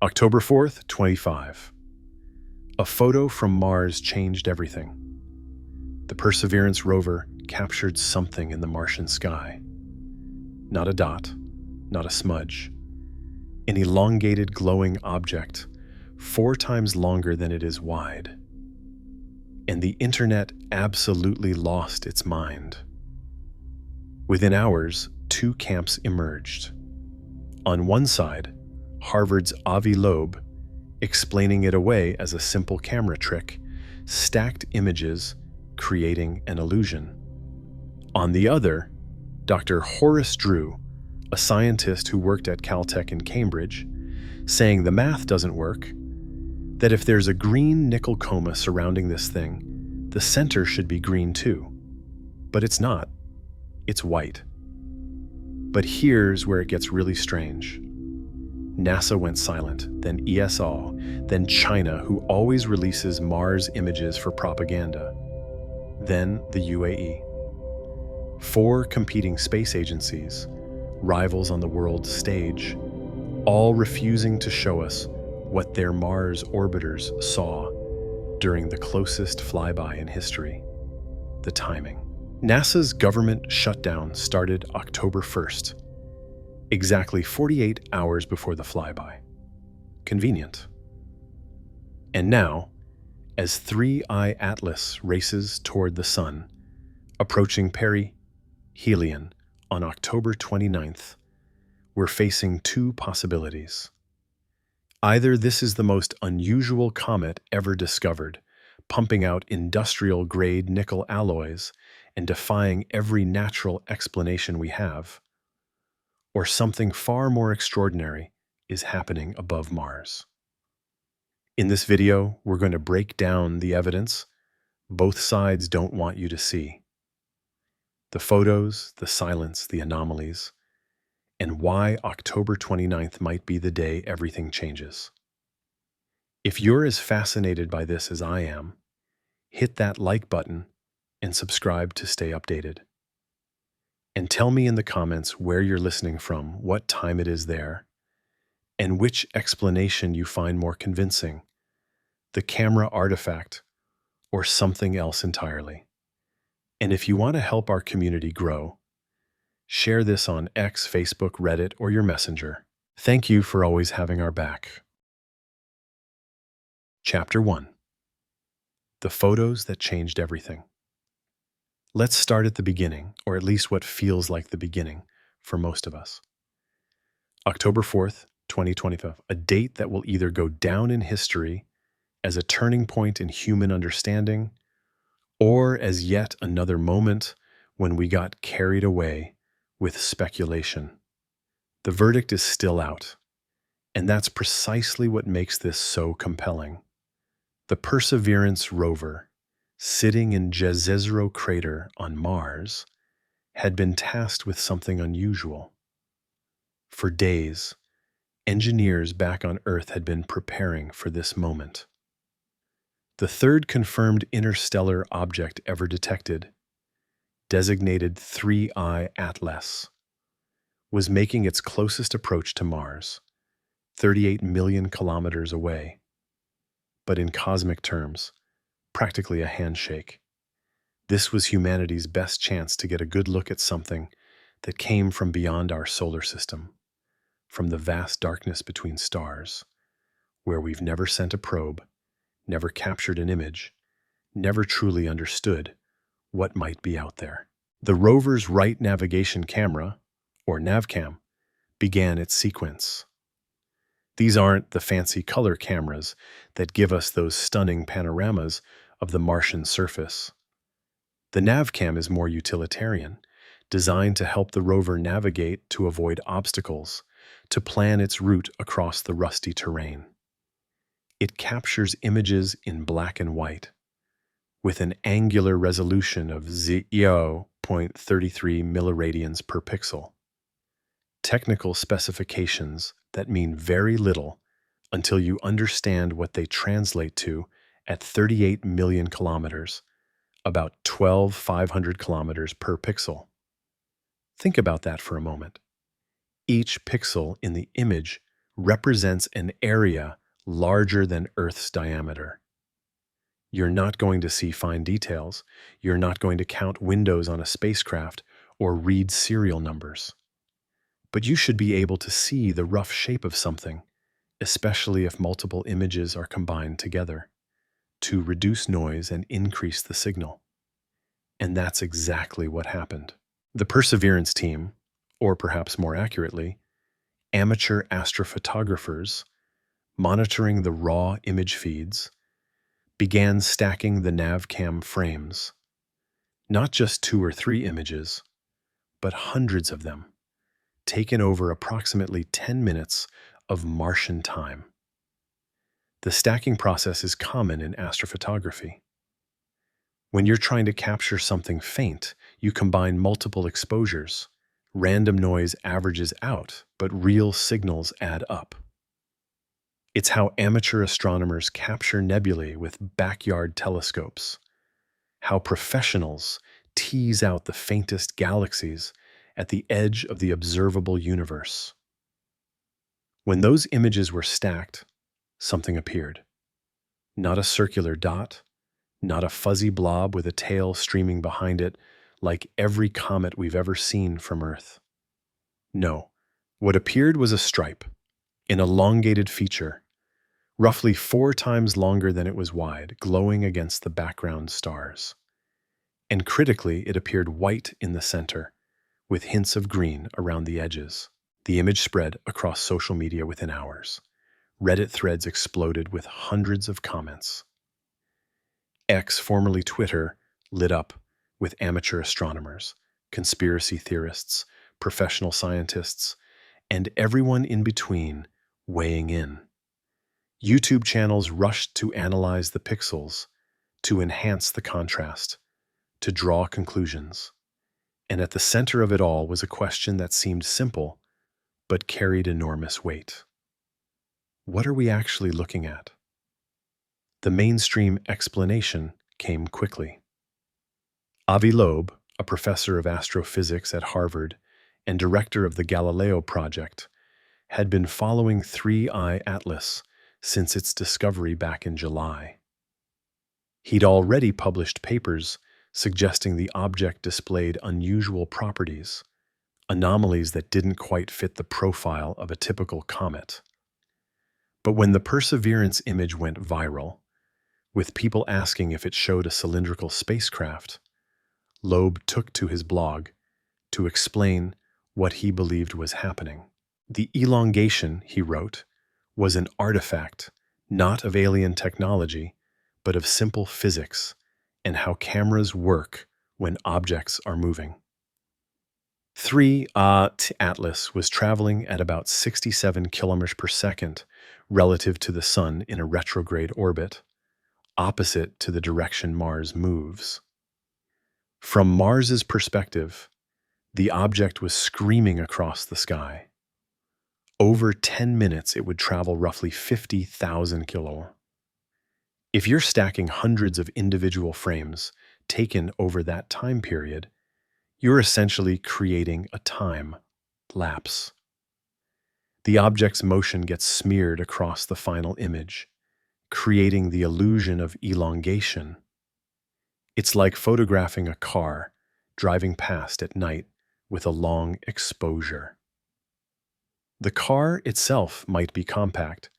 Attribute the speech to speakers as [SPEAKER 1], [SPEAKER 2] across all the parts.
[SPEAKER 1] October 4th, 25. A photo from Mars changed everything. The Perseverance rover captured something in the Martian sky. Not a dot, not a smudge. An elongated glowing object, 4 times longer than it is wide. And the internet absolutely lost its mind. Within hours, 2 camps emerged. On one side, Harvard's Avi Loeb, explaining it away as a simple camera trick, stacked images, creating an illusion. On the other, Dr. Horace Drew, a scientist who worked at Caltech in Cambridge, saying the math doesn't work, that if there's a green nickel coma surrounding this thing, the center should be green too. But it's not. It's white. But here's where it gets really strange. NASA went silent, then ESA, then China, who always releases Mars images for propaganda, then the UAE. 4 competing space agencies, rivals on the world stage, all refusing to show us what their Mars orbiters saw during the closest flyby in history, the timing. NASA's government shutdown started October 1st, exactly 48 hours before the flyby. Convenient. And now, as 3I Atlas races toward the sun, approaching perihelion on October 29th, we're facing 2 possibilities. Either this is the most unusual comet ever discovered, pumping out industrial-grade nickel alloys and defying every natural explanation we have, or something far more extraordinary is happening above Mars. In this video, we're going to break down the evidence both sides don't want you to see. The photos, the silence, the anomalies, and why October 29th might be the day everything changes. If you're as fascinated by this as I am, hit that like button and subscribe to stay updated. And tell me in the comments where you're listening from, what time it is there, and which explanation you find more convincing, the camera artifact or something else entirely. And if you want to help our community grow, share this on X, Facebook, Reddit, or your messenger. Thank you for always having our back. Chapter 1. The photos that changed everything. Let's start at the beginning, or at least what feels like the beginning for most of us. October 4th, 2025, a date that will either go down in history as a turning point in human understanding, or as yet another moment when we got carried away with speculation. The verdict is still out, and that's precisely what makes this so compelling. The Perseverance rover, sitting in Jezero crater on Mars, had been tasked with something unusual. For days, engineers back on Earth had been preparing for this moment. The 3rd confirmed interstellar object ever detected, designated 3I Atlas, was making its closest approach to Mars, 38 million kilometers away. But in cosmic terms, practically a handshake. This was humanity's best chance to get a good look at something that came from beyond our solar system, from the vast darkness between stars, where we've never sent a probe, never captured an image, never truly understood what might be out there. The rover's right navigation camera, or navcam, began its sequence. These aren't the fancy color cameras that give us those stunning panoramas of the Martian surface. The navcam is more utilitarian, designed to help the rover navigate to avoid obstacles, to plan its route across the rusty terrain. It captures images in black and white, with an angular resolution of 0.33 milliradians per pixel. Technical specifications that mean very little until you understand what they translate to at 38 million kilometers, about 12,500 kilometers per pixel. Think about that for a moment. Each pixel in the image represents an area larger than Earth's diameter. You're not going to see fine details. You're not going to count windows on a spacecraft or read serial numbers. But you should be able to see the rough shape of something, especially if multiple images are combined together, to reduce noise and increase the signal. And that's exactly what happened. The Perseverance team, or perhaps more accurately, amateur astrophotographers monitoring the raw image feeds, began stacking the navcam frames, not just 2 or 3 images, but hundreds of them, taken over approximately 10 minutes of Martian time. The stacking process is common in astrophotography. When you're trying to capture something faint, you combine multiple exposures. Random noise averages out, but real signals add up. It's how amateur astronomers capture nebulae with backyard telescopes, how professionals tease out the faintest galaxies at the edge of the observable universe. When those images were stacked, something appeared. Not a circular dot, not a fuzzy blob with a tail streaming behind it like every comet we've ever seen from Earth. No, what appeared was a stripe, an elongated feature, roughly 4 times longer than it was wide, glowing against the background stars. And critically, it appeared white in the center, with hints of green around the edges. The image spread across social media within hours. Reddit threads exploded with hundreds of comments. X, formerly Twitter, lit up with amateur astronomers, conspiracy theorists, professional scientists, and everyone in between weighing in. YouTube channels rushed to analyze the pixels, to enhance the contrast, to draw conclusions. And at the center of it all was a question that seemed simple, but carried enormous weight. What are we actually looking at? The mainstream explanation came quickly. Avi Loeb, a professor of astrophysics at Harvard and director of the Galileo Project, had been following 3I Atlas since its discovery back in July. He'd already published papers suggesting the object displayed unusual properties, anomalies that didn't quite fit the profile of a typical comet. But when the Perseverance image went viral, with people asking if it showed a cylindrical spacecraft, Loeb took to his blog to explain what he believed was happening. The elongation, he wrote, was an artifact not of alien technology, but of simple physics and how cameras work when objects are moving. 3I Atlas was traveling at about 67 kilometers per second relative to the Sun in a retrograde orbit, opposite to the direction Mars moves. From Mars's perspective, the object was screaming across the sky. Over 10 minutes, it would travel roughly 50,000 kilometers. If you're stacking hundreds of individual frames taken over that time period, you're essentially creating a time lapse. The object's motion gets smeared across the final image, creating the illusion of elongation. It's like photographing a car driving past at night with a long exposure. The car itself might be compact,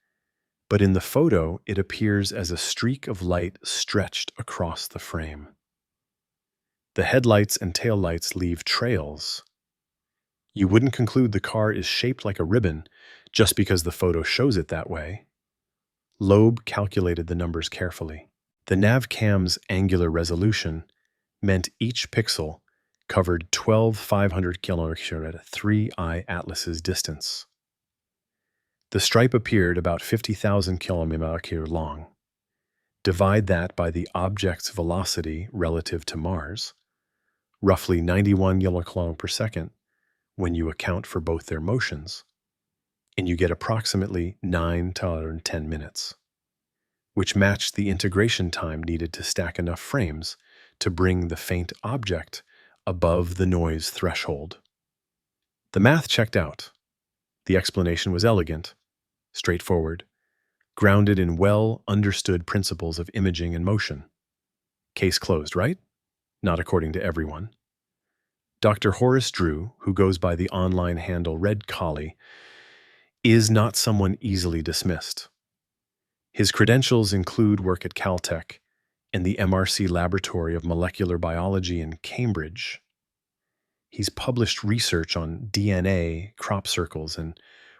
[SPEAKER 1] but in the photo it appears as a streak of light stretched across the frame. The headlights and taillights leave trails. You wouldn't conclude the car is shaped like a ribbon just because the photo shows it that way. Loeb calculated the numbers carefully. The navcam's angular resolution meant each pixel covered 12,500 kilometers at 3I Atlas's distance. The stripe appeared about 50,000 kilometers long. Divide that by the object's velocity relative to Mars, roughly 91 kilometers per second when you account for both their motions, and you get approximately 9 to 10 minutes, which matched the integration time needed to stack enough frames to bring the faint object above the noise threshold. The math checked out. The explanation was elegant, straightforward, grounded in well-understood principles of imaging and motion. Case closed, right? Not according to everyone. Dr. Horace Drew, who goes by the online handle Red Collie, is not someone easily dismissed. His credentials include work at Caltech and the MRC Laboratory of Molecular Biology in Cambridge. He's published research on DNA, crop circles, and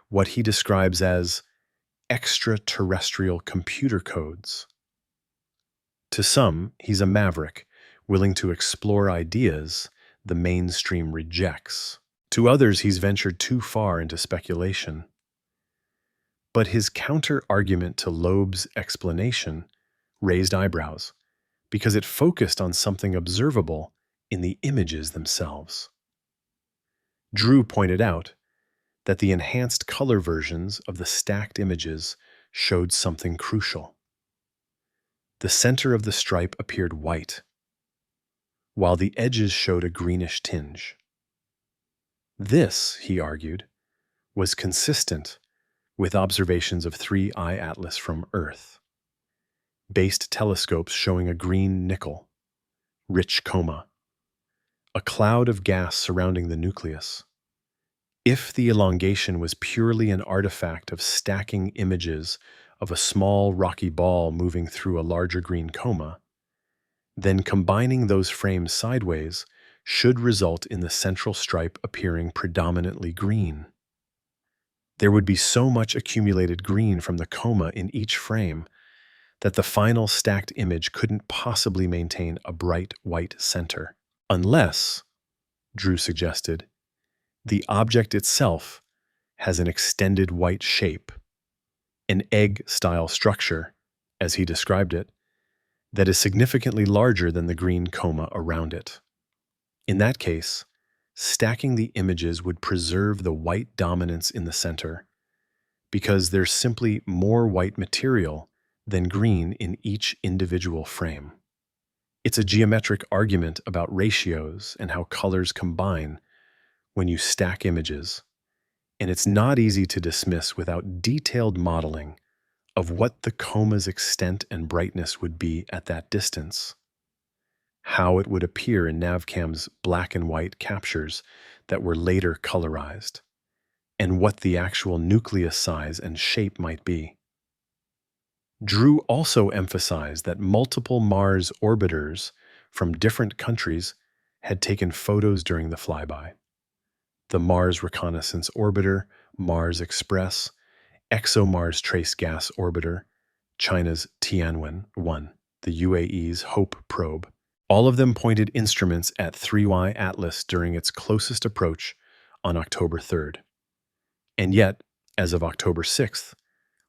[SPEAKER 1] what he describes as extraterrestrial computer codes. To some, he's a maverick, willing to explore ideas the mainstream rejects. To others, he's ventured too far into speculation. But his counter-argument to Loeb's explanation raised eyebrows, because it focused on something observable in the images themselves. Drew pointed out that the enhanced color versions of the stacked images showed something crucial. The center of the stripe appeared white, while the edges showed a greenish tinge. This, he argued, was consistent with observations of 3I Atlas from Earth, based telescopes showing a green nickel, rich coma, a cloud of gas surrounding the nucleus. If the elongation was purely an artifact of stacking images of a small rocky ball moving through a larger green coma, then combining those frames sideways should result in the central stripe appearing predominantly green. There would be so much accumulated green from the coma in each frame that the final stacked image couldn't possibly maintain a bright white center, unless, Drew suggested, the object itself has an extended white shape, an egg-style structure, as he described it, that is significantly larger than the green coma around it. In that case, stacking the images would preserve the white dominance in the center, because there's simply more white material than green in each individual frame. It's a geometric argument about ratios and how colors combine when you stack images, and it's not easy to dismiss without detailed modeling of what the coma's extent and brightness would be at that distance, how it would appear in NavCam's black and white captures that were later colorized, and what the actual nucleus size and shape might be. Drew also emphasized that multiple Mars orbiters from different countries had taken photos during the flyby. The Mars Reconnaissance Orbiter, Mars Express, ExoMars Trace Gas Orbiter, China's Tianwen-1, the UAE's Hope probe. All of them pointed instruments at 3Y Atlas during its closest approach on October 3rd. And yet, as of October 6th,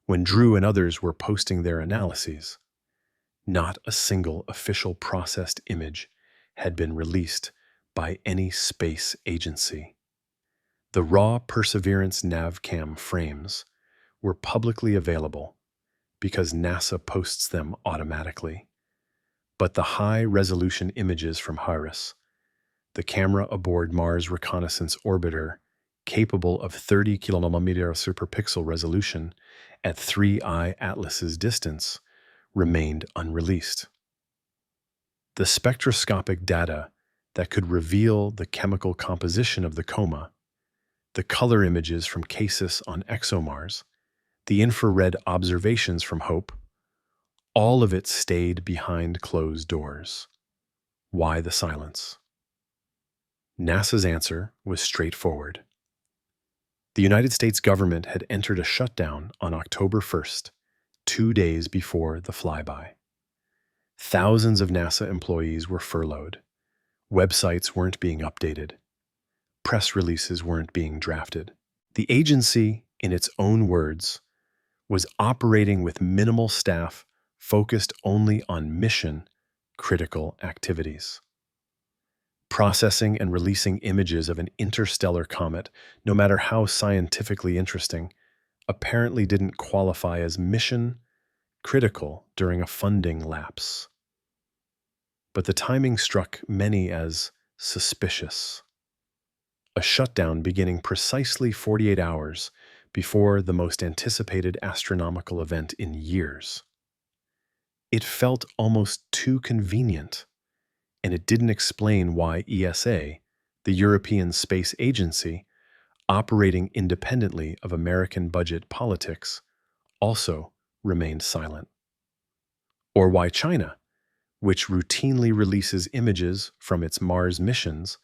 [SPEAKER 1] when Drew and others were posting their analyses, not a single official processed image had been released by any space agency. The raw Perseverance NavCam frames were publicly available because NASA posts them automatically. But the high-resolution images from HIRIS, the camera aboard Mars Reconnaissance Orbiter, capable of 30 km per pixel resolution at 3I Atlas's distance, remained unreleased. The spectroscopic data that could reveal the chemical composition of the coma, the color images from CASIS on ExoMars, the infrared observations from HOPE, all of it stayed behind closed doors. Why the silence? NASA's answer was straightforward. The United States government had entered a shutdown on October 1st, 2 days before the flyby. Thousands of NASA employees were furloughed. Websites weren't being updated. Press releases weren't being drafted. The agency, in its own words, was operating with minimal staff focused only on mission-critical activities. Processing and releasing images of an interstellar comet, no matter how scientifically interesting, apparently didn't qualify as mission-critical during a funding lapse. But the timing struck many as suspicious. A shutdown beginning precisely 48 hours before the most anticipated astronomical event in years. It felt almost too convenient, and it didn't explain why ESA, the European Space Agency, operating independently of American budget politics, also remained silent. Or why China, which routinely releases images from its Mars missions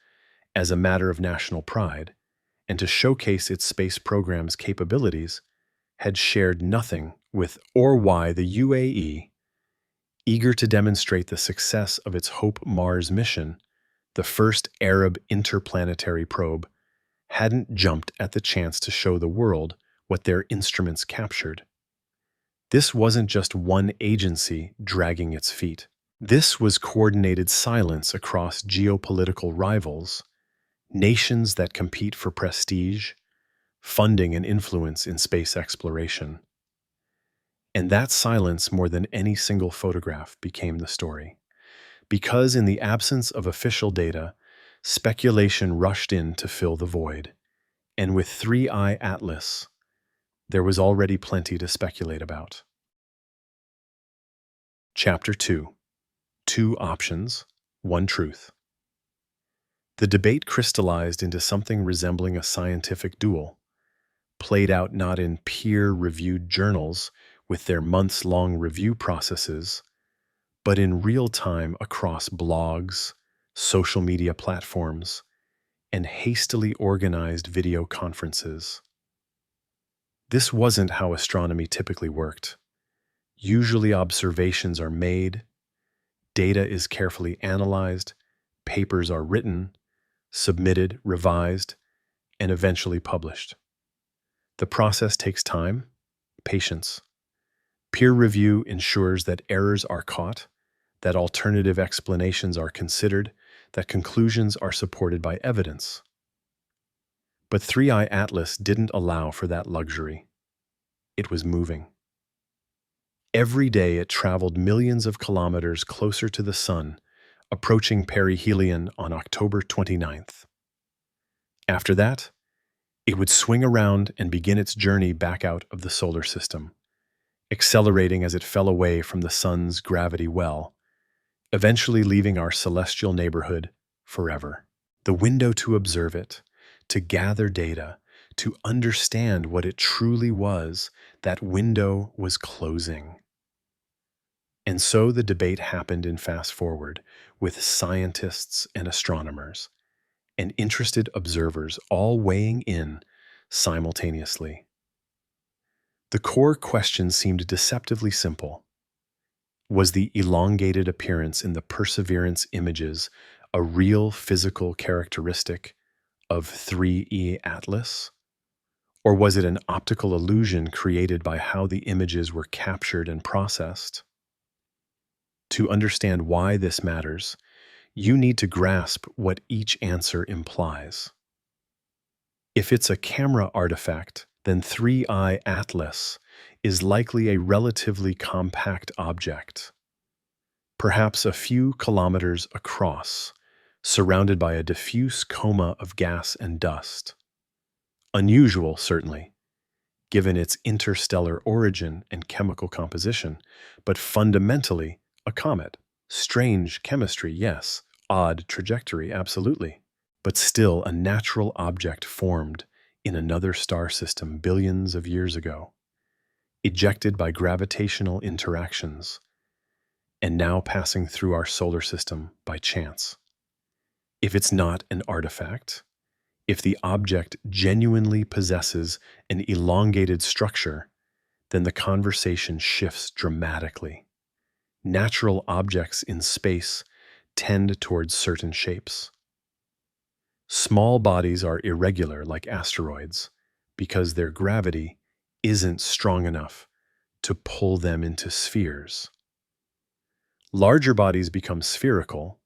[SPEAKER 1] as a matter of national pride and to showcase its space program's capabilities, had shared nothing with, or why the UAE, eager to demonstrate the success of its Hope Mars mission, the first Arab interplanetary probe, hadn't jumped at the chance to show the world what their instruments captured. This wasn't just one agency dragging its feet. This was coordinated silence across geopolitical rivals, nations that compete for prestige, funding, and influence in space exploration. And that silence, more than any single photograph, became the story. Because in the absence of official data, speculation rushed in to fill the void. And with 3i Atlas, there was already plenty to speculate about. Chapter 2. Two options, one truth. The debate crystallized into something resembling a scientific duel, played out not in peer-reviewed journals with their months-long review processes, but in real time across blogs, social media platforms, and hastily organized video conferences. This wasn't how astronomy typically worked. Usually observations are made, data is carefully analyzed, papers are written, submitted, revised, and eventually published. The process takes time, patience. Peer review ensures that errors are caught, that alternative explanations are considered, that conclusions are supported by evidence. But 3i Atlas didn't allow for that luxury. It was moving. Every day it traveled millions of kilometers closer to the sun, approaching perihelion on October 29th. After that, it would swing around and begin its journey back out of the solar system, accelerating as it fell away from the sun's gravity well, eventually leaving our celestial neighborhood forever. The window to observe it, to gather data, to understand what it truly was, that window was closing. And so the debate happened in fast forward, with scientists and astronomers and interested observers all weighing in simultaneously. The core question seemed deceptively simple. Was the elongated appearance in the Perseverance images a real physical characteristic of 3E Atlas? Or was it an optical illusion created by how the images were captured and processed? To understand why this matters, you need to grasp what each answer implies. If it's a camera artifact, then 3i Atlas is likely a relatively compact object, perhaps a few kilometers across, surrounded by a diffuse coma of gas and dust. Unusual, certainly, given its interstellar origin and chemical composition, but fundamentally a comet. Strange chemistry, yes. Odd trajectory, absolutely. But still a natural object formed in another star system billions of years ago, ejected by gravitational interactions, and now passing through our solar system by chance. If it's not an artifact, if the object genuinely possesses an elongated structure, then the conversation shifts dramatically. Natural objects in space tend towards certain shapes. Small bodies are irregular like asteroids because their gravity isn't strong enough to pull them into spheres. Larger bodies become spherical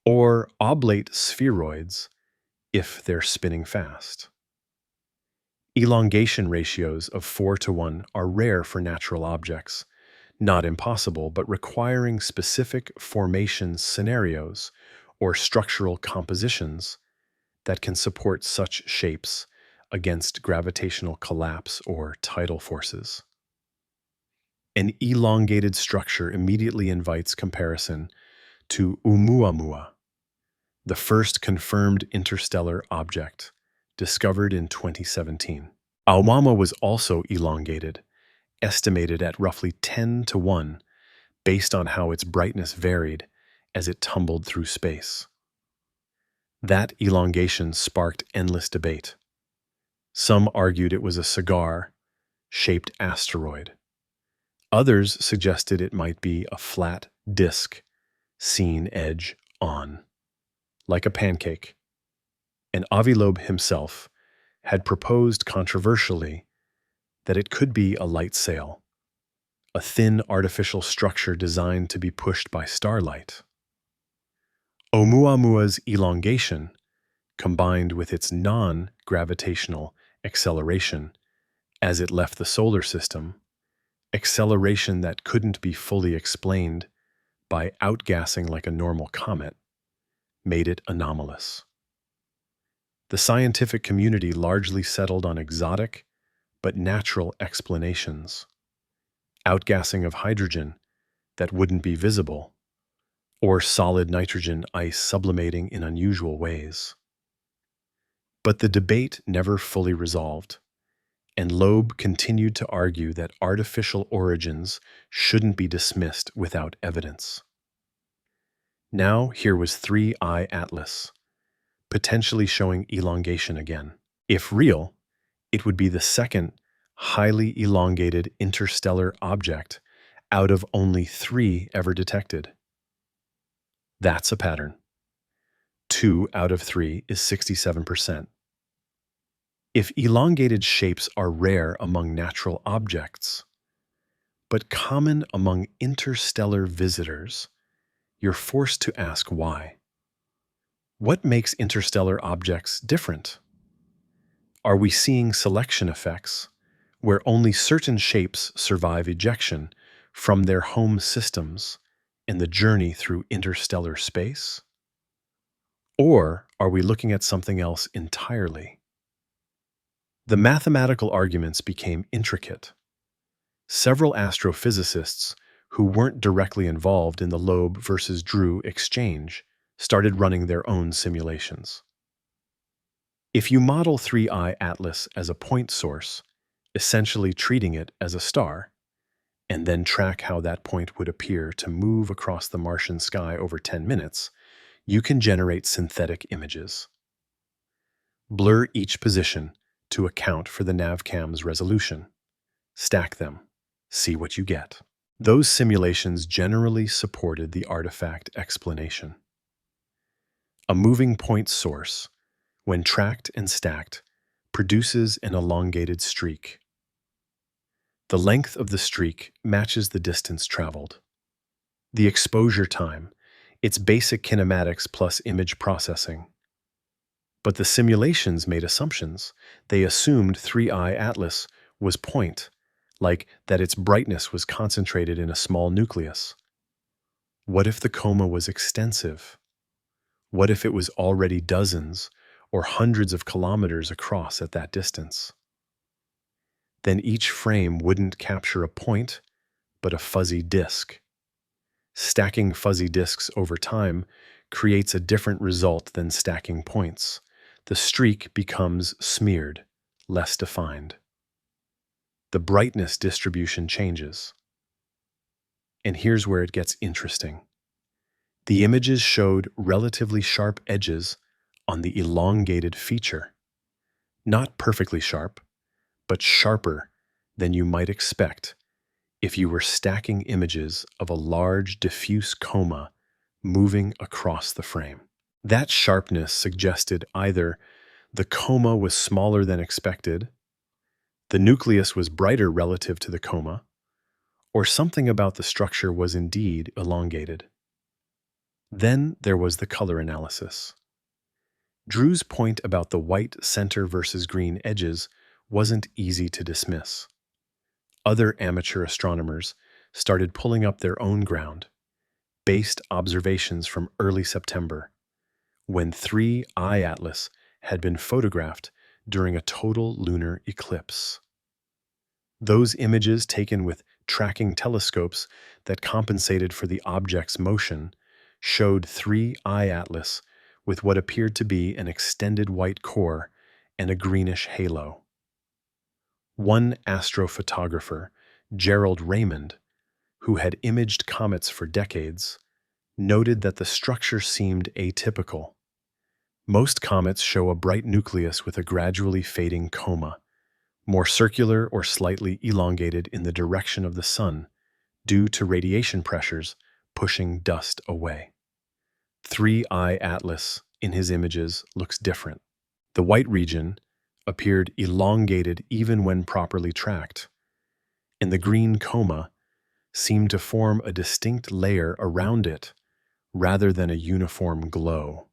[SPEAKER 1] or oblate spheroids if they're spinning fast. Elongation ratios of 4:1 are rare for natural objects, not impossible, but requiring specific formation scenarios or structural compositions that can support such shapes against gravitational collapse or tidal forces. An elongated structure immediately invites comparison to Oumuamua, the first confirmed interstellar object discovered in 2017. Oumuamua was also elongated, estimated at roughly 10 to 1, based on how its brightness varied as it tumbled through space. That elongation sparked endless debate. Some argued it was a cigar-shaped asteroid. Others suggested it might be a flat disk, seen edge on, like a pancake. And Avi Loeb himself had proposed controversially that it could be a light sail, a thin artificial structure designed to be pushed by starlight. Oumuamua's elongation, combined with its non-gravitational acceleration as it left the solar system, acceleration that couldn't be fully explained by outgassing like a normal comet, made it anomalous. The scientific community largely settled on exotic but natural explanations. Outgassing of hydrogen that wouldn't be visible, or solid nitrogen ice sublimating in unusual ways. But the debate never fully resolved, and Loeb continued to argue that artificial origins shouldn't be dismissed without evidence. Now here was 3I Atlas, potentially showing elongation again. If real, it would be the second highly elongated interstellar object out of only 3 ever detected. That's a pattern. 2 out of 3 is 67%. If elongated shapes are rare among natural objects, but common among interstellar visitors, you're forced to ask why. What makes interstellar objects different? Are we seeing selection effects, where only certain shapes survive ejection from their home systems in the journey through interstellar space? Or are we looking at something else entirely? The mathematical arguments became intricate. Several astrophysicists who weren't directly involved in the Loeb versus Drew exchange started running their own simulations. If you model 3I Atlas as a point source, essentially treating it as a star, and then track how that point would appear to move across the Martian sky over 10 minutes, you can generate synthetic images. Blur each position to account for the navcam's resolution. Stack them. See what you get. Those simulations generally supported the artifact explanation. A moving point source, when tracked and stacked, produces an elongated streak. The length of the streak matches the distance traveled. The exposure time, its basic kinematics plus image processing. But the simulations made assumptions. They assumed 3I Atlas was point, like that its brightness was concentrated in a small nucleus. What if the coma was extensive? What if it was already dozens or hundreds of kilometers across at that distance? Then each frame wouldn't capture a point, but a fuzzy disk. Stacking fuzzy disks over time creates a different result than stacking points. The streak becomes smeared, less defined. The brightness distribution changes. And here's where it gets interesting. The images showed relatively sharp edges on the elongated feature. Not perfectly sharp, but sharper than you might expect if you were stacking images of a large diffuse coma moving across the frame. That sharpness suggested either the coma was smaller than expected, the nucleus was brighter relative to the coma, or something about the structure was indeed elongated. Then there was the color analysis. Drew's point about the white center versus green edges wasn't easy to dismiss. Other amateur astronomers started pulling up their own ground, based observations from early September, when 3I Atlas had been photographed during a total lunar eclipse. Those images taken with tracking telescopes that compensated for the object's motion showed three eye atlas with what appeared to be an extended white core and a greenish halo. One astrophotographer, Gerald Raymond, who had imaged comets for decades, noted that the structure seemed atypical. Most comets show a bright nucleus with a gradually fading coma, more circular or slightly elongated in the direction of the sun, due to radiation pressures pushing dust away. Three-eye atlas in his images looks different. The white region appeared elongated even when properly tracked, and the green coma seemed to form a distinct layer around it rather than a uniform glow.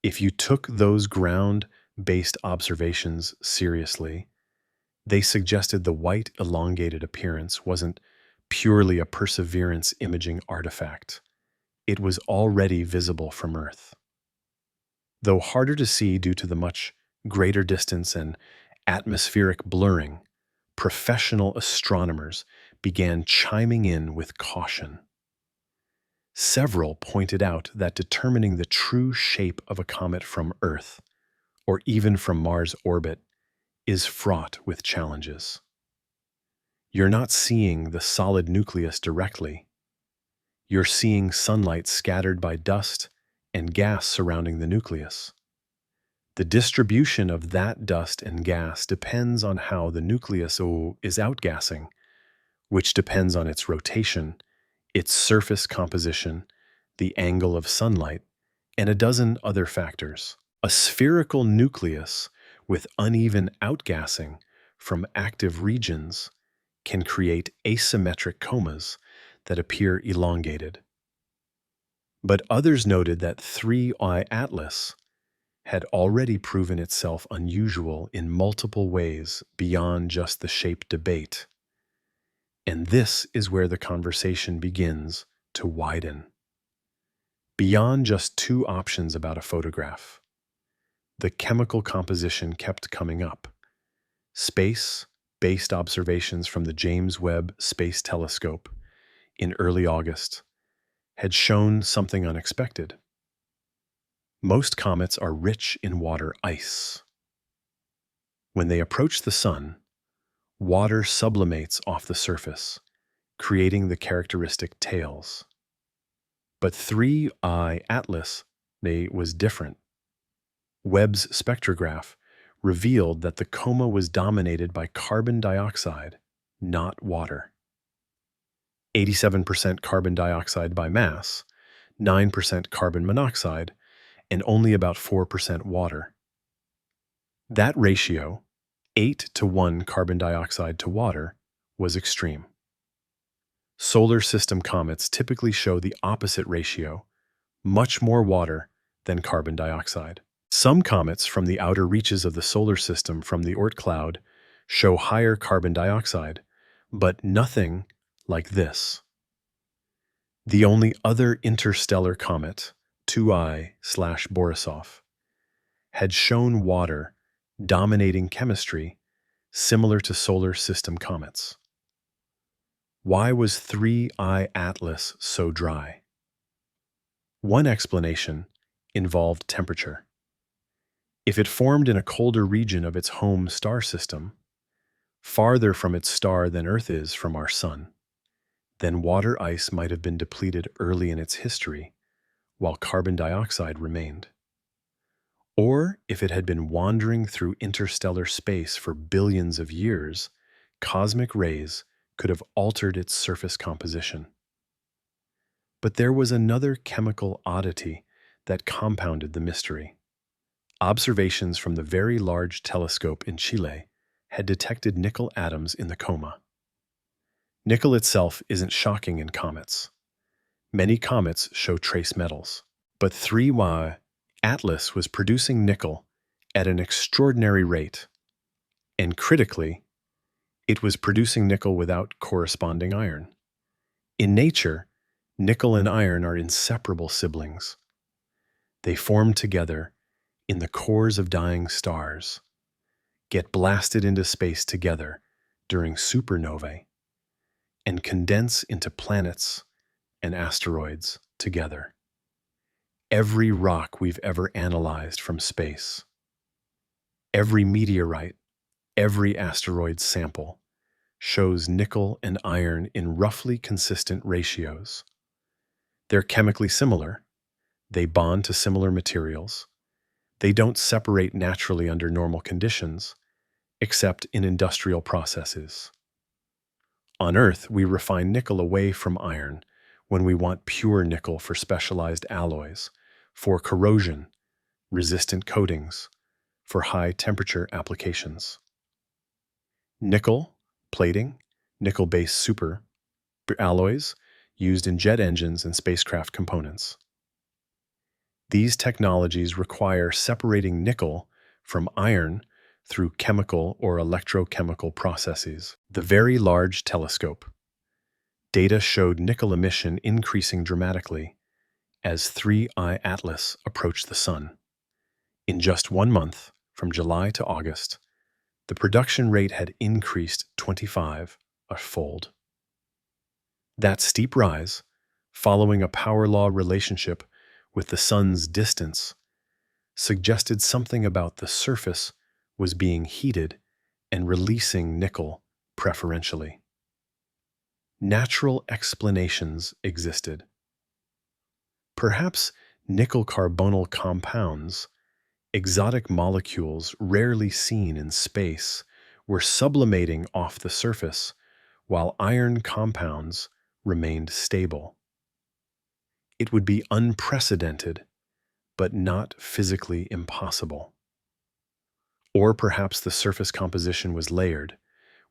[SPEAKER 1] If you took those ground-based observations seriously, they suggested the white elongated appearance wasn't purely a Perseverance imaging artifact. It was already visible from Earth. Though harder to see due to the much greater distance and atmospheric blurring, professional astronomers began chiming in with caution. Several pointed out that determining the true shape of a comet from Earth, or even from Mars' orbit, is fraught with challenges. You're not seeing the solid nucleus directly. You're seeing sunlight scattered by dust and gas surrounding the nucleus. The distribution of that dust and gas depends on how the nucleus is outgassing, which depends on its rotation, its surface composition, the angle of sunlight, and a dozen other factors. A spherical nucleus with uneven outgassing from active regions can create asymmetric comas that appear elongated. But others noted that three-eye atlas had already proven itself unusual in multiple ways beyond just the shape debate. And this is where the conversation begins to widen. Beyond just two options about a photograph, the chemical composition kept coming up. Space-based observations from the James Webb Space Telescope in early August had shown something unexpected. Most comets are rich in water ice. When they approach the sun, water sublimates off the surface, creating the characteristic tails. But three-eye atlas was different. Webb's spectrograph revealed that the coma was dominated by carbon dioxide, not water. 87% carbon dioxide by mass, 9% carbon monoxide, and only about 4% water. That ratio, 8:1 carbon dioxide to water, was extreme. Solar system comets typically show the opposite ratio, much more water than carbon dioxide. Some comets from the outer reaches of the solar system from the Oort cloud show higher carbon dioxide, but nothing like this. The only other interstellar comet, 2I/Borisov, had shown water dominating chemistry similar to solar system comets. Why was three-eye atlas so dry? One explanation involved temperature. If it formed in a colder region of its home star system, farther from its star than Earth is from our sun, then water ice might have been depleted early in its history, while carbon dioxide remained. Or if it had been wandering through interstellar space for billions of years, cosmic rays could have altered its surface composition. But there was another chemical oddity that compounded the mystery. Observations from the Very Large Telescope in Chile had detected nickel atoms in the coma. Nickel itself isn't shocking in comets. Many comets show trace metals, but 3Y Atlas was producing nickel at an extraordinary rate, and critically, it was producing nickel without corresponding iron. In nature, nickel and iron are inseparable siblings. They form together in the cores of dying stars, get blasted into space together during supernovae, and condense into planets and asteroids together. Every rock we've ever analyzed from space, every meteorite, every asteroid sample shows nickel and iron in roughly consistent ratios. They're chemically similar, they bond to similar materials, they don't separate naturally under normal conditions, except in industrial processes. On Earth, we refine nickel away from iron when we want pure nickel for specialized alloys, for corrosion, resistant coatings, for high-temperature applications. Nickel, plating, nickel-based super alloys used in jet engines and spacecraft components. These technologies require separating nickel from iron through chemical or electrochemical processes. The Very Large Telescope. Data showed nickel emission increasing dramatically as 3I Atlas approached the Sun. In just 1 month, from July to August, the production rate had increased 25-fold. That steep rise, following a power law relationship with the Sun's distance, suggested something about the surface was being heated and releasing nickel preferentially. Natural explanations existed. Perhaps nickel carbonyl compounds, exotic molecules rarely seen in space, were sublimating off the surface, while iron compounds remained stable. It would be unprecedented, but not physically impossible. Or perhaps the surface composition was layered,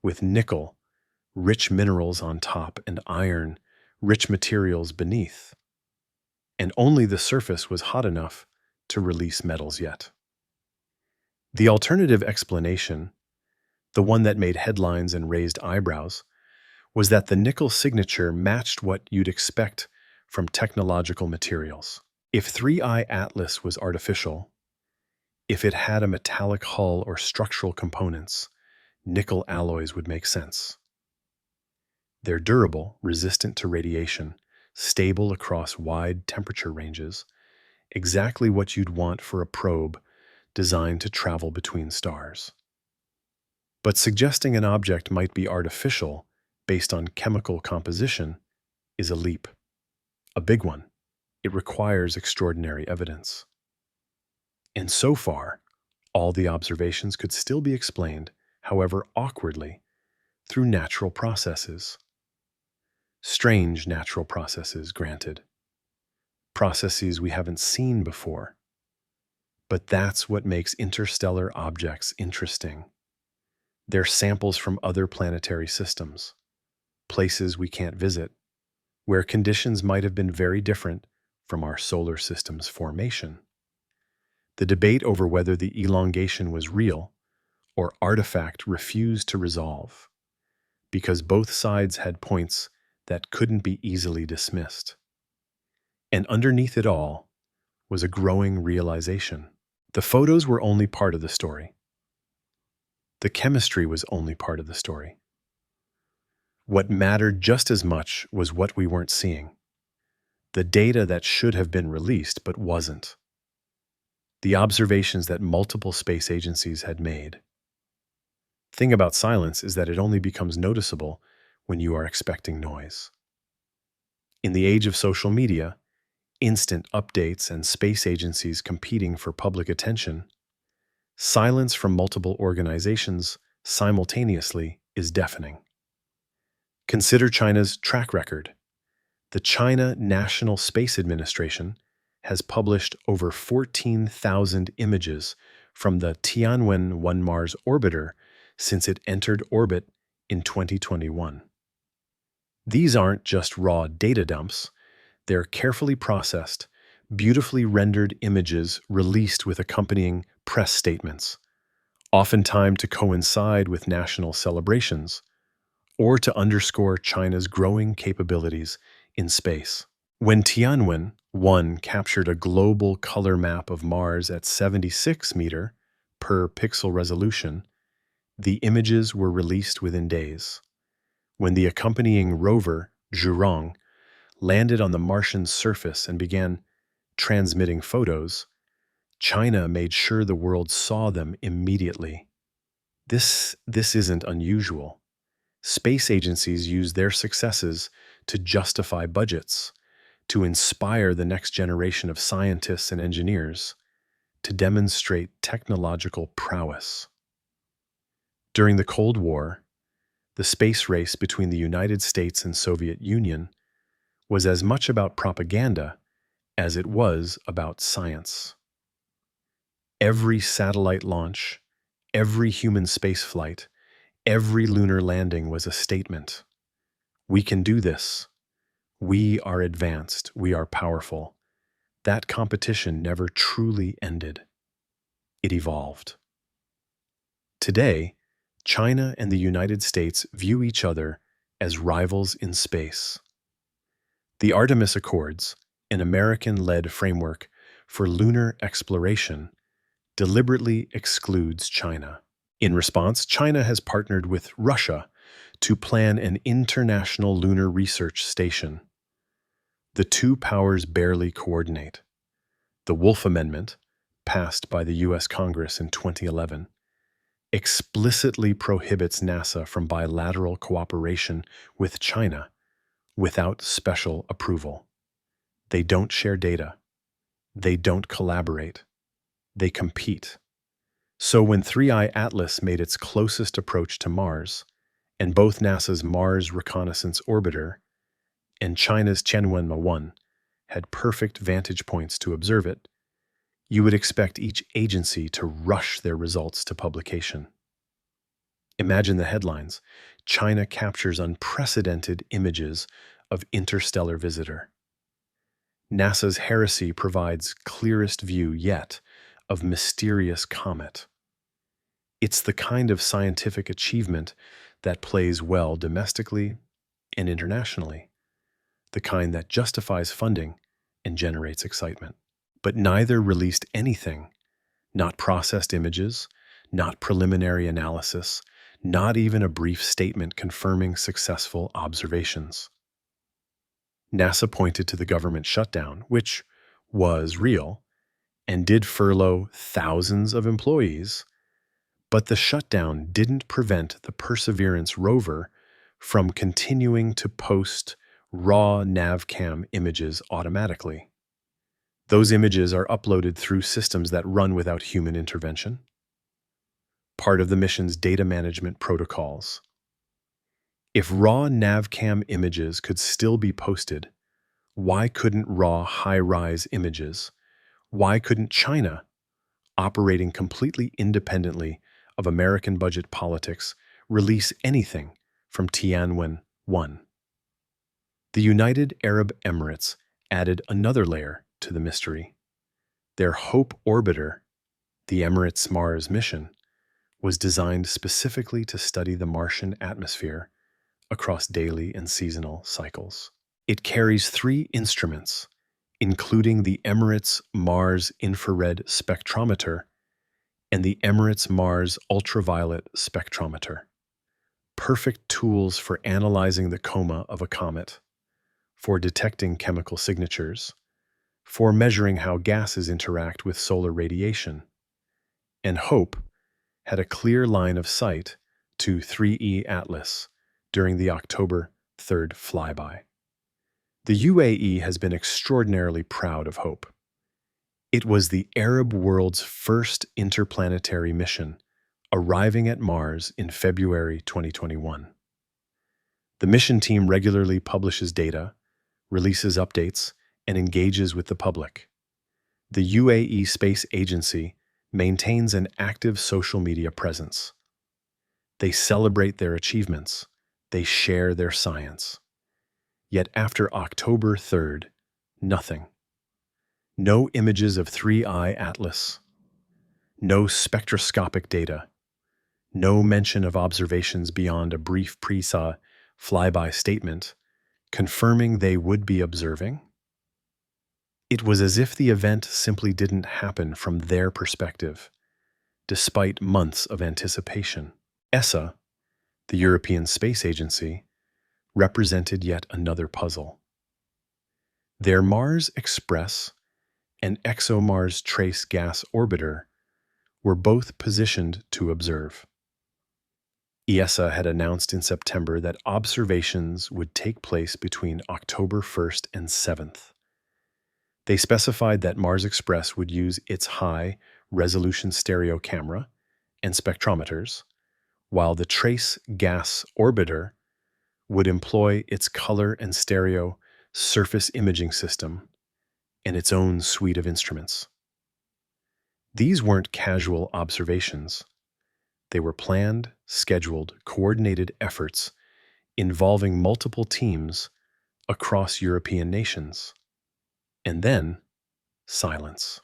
[SPEAKER 1] with nickel, rich minerals on top, and iron, rich materials beneath. And only the surface was hot enough to release metals yet. The alternative explanation, the one that made headlines and raised eyebrows, was that the nickel signature matched what you'd expect from technological materials. If 3I Atlas was artificial, if it had a metallic hull or structural components, nickel alloys would make sense. They're durable, resistant to radiation, stable across wide temperature ranges, exactly what you'd want for a probe designed to travel between stars. But suggesting an object might be artificial based on chemical composition is a leap. A big one. It requires extraordinary evidence. And so far, all the observations could still be explained, however awkwardly, through natural processes. Strange natural processes, granted. Processes we haven't seen before. But that's what makes interstellar objects interesting. They're samples from other planetary systems, places we can't visit, where conditions might have been very different from our solar system's formation. The debate over whether the elongation was real or artifact refused to resolve, because both sides had points that couldn't be easily dismissed. And underneath it all was a growing realization. The photos were only part of the story. The chemistry was only part of the story. What mattered just as much was what we weren't seeing. The data that should have been released but wasn't. The observations that multiple space agencies had made. Thing about silence is that it only becomes noticeable when you are expecting noise. In the age of social media, instant updates and space agencies competing for public attention, silence from multiple organizations simultaneously is deafening. Consider China's track record. The China National Space Administration has published over 14,000 images from the Tianwen-1 Mars orbiter since it entered orbit in 2021. These aren't just raw data dumps. They're carefully processed, beautifully rendered images released with accompanying press statements, oftentimes to coincide with national celebrations or to underscore China's growing capabilities in space. When Tianwen, One captured a global color map of Mars at 76 meter per pixel resolution. The images were released within days. When the accompanying rover, Zhurong, landed on the Martian surface and began transmitting photos, China made sure the world saw them immediately. This isn't unusual. Space agencies use their successes to justify budgets, to inspire the next generation of scientists and engineers, to demonstrate technological prowess. During the Cold War, the space race between the United States and Soviet Union was as much about propaganda as it was about science. Every satellite launch, every human spaceflight, every lunar landing was a statement. We can do this. We are advanced. We are powerful. That competition never truly ended. It evolved. Today, China and the United States view each other as rivals in space. The Artemis Accords, an American-led framework for lunar exploration, deliberately excludes China. In response, China has partnered with Russia to plan an international lunar research station. The two powers barely coordinate. The Wolf Amendment, passed by the U.S. Congress in 2011, explicitly prohibits NASA from bilateral cooperation with China without special approval. They don't share data. They don't collaborate. They compete. So when 3i Atlas made its closest approach to Mars, and both NASA's Mars Reconnaissance Orbiter and China's Tianwen-1 had perfect vantage points to observe it, you would expect each agency to rush their results to publication. Imagine the headlines. China captures unprecedented images of interstellar visitor. NASA's heresy provides clearest view yet of mysterious comet. It's the kind of scientific achievement that plays well domestically and internationally, the kind that justifies funding and generates excitement. But neither released anything, not processed images, not preliminary analysis, not even a brief statement confirming successful observations. NASA pointed to the government shutdown, which was real, and did furlough thousands of employees, but the shutdown didn't prevent the Perseverance rover from continuing to post raw NavCam images automatically. Those images are uploaded through systems that run without human intervention, part of the mission's data management protocols. If raw NavCam images could still be posted, why couldn't raw high-rise images? Why couldn't China, operating completely independently of American budget politics, release anything from Tianwen-1? The United Arab Emirates added another layer to the mystery. Their Hope orbiter, the Emirates Mars mission, was designed specifically to study the Martian atmosphere across daily and seasonal cycles. It carries 3 instruments, including the Emirates Mars Infrared Spectrometer and the Emirates Mars Ultraviolet Spectrometer. Perfect tools for analyzing the coma of a comet, for detecting chemical signatures, for measuring how gases interact with solar radiation. And Hope had a clear line of sight to 3E Atlas during the October 3rd flyby. The UAE has been extraordinarily proud of Hope. It was the Arab world's first interplanetary mission, arriving at Mars in February 2021. The mission team regularly publishes data, releases updates, and engages with the public. The UAE Space Agency maintains an active social media presence. They celebrate their achievements. They share their science. Yet after October 3rd, nothing. No images of 3i Atlas. No spectroscopic data. No mention of observations beyond a brief pre-SA flyby statement confirming they would be observing. It was as if the event simply didn't happen from their perspective, despite months of anticipation. ESA, the European Space Agency, represented yet another puzzle. Their Mars Express and ExoMars Trace gas orbiter were both positioned to observe. ESA had announced in September that observations would take place between October 1st and 7th. They specified that Mars Express would use its high-resolution stereo camera and spectrometers, while the Trace gas orbiter would employ its color and stereo surface imaging system and its own suite of instruments. These weren't casual observations. They were planned, scheduled, coordinated efforts involving multiple teams across European nations. And then, silence.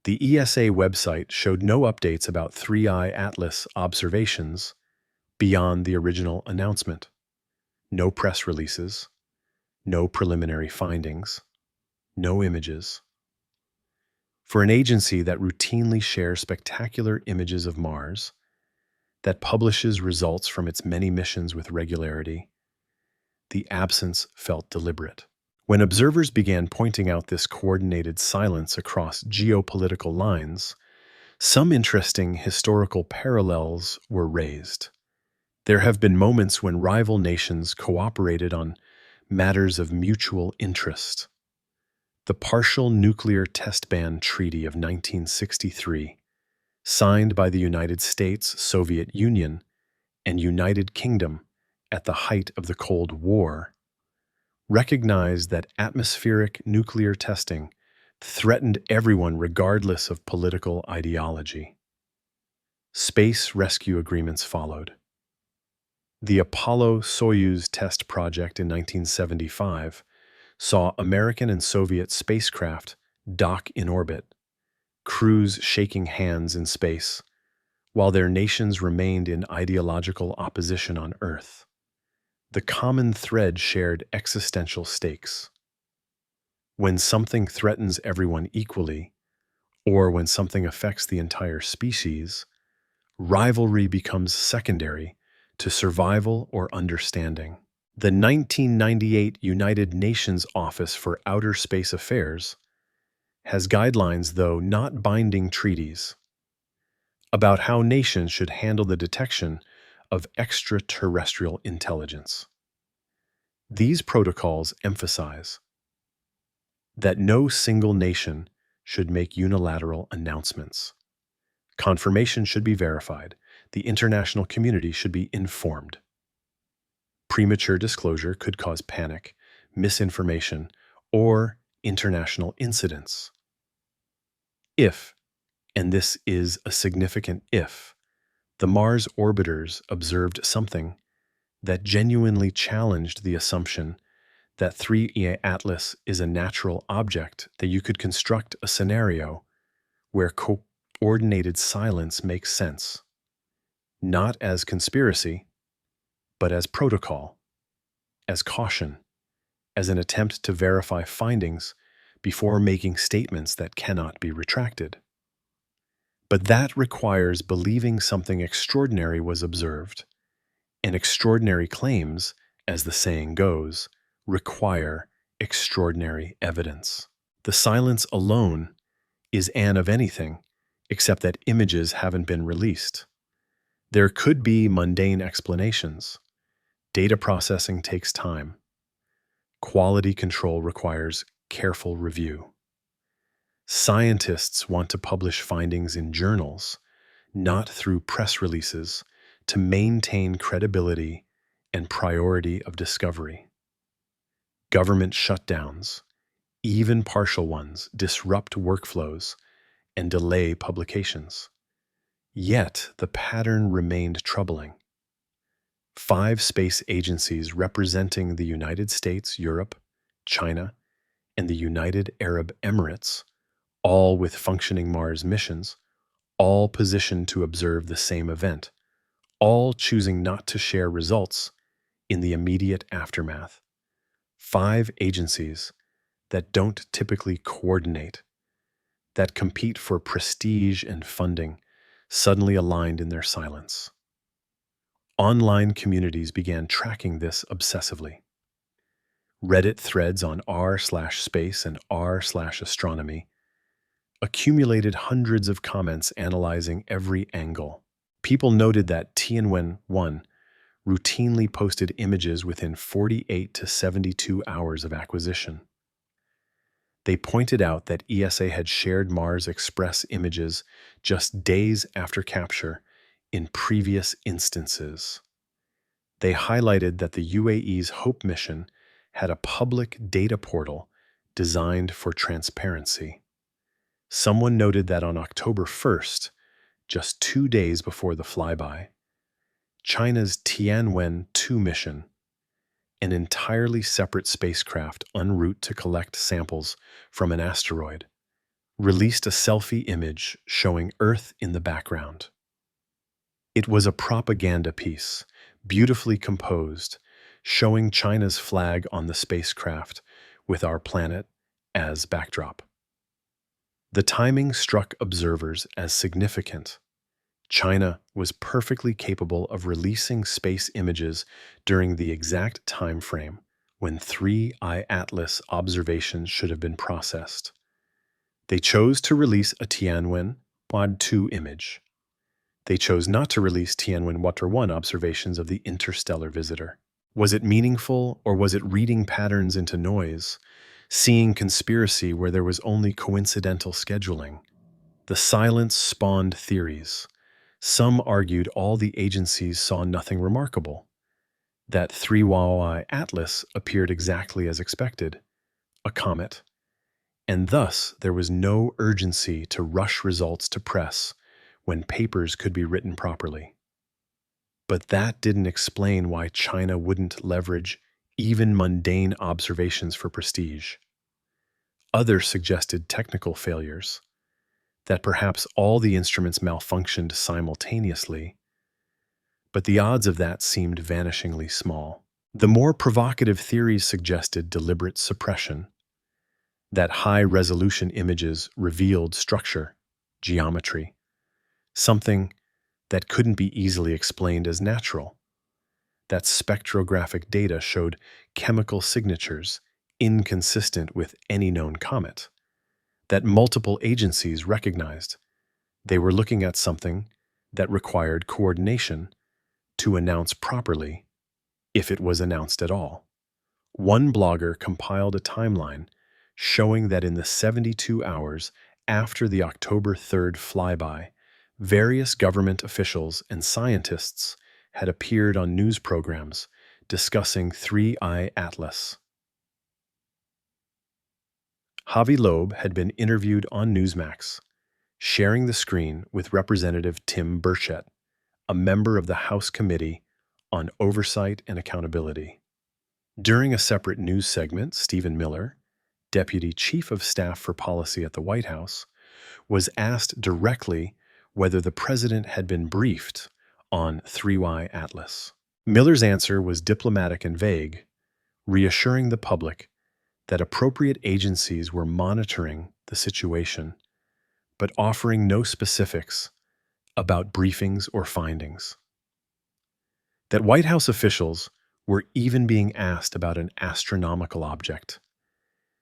[SPEAKER 1] The ESA website showed no updates about 3I Atlas observations beyond the original announcement. No press releases, no preliminary findings, no images. For an agency that routinely shares spectacular images of Mars, that publishes results from its many missions with regularity, the absence felt deliberate. When observers began pointing out this coordinated silence across geopolitical lines, some interesting historical parallels were raised. There have been moments when rival nations cooperated on matters of mutual interest. The Partial Nuclear Test Ban Treaty of 1963, signed by the United States, Soviet Union, and United Kingdom at the height of the Cold War, recognized that atmospheric nuclear testing threatened everyone regardless of political ideology. Space rescue agreements followed. The Apollo-Soyuz test project in 1975 saw American and Soviet spacecraft dock in orbit, crews shaking hands in space, while their nations remained in ideological opposition on Earth. The common thread shared existential stakes. When something threatens everyone equally, or when something affects the entire species, rivalry becomes secondary to survival or understanding. The 1998 United Nations Office for Outer Space Affairs has guidelines, though not binding treaties, about how nations should handle the detection of extraterrestrial intelligence. These protocols emphasize that no single nation should make unilateral announcements. Confirmation should be verified. The international community should be informed. Premature disclosure could cause panic, misinformation, or international incidents. If, and this is a significant if, the Mars orbiters observed something that genuinely challenged the assumption that 3E Atlas is a natural object, that you could construct a scenario where coordinated silence makes sense, not as conspiracy, but as protocol, as caution, as an attempt to verify findings before making statements that cannot be retracted. But that requires believing something extraordinary was observed, and extraordinary claims, as the saying goes, require extraordinary evidence. The silence alone is an of anything, except that images haven't been released. There could be mundane explanations. Data processing takes time. Quality control requires careful review. Scientists want to publish findings in journals, not through press releases, to maintain credibility and priority of discovery. Government shutdowns, even partial ones, disrupt workflows and delay publications. Yet the pattern remained troubling. 5 space agencies representing the United States, Europe, China, and the United Arab Emirates, all with functioning Mars missions, all positioned to observe the same event, all choosing not to share results in the immediate aftermath. 5 agencies that don't typically coordinate, that compete for prestige and funding, suddenly aligned in their silence. Online communities began tracking this obsessively. Reddit threads on r/space and r/astronomy accumulated hundreds of comments analyzing every angle. People noted that Tianwen-1 routinely posted images within 48 to 72 hours of acquisition. They pointed out that ESA had shared Mars Express images just days after capture in previous instances. They highlighted that the UAE's HOPE mission had a public data portal designed for transparency. Someone noted that on October 1st, just 2 days before the flyby, China's Tianwen-2 mission, an entirely separate spacecraft en route to collect samples from an asteroid, released a selfie image showing Earth in the background. It was a propaganda piece, beautifully composed, showing China's flag on the spacecraft with our planet as backdrop. The timing struck observers as significant. China was perfectly capable of releasing space images during the exact time frame when 3I Atlas observations should have been processed. They chose to release a Tianwen-2 image. They chose not to release Tianwen-1 observations of the interstellar visitor. Was it meaningful, or was it reading patterns into noise, seeing conspiracy where there was only coincidental scheduling? The silence spawned theories. Some argued all the agencies saw nothing remarkable, that 3Y Atlas appeared exactly as expected, a comet, and thus there was no urgency to rush results to press when papers could be written properly. But that didn't explain why China wouldn't leverage even mundane observations for prestige. Others suggested technical failures, that perhaps all the instruments malfunctioned simultaneously, but the odds of that seemed vanishingly small. The more provocative theories suggested deliberate suppression, that high-resolution images revealed structure, geometry, something that couldn't be easily explained as natural, that spectrographic data showed chemical signatures inconsistent with any known comet, that multiple agencies recognized they were looking at something that required coordination to announce properly, if it was announced at all. One blogger compiled a timeline showing that in the 72 hours after the October 3rd flyby, various government officials and scientists had appeared on news programs discussing 3I Atlas. Javi Loeb had been interviewed on Newsmax, sharing the screen with Representative Tim Burchett, a member of the House Committee on Oversight and Accountability. During a separate news segment, Stephen Miller, Deputy Chief of Staff for Policy at the White House, was asked directly whether the president had been briefed on 3Y Atlas. Miller's answer was diplomatic and vague, reassuring the public that appropriate agencies were monitoring the situation, but offering no specifics about briefings or findings. That White House officials were even being asked about an astronomical object,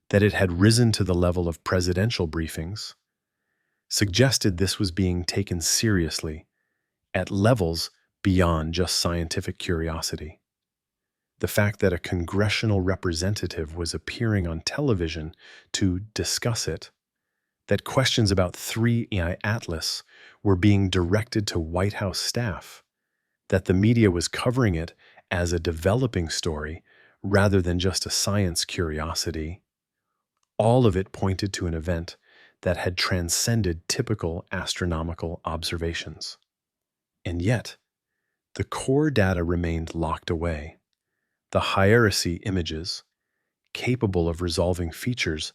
[SPEAKER 1] that it had risen to the level of presidential briefings, suggested this was being taken seriously at levels beyond just scientific curiosity. The fact that a congressional representative was appearing on television to discuss it, that questions about 3I Atlas were being directed to White House staff, that the media was covering it as a developing story rather than just a science curiosity, all of it pointed to an event that had transcended typical astronomical observations. And yet, the core data remained locked away. The high-accuracy images, capable of resolving features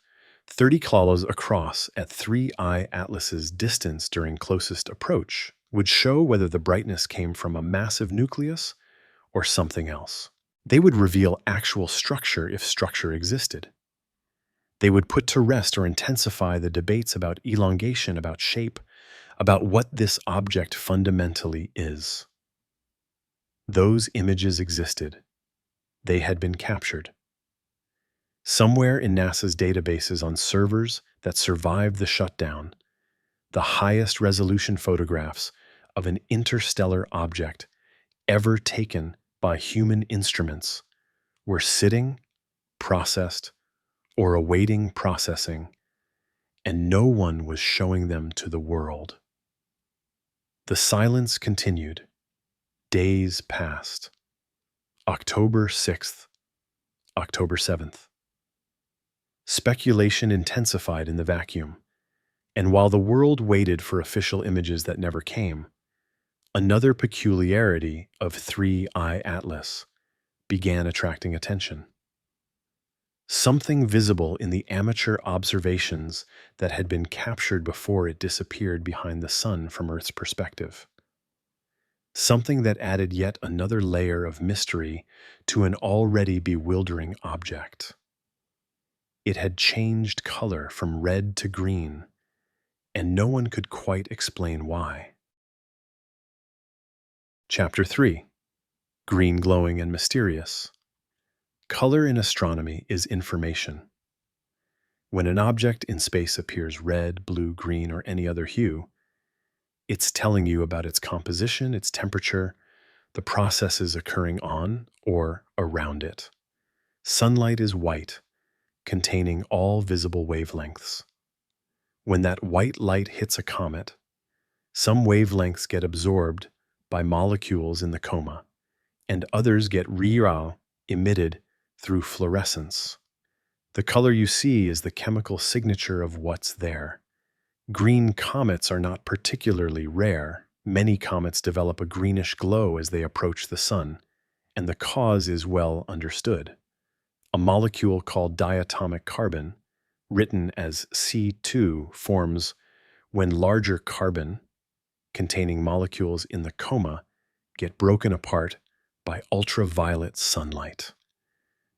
[SPEAKER 1] 30 kilometers across at 3I Atlas's distance during closest approach, would show whether the brightness came from a massive nucleus or something else. They would reveal actual structure if structure existed. They would put to rest or intensify the debates about elongation, about shape, about what this object fundamentally is. Those images existed. They had been captured. Somewhere in NASA's databases on servers that survived the shutdown, the highest resolution photographs of an interstellar object ever taken by human instruments were sitting, processed, or awaiting processing, and no one was showing them to the world. The silence continued. Days passed. October 6th, October 7th. Speculation intensified in the vacuum, and while the world waited for official images that never came, another peculiarity of 3I Atlas began attracting attention. Something visible in the amateur observations that had been captured before it disappeared behind the sun from Earth's perspective. Something that added yet another layer of mystery to an already bewildering object. It had changed color from red to green, and no one could quite explain why. Chapter 3. Green glowing and mysterious. Color in astronomy is information. When an object in space appears red, blue, green, or any other hue, it's telling you about its composition, its temperature, the processes occurring on or around it. Sunlight is white, containing all visible wavelengths. When that white light hits a comet, some wavelengths get absorbed by molecules in the coma, and others get emitted through fluorescence. The color you see is the chemical signature of what's there. Green comets are not particularly rare. Many comets develop a greenish glow as they approach the sun, and the cause is well understood. A molecule called diatomic carbon, written as C2, forms when larger carbon, containing molecules in the coma, get broken apart by ultraviolet sunlight.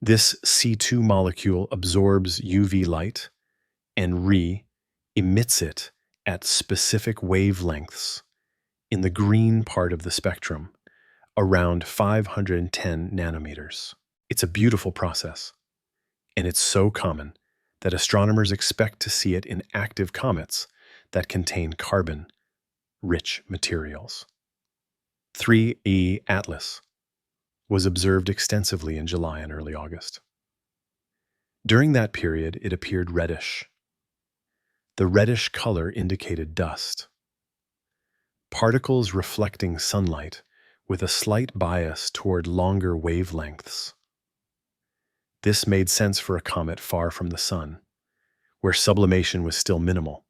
[SPEAKER 1] This C2 molecule absorbs UV light and emits it at specific wavelengths in the green part of the spectrum, around 510 nanometers. It's a beautiful process, and it's so common that astronomers expect to see it in active comets that contain carbon-rich materials. 3E Atlas was observed extensively in July and early August. During that period, it appeared reddish. The reddish color indicated dust. Particles reflecting sunlight with a slight bias toward longer wavelengths. This made sense for a comet far from the sun, where sublimation was still minimal,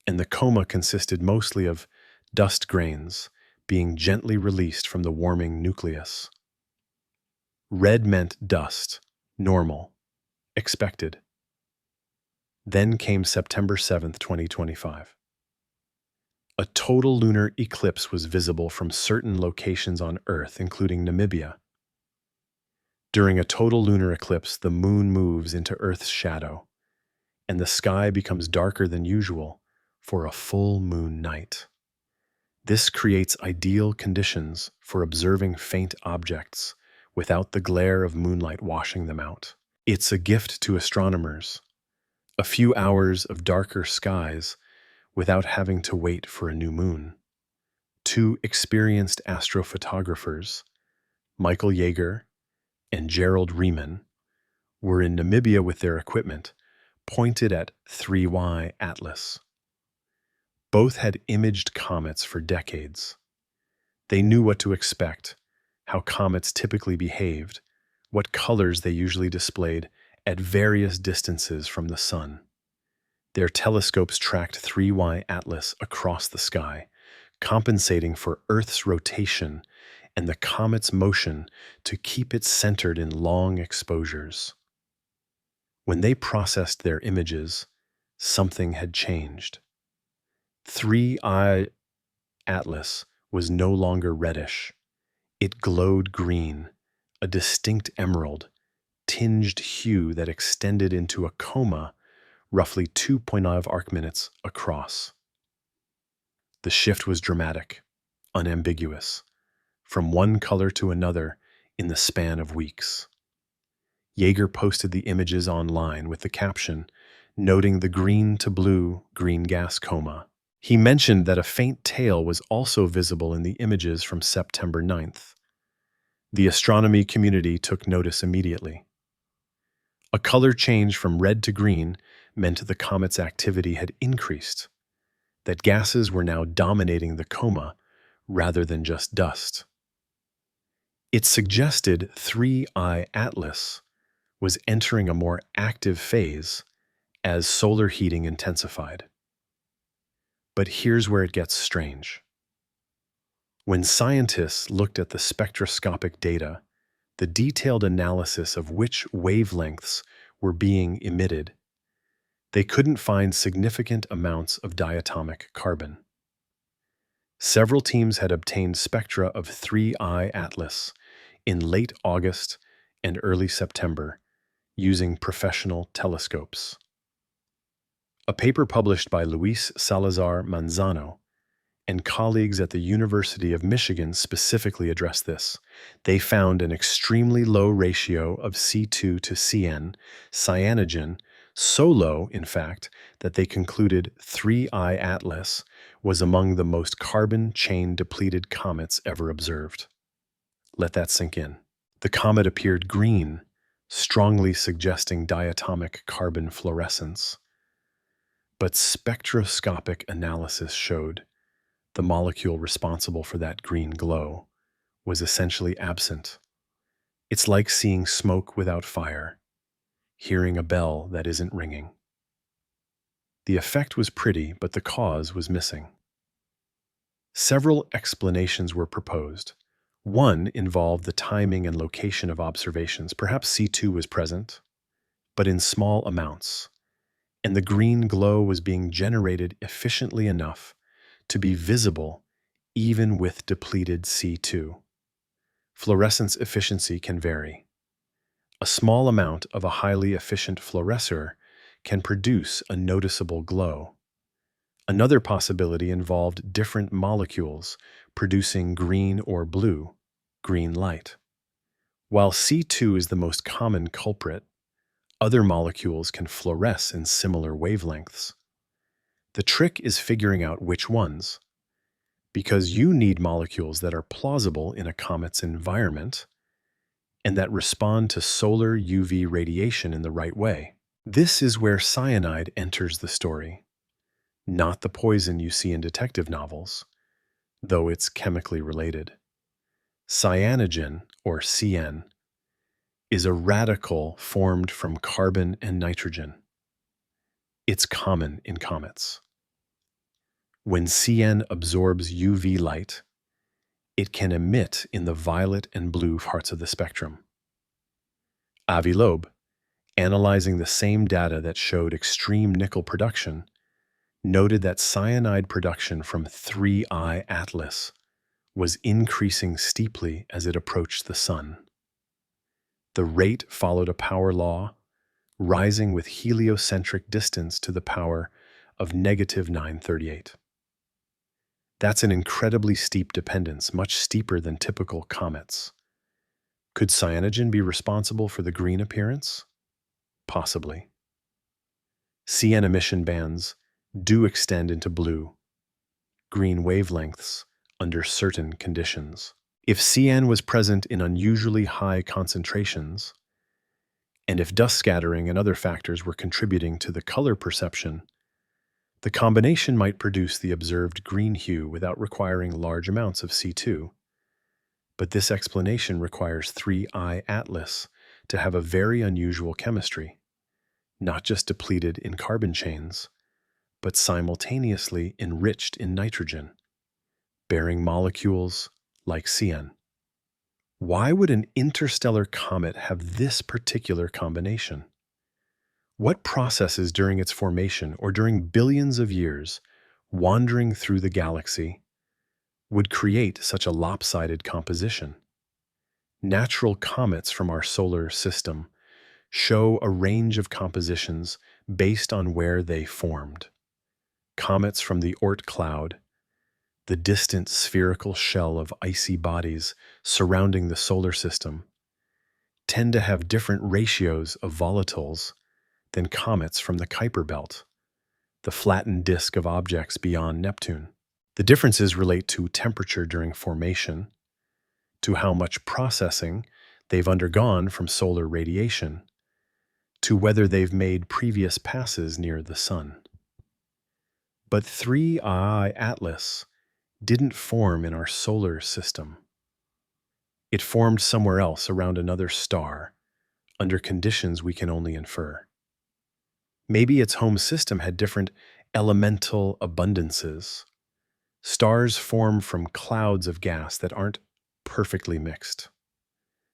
[SPEAKER 1] and the coma consisted mostly of dust grains being gently released from the warming nucleus. Red meant dust, normal, expected. Then came September 7th, 2025. A total lunar eclipse was visible from certain locations on Earth, including Namibia. During a total lunar eclipse, the moon moves into Earth's shadow, and the sky becomes darker than usual for a full moon night. This creates ideal conditions for observing faint objects without the glare of moonlight washing them out. It's a gift to astronomers. A few hours of darker skies without having to wait for a new moon. Two experienced astrophotographers, Michael Yeager and Gerald Riemann, were in Namibia with their equipment pointed at 3Y Atlas. Both had imaged comets for decades. They knew what to expect, how comets typically behaved, what colors they usually displayed at various distances from the sun. Their telescopes tracked 3Y Atlas across the sky, compensating for Earth's rotation and the comet's motion to keep it centered in long exposures. When they processed their images, something had changed. 3I Atlas was no longer reddish. It glowed green, a distinct emerald, tinged hue that extended into a coma roughly 2.5 arc-minutes across. The shift was dramatic, unambiguous, from one color to another in the span of weeks. Yeager posted the images online with the caption, noting the green to blue green gas coma. He mentioned that a faint tail was also visible in the images from September 9th. The astronomy community took notice immediately. A color change from red to green meant the comet's activity had increased, that gases were now dominating the coma rather than just dust. It suggested 3I Atlas was entering a more active phase as solar heating intensified. But here's where it gets strange. When scientists looked at the spectroscopic data, the detailed analysis of which wavelengths were being emitted, they couldn't find significant amounts of diatomic carbon. Several teams had obtained spectra of 3I Atlas in late August and early September using professional telescopes. A paper published by Luis Salazar Manzano and colleagues at the University of Michigan specifically addressed this. They found an extremely low ratio of C2 to CN, cyanogen, so low, in fact, that they concluded 3I Atlas was among the most carbon chain depleted comets ever observed. Let that sink in. The comet appeared green, strongly suggesting diatomic carbon fluorescence. But spectroscopic analysis showed the molecule responsible for that green glow was essentially absent. It's like seeing smoke without fire, hearing a bell that isn't ringing. The effect was pretty, but the cause was missing. Several explanations were proposed. One involved the timing and location of observations. Perhaps C2 was present, but in small amounts, and the green glow was being generated efficiently enough to be visible even with depleted C2. Fluorescence efficiency can vary. A small amount of a highly efficient fluorescer can produce a noticeable glow. Another possibility involved different molecules producing green or blue, green light. While C2 is the most common culprit, other molecules can fluoresce in similar wavelengths. The trick is figuring out which ones, because you need molecules that are plausible in a comet's environment and that respond to solar UV radiation in the right way. This is where cyanide enters the story, not the poison you see in detective novels, though it's chemically related. Cyanogen, or CN, is a radical formed from carbon and nitrogen. It's common in comets. When CN absorbs UV light, it can emit in the violet and blue parts of the spectrum. Avi Loeb, analyzing the same data that showed extreme nickel production, noted that cyanide production from 3I Atlas was increasing steeply as it approached the sun. The rate followed a power law, rising with heliocentric distance to the power of negative 938. That's an incredibly steep dependence, much steeper than typical comets. Could cyanogen be responsible for the green appearance? Possibly. CN emission bands do extend into blue, green wavelengths under certain conditions. If CN was present in unusually high concentrations, and if dust scattering and other factors were contributing to the color perception, the combination might produce the observed green hue without requiring large amounts of C2. But this explanation requires 3I Atlas to have a very unusual chemistry, not just depleted in carbon chains, but simultaneously enriched in nitrogen, bearing molecules like CN. Why would an interstellar comet have this particular combination? What processes during its formation or during billions of years wandering through the galaxy would create such a lopsided composition? Natural comets from our solar system show a range of compositions based on where they formed. Comets from the Oort cloud, the distant spherical shell of icy bodies surrounding the solar system, tend to have different ratios of volatiles than comets from the Kuiper belt, the flattened disk of objects beyond Neptune. The differences relate to temperature during formation, to how much processing they've undergone from solar radiation, to whether they've made previous passes near the Sun. But 3I Atlas didn't form in our solar system. It formed somewhere else around another star, under conditions we can only infer. Maybe its home system had different elemental abundances. Stars form from clouds of gas that aren't perfectly mixed.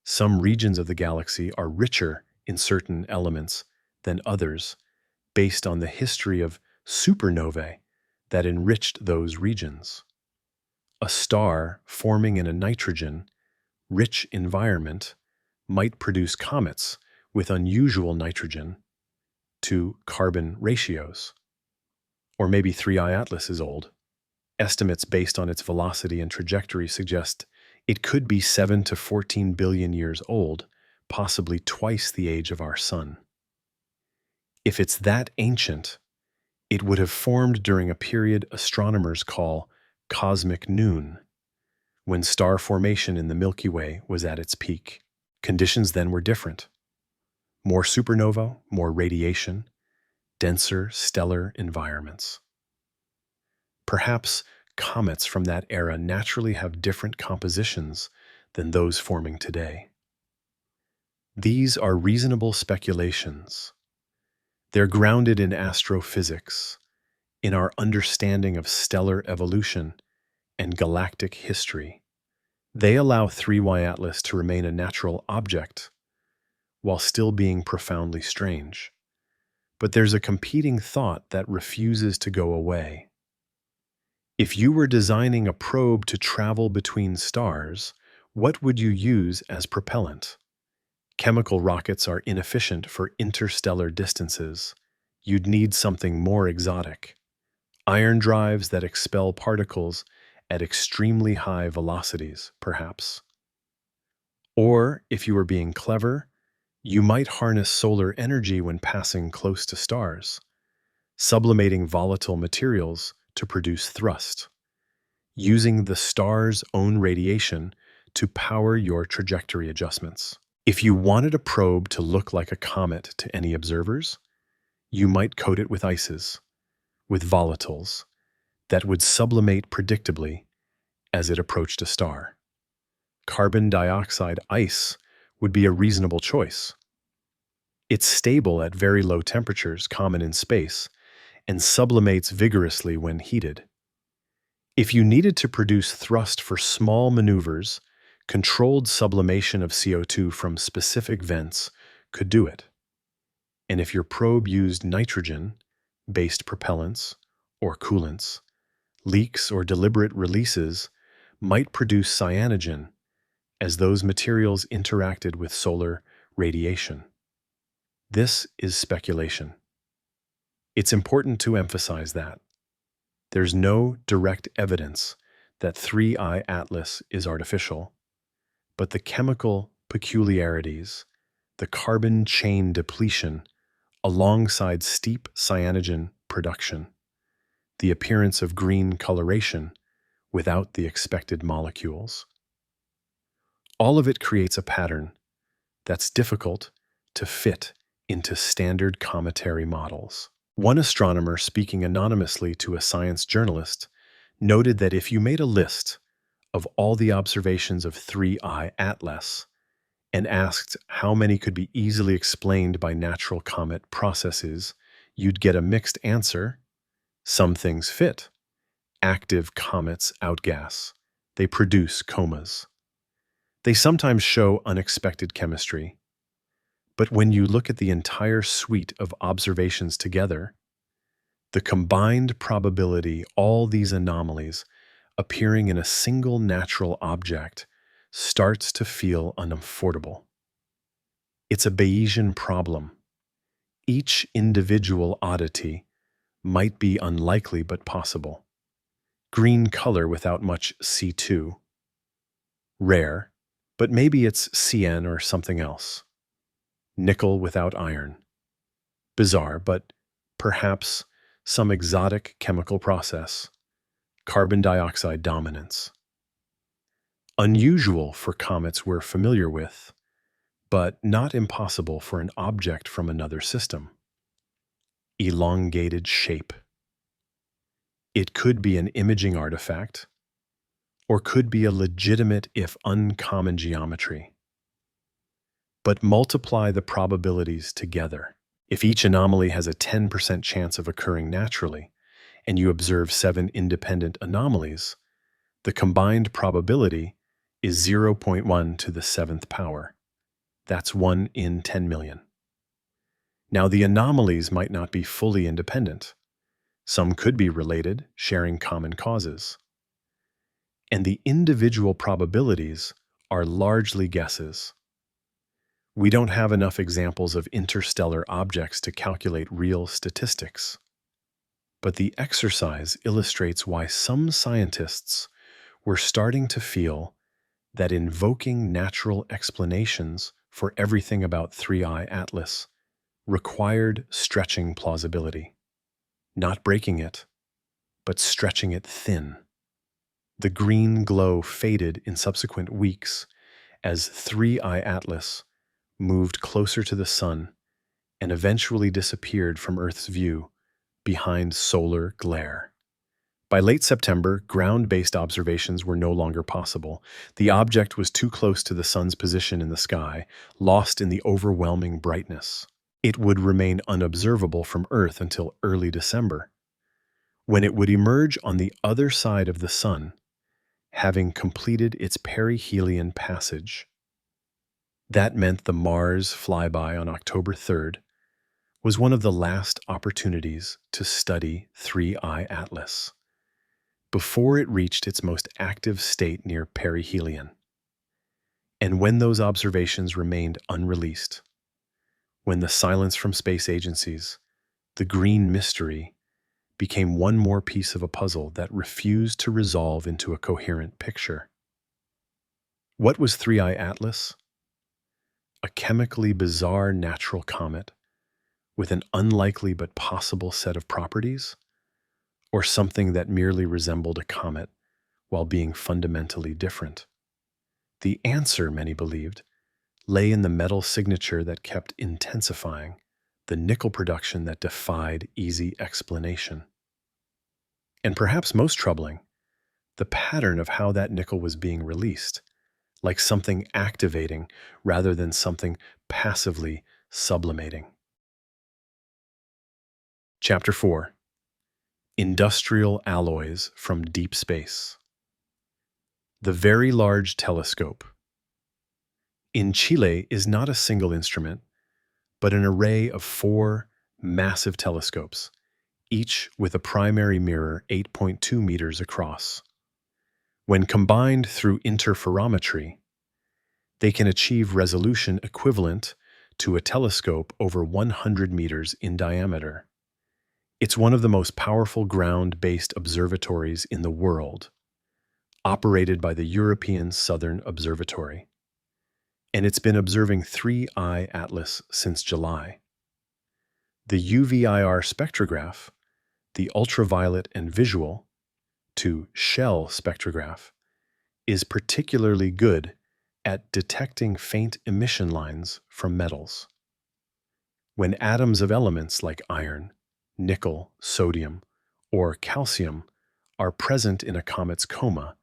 [SPEAKER 1] Some regions of the galaxy are richer in certain elements than others, based on the history of supernovae that enriched those regions. A star forming in a nitrogen-rich environment might produce comets with unusual nitrogen to carbon ratios. Or maybe 3I Atlas is old. Estimates based on its velocity and trajectory suggest it could be 7 to 14 billion years old, possibly twice the age of our Sun. If it's that ancient, it would have formed during a period astronomers call cosmic noon, when star formation in the Milky Way was at its peak. Conditions then were different. More supernova, more radiation, denser stellar environments. Perhaps comets from that era naturally have different compositions than those forming today. These are reasonable speculations. They're grounded in astrophysics, in our understanding of stellar evolution and galactic history. They allow 3Y Atlas to remain a natural object while still being profoundly strange. But there's a competing thought that refuses to go away. If you were designing a probe to travel between stars, what would you use as propellant? Chemical rockets are inefficient for interstellar distances. You'd need something more exotic. Ion drives that expel particles at extremely high velocities, perhaps. Or, if you were being clever, you might harness solar energy when passing close to stars, sublimating volatile materials to produce thrust, using the star's own radiation to power your trajectory adjustments. If you wanted a probe to look like a comet to any observers, you might coat it with ices, with volatiles, that would sublimate predictably as it approached a star. Carbon dioxide ice would be a reasonable choice. It's stable at very low temperatures common in space and sublimates vigorously when heated. If you needed to produce thrust for small maneuvers, controlled sublimation of CO2 from specific vents could do it. And if your probe used nitrogen-based propellants or coolants, leaks or deliberate releases might produce cyanogen as those materials interacted with solar radiation. This is speculation. It's important to emphasize that there's no direct evidence that 3I Atlas is artificial, but the chemical peculiarities, the carbon chain depletion, alongside steep cyanogen production, the appearance of green coloration without the expected molecules. All of it creates a pattern that's difficult to fit into standard cometary models. One astronomer speaking anonymously to a science journalist noted that if you made a list of all the observations of 3I Atlas and asked how many could be easily explained by natural comet processes, you'd get a mixed answer. Some things fit. Active comets outgas. They produce comas. They sometimes show unexpected chemistry. But when you look at the entire suite of observations together, the combined probability all these anomalies appearing in a single natural object starts to feel unaffordable. It's a Bayesian problem. Each individual oddity might be unlikely but possible. Green color without much C2. Rare, but maybe it's CN or something else. Nickel without iron. Bizarre, but perhaps some exotic chemical process. Carbon dioxide dominance. Unusual for comets we're familiar with, but not impossible for an object from another system. Elongated shape. It could be an imaging artifact, or could be a legitimate if uncommon geometry. But multiply the probabilities together. If each anomaly has a 10% chance of occurring naturally, and you observe 7 independent anomalies, the combined probability is 0.1 to the 7th power. That's 1 in 10 million. Now, the anomalies might not be fully independent. Some could be related, sharing common causes. And the individual probabilities are largely guesses. We don't have enough examples of interstellar objects to calculate real statistics. But the exercise illustrates why some scientists were starting to feel that invoking natural explanations for everything about 3I Atlas required stretching plausibility. Not breaking it, but stretching it thin. The green glow faded in subsequent weeks as 3I Atlas moved closer to the sun and eventually disappeared from Earth's view behind solar glare. By late September, ground-based observations were no longer possible. The object was too close to the sun's position in the sky, lost in the overwhelming brightness. It would remain unobservable from Earth until early December, when it would emerge on the other side of the sun, having completed its perihelion passage. That meant the Mars flyby on October 3rd was one of the last opportunities to study 3I Atlas, before it reached its most active state near perihelion. And when those observations remained unreleased, when the silence from space agencies, the green mystery, became one more piece of a puzzle that refused to resolve into a coherent picture. What was 3I Atlas? A chemically bizarre natural comet with an unlikely but possible set of properties? Or something that merely resembled a comet while being fundamentally different? The answer, many believed, lay in the metal signature that kept intensifying, the nickel production that defied easy explanation. And perhaps most troubling, the pattern of how that nickel was being released, like something activating rather than something passively sublimating. Chapter 4. Industrial Alloys from Deep Space. The Very Large Telescope. In Chile is not a single instrument, but an array of 4 massive telescopes, each with a primary mirror 8.2 meters across. When combined through interferometry, they can achieve resolution equivalent to a telescope over 100 meters in diameter. It's one of the most powerful ground-based observatories in the world, operated by the European Southern Observatory. And it's been observing 3I Atlas since July. The UVIR spectrograph, the ultraviolet and visual, to shell spectrograph, is particularly good at detecting faint emission lines from metals. When atoms of elements like iron, nickel, sodium, or calcium are present in a comet's coma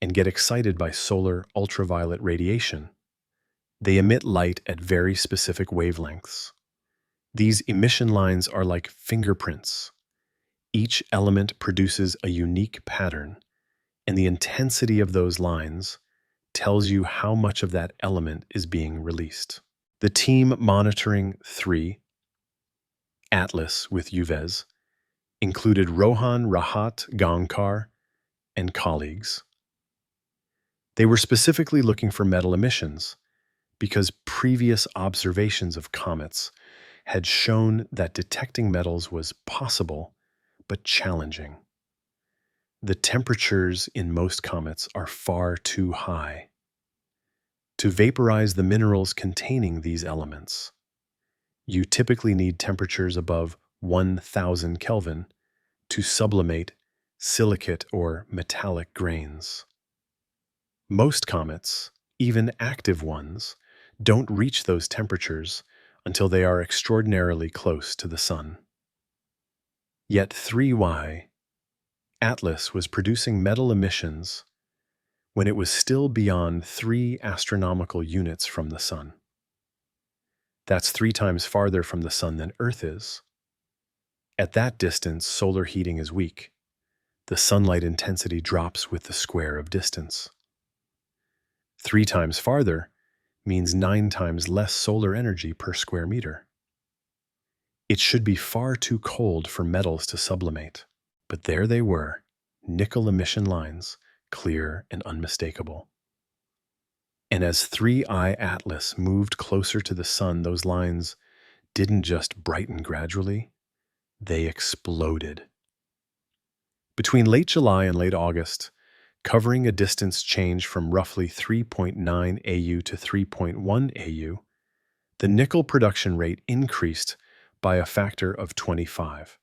[SPEAKER 1] and get excited by solar ultraviolet radiation, they emit light at very specific wavelengths. These emission lines are like fingerprints. Each element produces a unique pattern, and the intensity of those lines tells you how much of that element is being released. The team monitoring 3 Atlas with UVES included Rohan Rahat Gangkar and colleagues. They were specifically looking for metal emissions, because previous observations of comets had shown that detecting metals was possible but challenging. The temperatures in most comets are far too high to vaporize the minerals containing these elements. You typically need temperatures above 1000 Kelvin to sublimate silicate or metallic grains. Most comets, even active ones, don't reach those temperatures until they are extraordinarily close to the Sun. Yet 3Y Atlas was producing metal emissions when it was still beyond 3 astronomical units from the Sun. That's 3 times farther from the Sun than Earth is. At that distance, solar heating is weak. The sunlight intensity drops with the square of distance. 3 times farther means 9 times less solar energy per square meter. It should be far too cold for metals to sublimate, but there they were, nickel emission lines, clear and unmistakable. And as 3I Atlas moved closer to the Sun, those lines didn't just brighten gradually, they exploded. Between late July and late August, covering a distance change from roughly 3.9 AU to 3.1 AU, the nickel production rate increased by a factor of 25.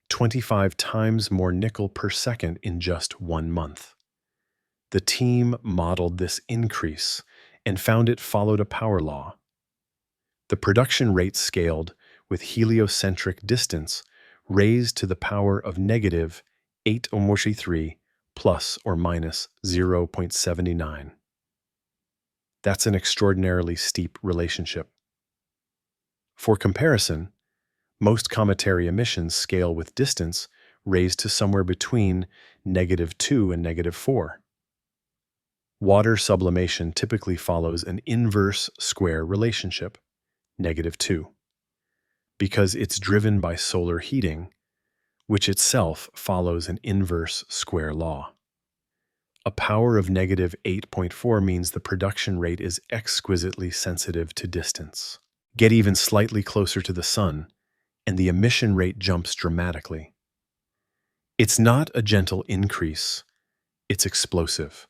[SPEAKER 1] 25 times more nickel per second in just 1 month. The team modeled this increase and found it followed a power law. The production rate scaled with heliocentric distance raised to the power of negative 8 plus or minus 0.79. That's an extraordinarily steep relationship. For comparison, most cometary emissions scale with distance raised to somewhere between -2 and -4. Water sublimation typically follows an inverse square relationship, -2, because it's driven by solar heating, which itself follows an inverse square law. A power of -8.4 means the production rate is exquisitely sensitive to distance. Get even slightly closer to the Sun, and the emission rate jumps dramatically. It's not a gentle increase, it's explosive.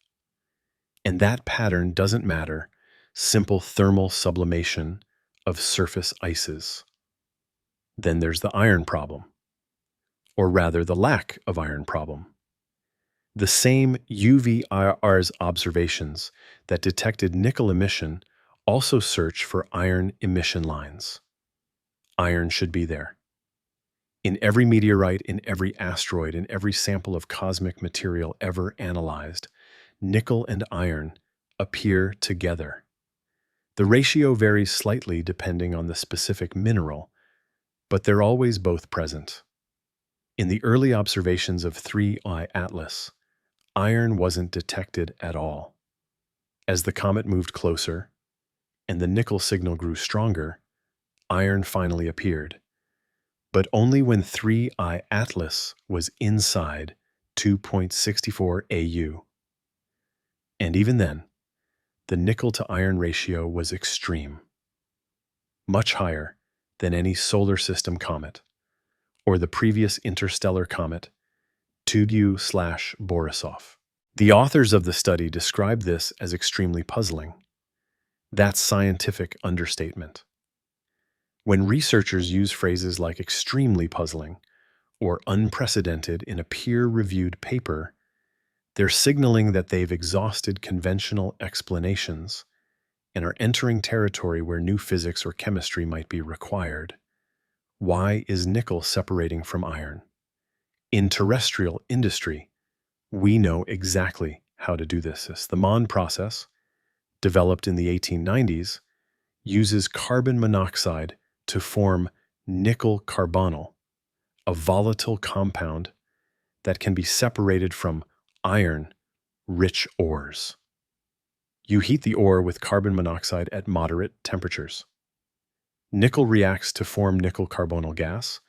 [SPEAKER 1] And that pattern doesn't matter, simple thermal sublimation of surface ices. Then there's the iron problem, or rather the lack of iron problem. The same UVIR's observations that detected nickel emission also search for iron emission lines. Iron should be there. In every meteorite, in every asteroid, in every sample of cosmic material ever analyzed, nickel and iron appear together. The ratio varies slightly depending on the specific mineral, but they're always both present. In the early observations of 3I Atlas, iron wasn't detected at all. As the comet moved closer and the nickel signal grew stronger, iron finally appeared, but only when 3I Atlas was inside 2.64 AU. And even then, the nickel-to-iron ratio was extreme, much higher than any solar system comet, or the previous interstellar comet, Tudyou/Borisov. The authors of the study describe this as extremely puzzling. That's scientific understatement. When researchers use phrases like extremely puzzling or unprecedented in a peer-reviewed paper, they're signaling that they've exhausted conventional explanations and are entering territory where new physics or chemistry might be required. Why is nickel separating from iron? In terrestrial industry, we know exactly how to do this. The Mond process, developed in the 1890s, uses carbon monoxide to form nickel carbonyl, a volatile compound that can be separated from iron-rich ores. You heat the ore with carbon monoxide at moderate temperatures. Nickel reacts to form nickel carbonyl gas,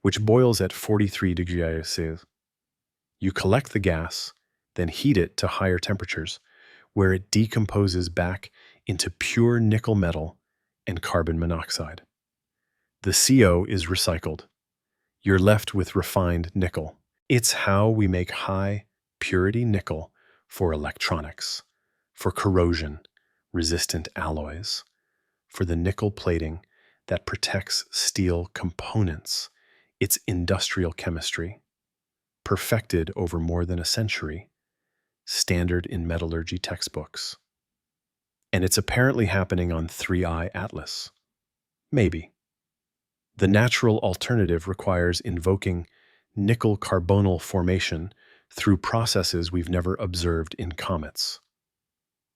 [SPEAKER 1] which boils at 43 degrees Celsius. You collect the gas, then heat it to higher temperatures, where it decomposes back into pure nickel metal and carbon monoxide. The CO is recycled. You're left with refined nickel. It's how we make high-purity nickel for electronics, for corrosion-resistant alloys, for the nickel plating that protects steel components. It's industrial chemistry, perfected over more than a century, standard in metallurgy textbooks. And it's apparently happening on 3I Atlas. Maybe. The natural alternative requires invoking nickel carbonyl formation through processes we've never observed in comets.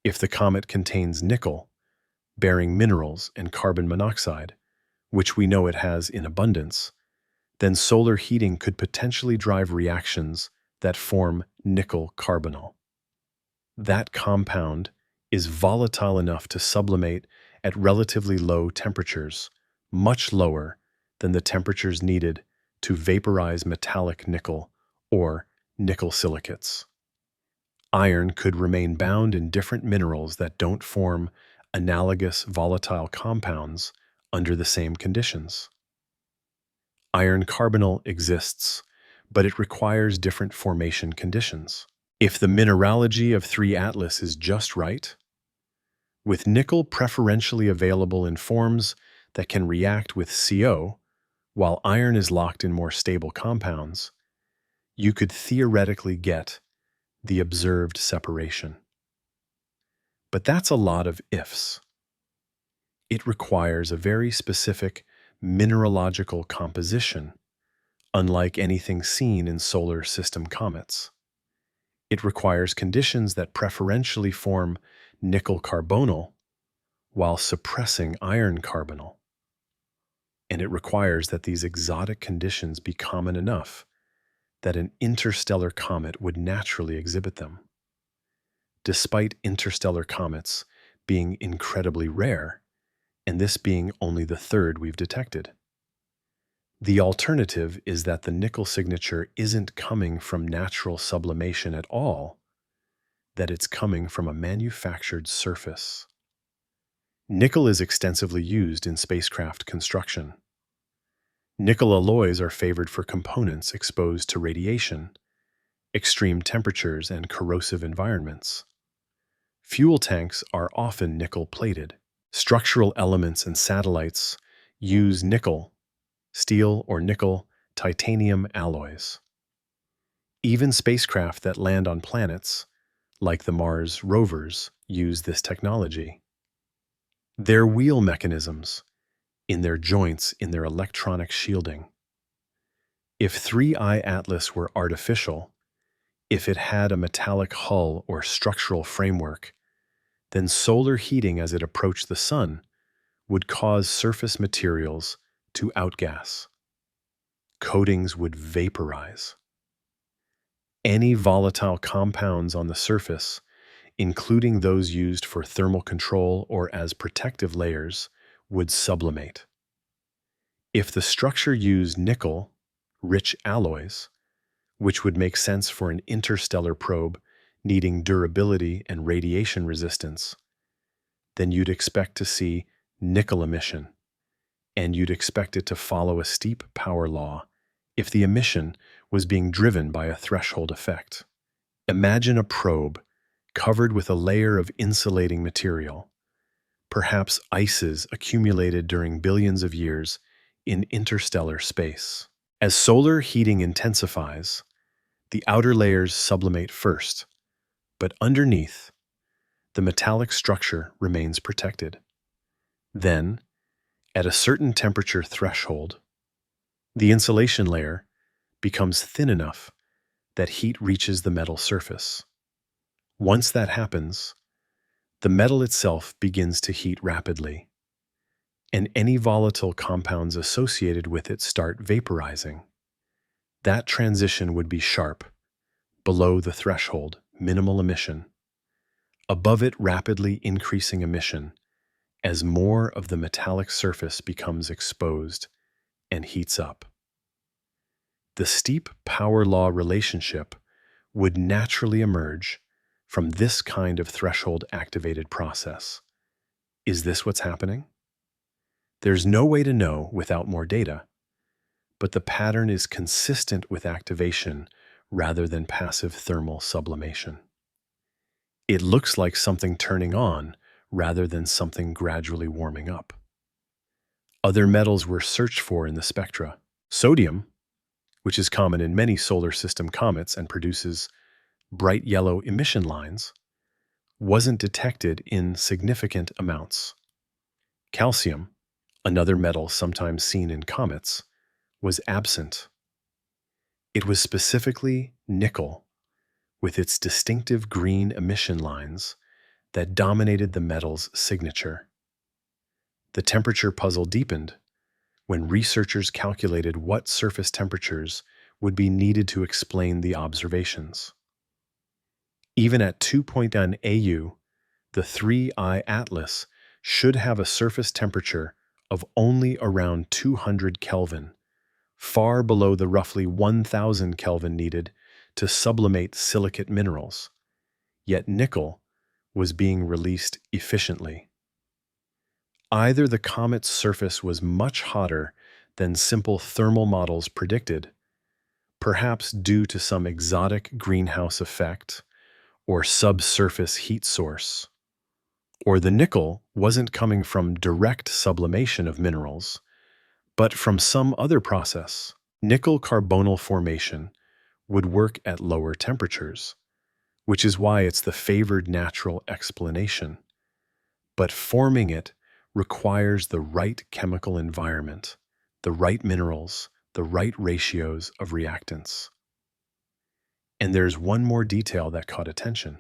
[SPEAKER 1] If the comet contains nickel, bearing minerals and carbon monoxide, which we know it has in abundance, then solar heating could potentially drive reactions that form nickel carbonyl. That compound is volatile enough to sublimate at relatively low temperatures, much lower than the temperatures needed to vaporize metallic nickel or nickel silicates. Iron could remain bound in different minerals that don't form analogous volatile compounds under the same conditions. Iron carbonyl exists, but it requires different formation conditions. If the mineralogy of 3 Atlas is just right, with nickel preferentially available in forms that can react with CO, while iron is locked in more stable compounds, you could theoretically get the observed separation. But that's a lot of ifs. It requires a very specific mineralogical composition, unlike anything seen in solar system comets. It requires conditions that preferentially form nickel carbonyl while suppressing iron carbonyl. And it requires that these exotic conditions be common enough that an interstellar comet would naturally exhibit them. Despite interstellar comets being incredibly rare, and this being only the third we've detected. The alternative is that the nickel signature isn't coming from natural sublimation at all, that it's coming from a manufactured surface. Nickel is extensively used in spacecraft construction. Nickel alloys are favored for components exposed to radiation, extreme temperatures, and corrosive environments. Fuel tanks are often nickel-plated. Structural elements and satellites use nickel, steel or nickel, titanium alloys. Even spacecraft that land on planets, like the Mars rovers, use this technology. Their wheel mechanisms, in their joints, in their electronic shielding. If 3I Atlas were artificial, if it had a metallic hull or structural framework, then solar heating as it approached the sun would cause surface materials to outgas. Coatings would vaporize. Any volatile compounds on the surface, including those used for thermal control or as protective layers, would sublimate. If the structure used nickel-rich alloys, which would make sense for an interstellar probe needing durability and radiation resistance, then you'd expect to see nickel emission, and you'd expect it to follow a steep power law if the emission was being driven by a threshold effect. Imagine a probe covered with a layer of insulating material, perhaps ices accumulated during billions of years in interstellar space. As solar heating intensifies, the outer layers sublimate first, but underneath, the metallic structure remains protected. Then, at a certain temperature threshold, the insulation layer becomes thin enough that heat reaches the metal surface. Once that happens, the metal itself begins to heat rapidly, and any volatile compounds associated with it start vaporizing. That transition would be sharp, below the threshold, minimal emission. Above it, rapidly increasing emission as more of the metallic surface becomes exposed and heats up. The steep power law relationship would naturally emerge from this kind of threshold-activated process. Is this what's happening? There's no way to know without more data, but the pattern is consistent with activation rather than passive thermal sublimation. It looks like something turning on rather than something gradually warming up. Other metals were searched for in the spectra. Sodium, which is common in many solar system comets and produces bright yellow emission lines, wasn't detected in significant amounts. Calcium, another metal sometimes seen in comets, was absent. It was specifically nickel, with its distinctive green emission lines, that dominated the metal's signature. The temperature puzzle deepened when researchers calculated what surface temperatures would be needed to explain the observations. Even at 2.9 AU, the 3I Atlas should have a surface temperature of only around 200 Kelvin, far below the roughly 1000 Kelvin needed to sublimate silicate minerals. Yet nickel was being released efficiently. Either the comet's surface was much hotter than simple thermal models predicted, perhaps due to some exotic greenhouse effect or subsurface heat source, or the nickel wasn't coming from direct sublimation of minerals, but from some other process. Nickel carbonyl formation would work at lower temperatures, which is why it's the favored natural explanation. But forming it requires the right chemical environment, the right minerals, the right ratios of reactants. And there's one more detail that caught attention.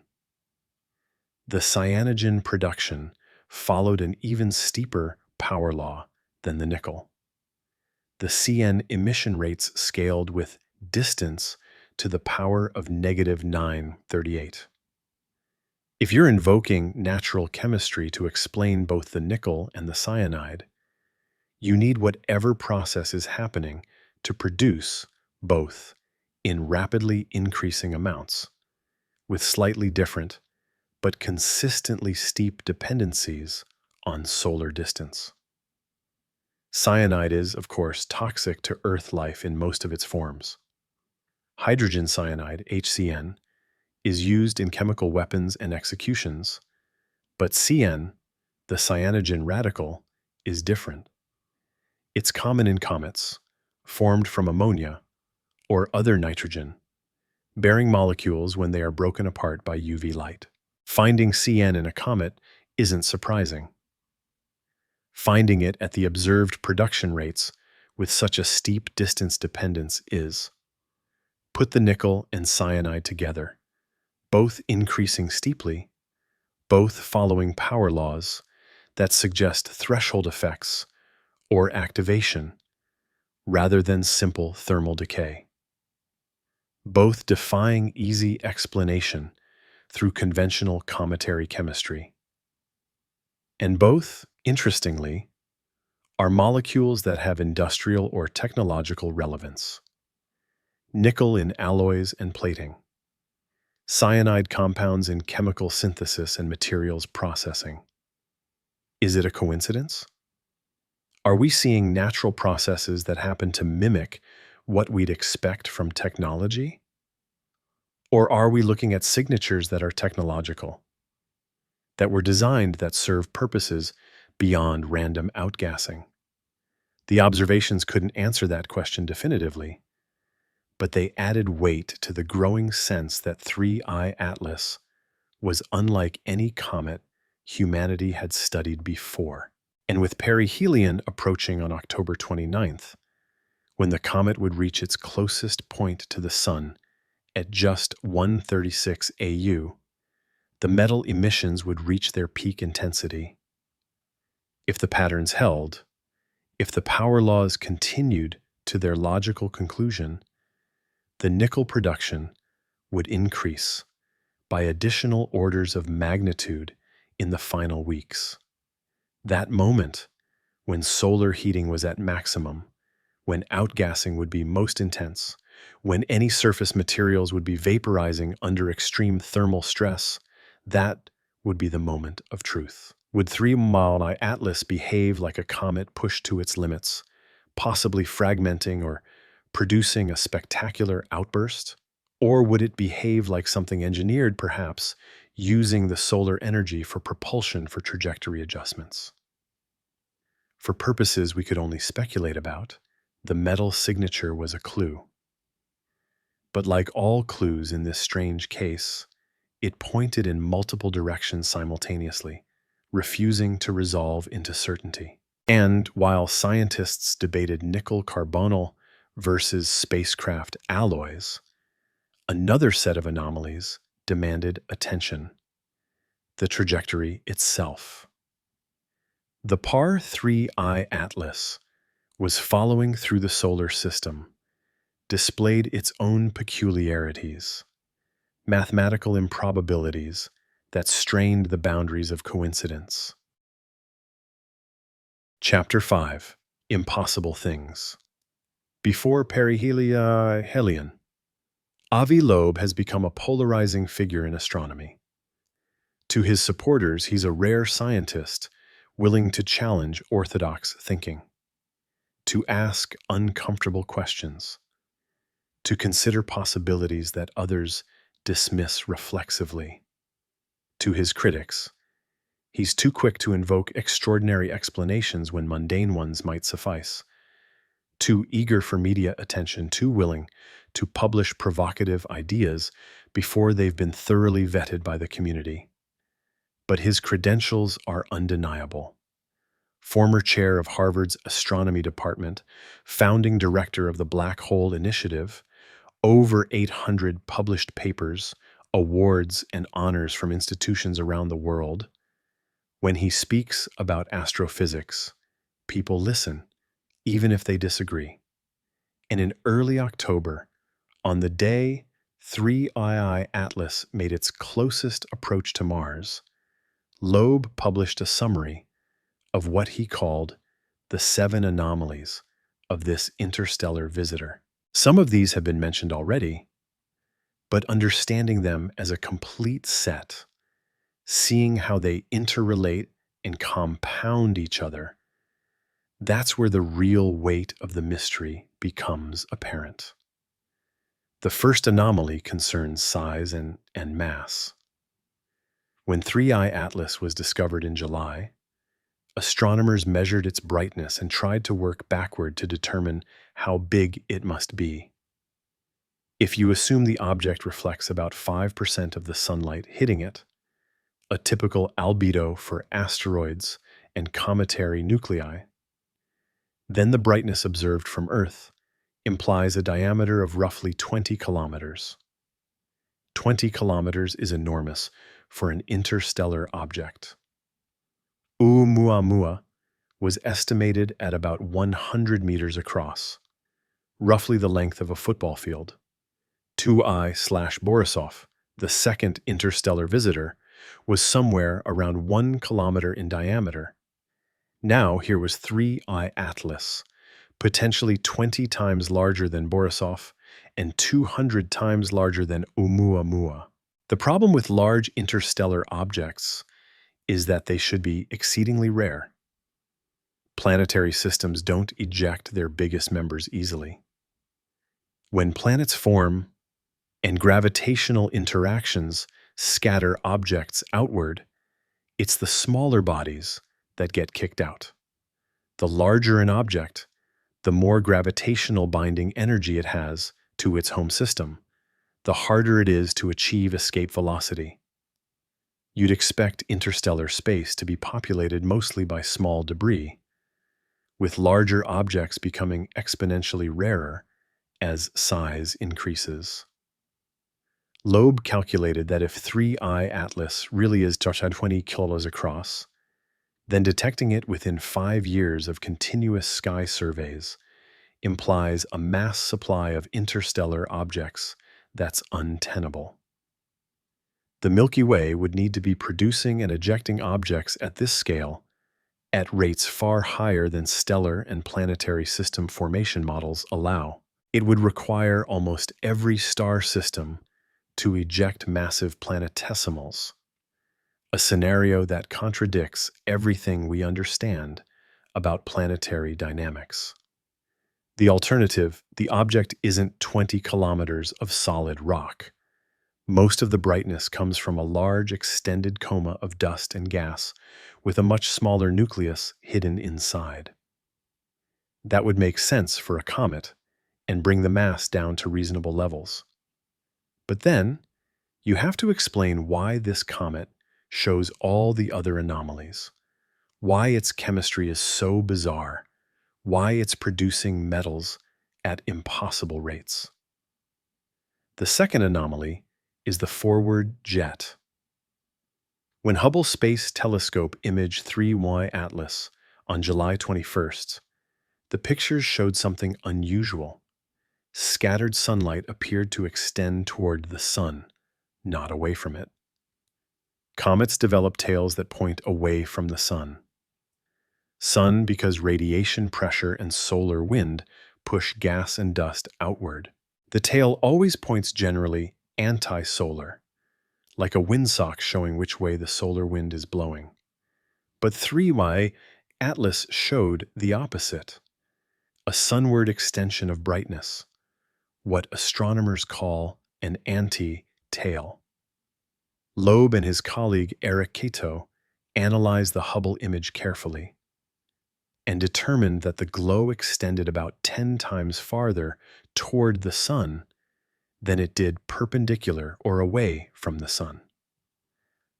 [SPEAKER 1] The cyanogen production followed an even steeper power law than the nickel. The CN emission rates scaled with distance to the power of -938. If you're invoking natural chemistry to explain both the nickel and the cyanide, you need whatever process is happening to produce both in rapidly increasing amounts, with slightly different but consistently steep dependencies on solar distance. Cyanide is, of course, toxic to Earth life in most of its forms. Hydrogen cyanide, HCN, is used in chemical weapons and executions, but CN, the cyanogen radical, is different. It's common in comets, formed from ammonia or other nitrogen, bearing molecules when they are broken apart by UV light. Finding CN in a comet isn't surprising. Finding it at the observed production rates with such a steep distance dependence is. Put the nickel and cyanide together, both increasing steeply, both following power laws that suggest threshold effects or activation rather than simple thermal decay. Both defying easy explanation through conventional cometary chemistry. And both, interestingly, are molecules that have industrial or technological relevance. Nickel in alloys and plating. Cyanide compounds in chemical synthesis and materials processing. Is it a coincidence? Are we seeing natural processes that happen to mimic what we'd expect from technology? Or are we looking at signatures that are technological, that were designed that serve purposes beyond random outgassing? The observations couldn't answer that question definitively, but they added weight to the growing sense that 3I Atlas was unlike any comet humanity had studied before. And with perihelion approaching on October 29th, when the comet would reach its closest point to the Sun at just 136 AU, the metal emissions would reach their peak intensity. If the patterns held, if the power laws continued to their logical conclusion, the nickel production would increase by additional orders of magnitude in the final weeks. That moment, when solar heating was at maximum, when outgassing would be most intense, when any surface materials would be vaporizing under extreme thermal stress, that would be the moment of truth. Would 3 Mile Atlas behave like a comet pushed to its limits, possibly fragmenting or producing a spectacular outburst? Or would it behave like something engineered, perhaps, using the solar energy for propulsion for trajectory adjustments? For purposes we could only speculate about, the metal signature was a clue. But like all clues in this strange case, it pointed in multiple directions simultaneously, refusing to resolve into certainty. And while scientists debated nickel carbonyl versus spacecraft alloys, another set of anomalies demanded attention: the trajectory itself. The Par 3I Atlas was following through the solar system, displayed its own peculiarities, mathematical improbabilities that strained the boundaries of coincidence. Chapter 5: Impossible Things. Before perihelion, Avi Loeb has become a polarizing figure in astronomy. To his supporters, he's a rare scientist willing to challenge orthodox thinking, to ask uncomfortable questions, to consider possibilities that others dismiss reflexively. To his critics, he's too quick to invoke extraordinary explanations when mundane ones might suffice, too eager for media attention, too willing to publish provocative ideas before they've been thoroughly vetted by the community. But his credentials are undeniable. Former chair of Harvard's astronomy department, founding director of the Black Hole Initiative, over 800 published papers, awards, and honors from institutions around the world. When he speaks about astrophysics, people listen, even if they disagree. And in early October, on the day 3II Atlas made its closest approach to Mars, Loeb published a summary of what he called the 7 anomalies of this interstellar visitor. Some of these have been mentioned already, but understanding them as a complete set, seeing how they interrelate and compound each other, that's where the real weight of the mystery becomes apparent. The first anomaly concerns size and mass. When 3I Atlas was discovered in July, astronomers measured its brightness and tried to work backward to determine how big it must be. If you assume the object reflects about 5% of the sunlight hitting it, a typical albedo for asteroids and cometary nuclei, then the brightness observed from Earth implies a diameter of roughly 20 kilometers. 20 kilometers is enormous for an interstellar object. Oumuamua was estimated at about 100 meters across, roughly the length of a football field. 2I/Borisov, the second interstellar visitor, was somewhere around 1 kilometer in diameter. Now here was 3I Atlas, potentially 20 times larger than Borisov and 200 times larger than Oumuamua. The problem with large interstellar objects is that they should be exceedingly rare. Planetary systems don't eject their biggest members easily. When planets form and gravitational interactions scatter objects outward, it's the smaller bodies that get kicked out. The larger an object, the more gravitational binding energy it has to its home system, the harder it is to achieve escape velocity. You'd expect interstellar space to be populated mostly by small debris, with larger objects becoming exponentially rarer as size increases. Loeb calculated that if 3I Atlas really is 20 kilometers across, then detecting it within 5 years of continuous sky surveys implies a mass supply of interstellar objects that's untenable. The Milky Way would need to be producing and ejecting objects at this scale at rates far higher than stellar and planetary system formation models allow. It would require almost every star system to eject massive planetesimals, a scenario that contradicts everything we understand about planetary dynamics. The alternative, the object isn't 20 kilometers of solid rock. Most of the brightness comes from a large extended coma of dust and gas with a much smaller nucleus hidden inside. That would make sense for a comet and bring the mass down to reasonable levels. But then, you have to explain why this comet shows all the other anomalies, why its chemistry is so bizarre, why it's producing metals at impossible rates. The second anomaly is the forward jet. When Hubble Space Telescope imaged 3Y Atlas on July 21st, the pictures showed something unusual. Scattered sunlight appeared to extend toward the sun, not away from it. Comets develop tails that point away from the sun. Sun because radiation pressure and solar wind push gas and dust outward. The tail always points generally anti-solar, like a windsock showing which way the solar wind is blowing. But 3Y Atlas showed the opposite, a sunward extension of brightness, what astronomers call an anti-tail. Loeb and his colleague Eric Cato analyzed the Hubble image carefully and determined that the glow extended about 10 times farther toward the sun than it did perpendicular or away from the sun.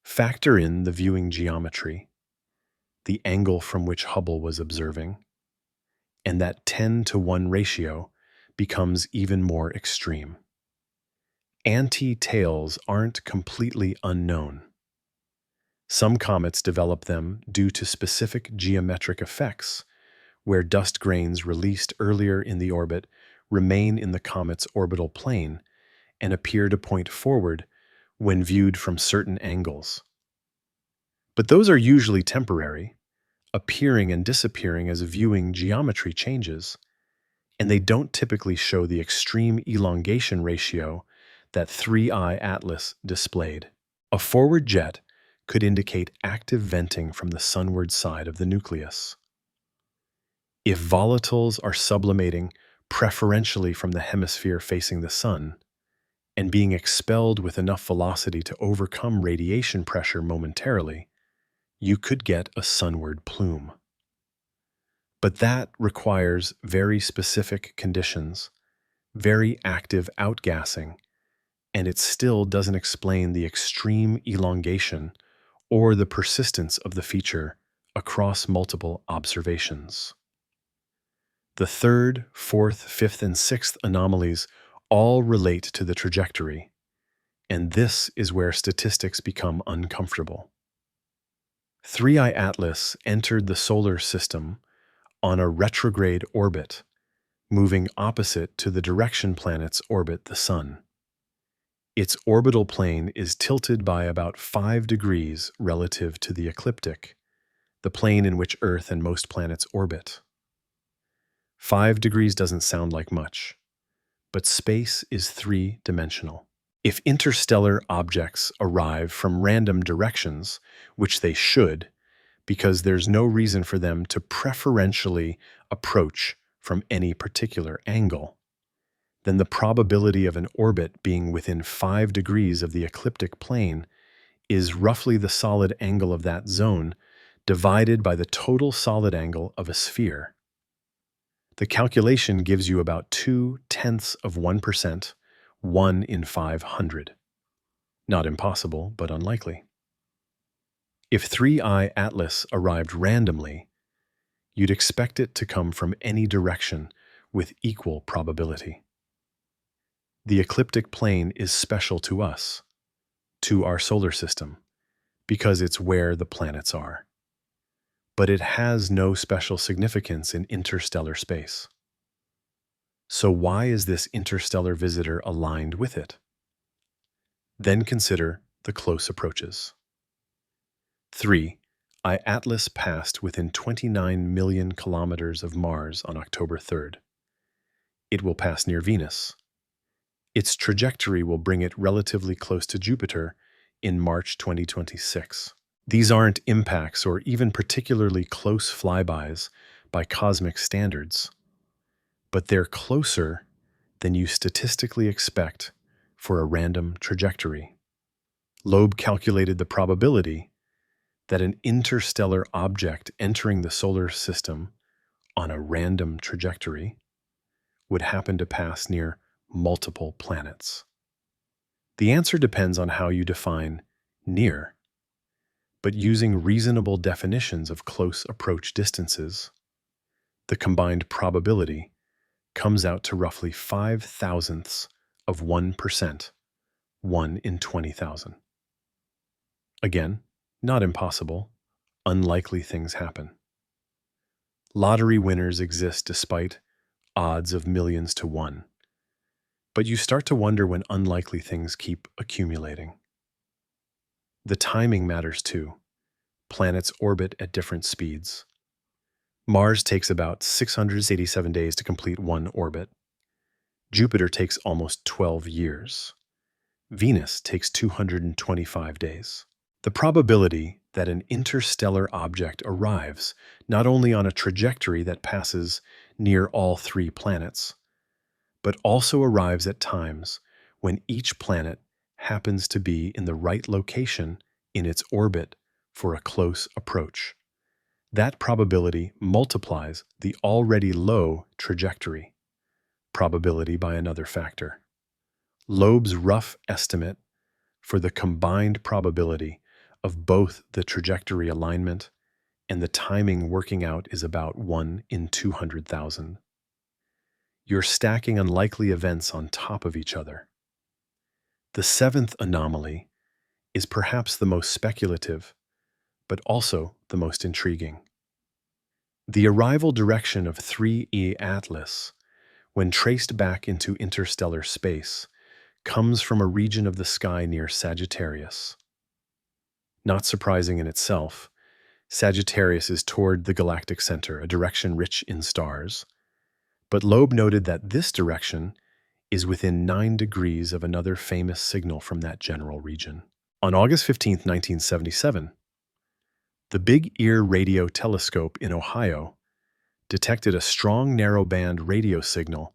[SPEAKER 1] Factor in the viewing geometry, the angle from which Hubble was observing, and that 10-to-1 ratio becomes even more extreme. Anti-tails aren't completely unknown. Some comets develop them due to specific geometric effects, where dust grains released earlier in the orbit remain in the comet's orbital plane and appear to point forward when viewed from certain angles. But those are usually temporary, appearing and disappearing as viewing geometry changes, and they don't typically show the extreme elongation ratio that 3I Atlas displayed. A forward jet could indicate active venting from the sunward side of the nucleus. If volatiles are sublimating preferentially from the hemisphere facing the sun and being expelled with enough velocity to overcome radiation pressure momentarily, you could get a sunward plume. But that requires very specific conditions, very active outgassing, and it still doesn't explain the extreme elongation or the persistence of the feature across multiple observations. The third, fourth, fifth, and sixth anomalies all relate to the trajectory, and this is where statistics become uncomfortable. 3I Atlas entered the solar system on a retrograde orbit, moving opposite to the direction planets orbit the sun. Its orbital plane is tilted by about 5 degrees relative to the ecliptic, the plane in which Earth and most planets orbit. 5 degrees doesn't sound like much, but space is three-dimensional. If interstellar objects arrive from random directions, which they should, because there's no reason for them to preferentially approach from any particular angle, then the probability of an orbit being within 5 degrees of the ecliptic plane is roughly the solid angle of that zone divided by the total solid angle of a sphere. The calculation gives you about 0.2%, 1 in 500. Not impossible, but unlikely. If 3I Atlas arrived randomly, you'd expect it to come from any direction with equal probability. The ecliptic plane is special to us, to our solar system, because it's where the planets are. But it has no special significance in interstellar space. So why is this interstellar visitor aligned with it? Then consider the close approaches. 3. Atlas passed within 29 million kilometers of Mars on October 3rd. It will pass near Venus. Its trajectory will bring it relatively close to Jupiter in March 2026. These aren't impacts or even particularly close flybys by cosmic standards, but they're closer than you statistically expect for a random trajectory. Loeb calculated the probability that an interstellar object entering the solar system on a random trajectory would happen to pass near multiple planets. The answer depends on how you define near, but using reasonable definitions of close approach distances, the combined probability comes out to roughly 5/1000ths of 1%, 1 in 20,000. Again, not impossible, unlikely things happen. Lottery winners exist despite odds of millions to one, but you start to wonder when unlikely things keep accumulating. The timing matters too. Planets orbit at different speeds. Mars takes about 687 days to complete one orbit. Jupiter takes almost 12 years. Venus takes 225 days. The probability that an interstellar object arrives not only on a trajectory that passes near all three planets, but also arrives at times when each planet happens to be in the right location in its orbit for a close approach. That probability multiplies the already low trajectory probability by another factor. Loeb's rough estimate for the combined probability of both the trajectory alignment and the timing working out is about 1 in 200,000. You're stacking unlikely events on top of each other. The seventh anomaly is perhaps the most speculative, but also the most intriguing. The arrival direction of 3E Atlas, when traced back into interstellar space, comes from a region of the sky near Sagittarius. Not surprising in itself, Sagittarius is toward the galactic center, a direction rich in stars. But Loeb noted that this direction is within 9 degrees of another famous signal from that general region. On August 15, 1977, the Big Ear Radio Telescope in Ohio detected a strong narrowband radio signal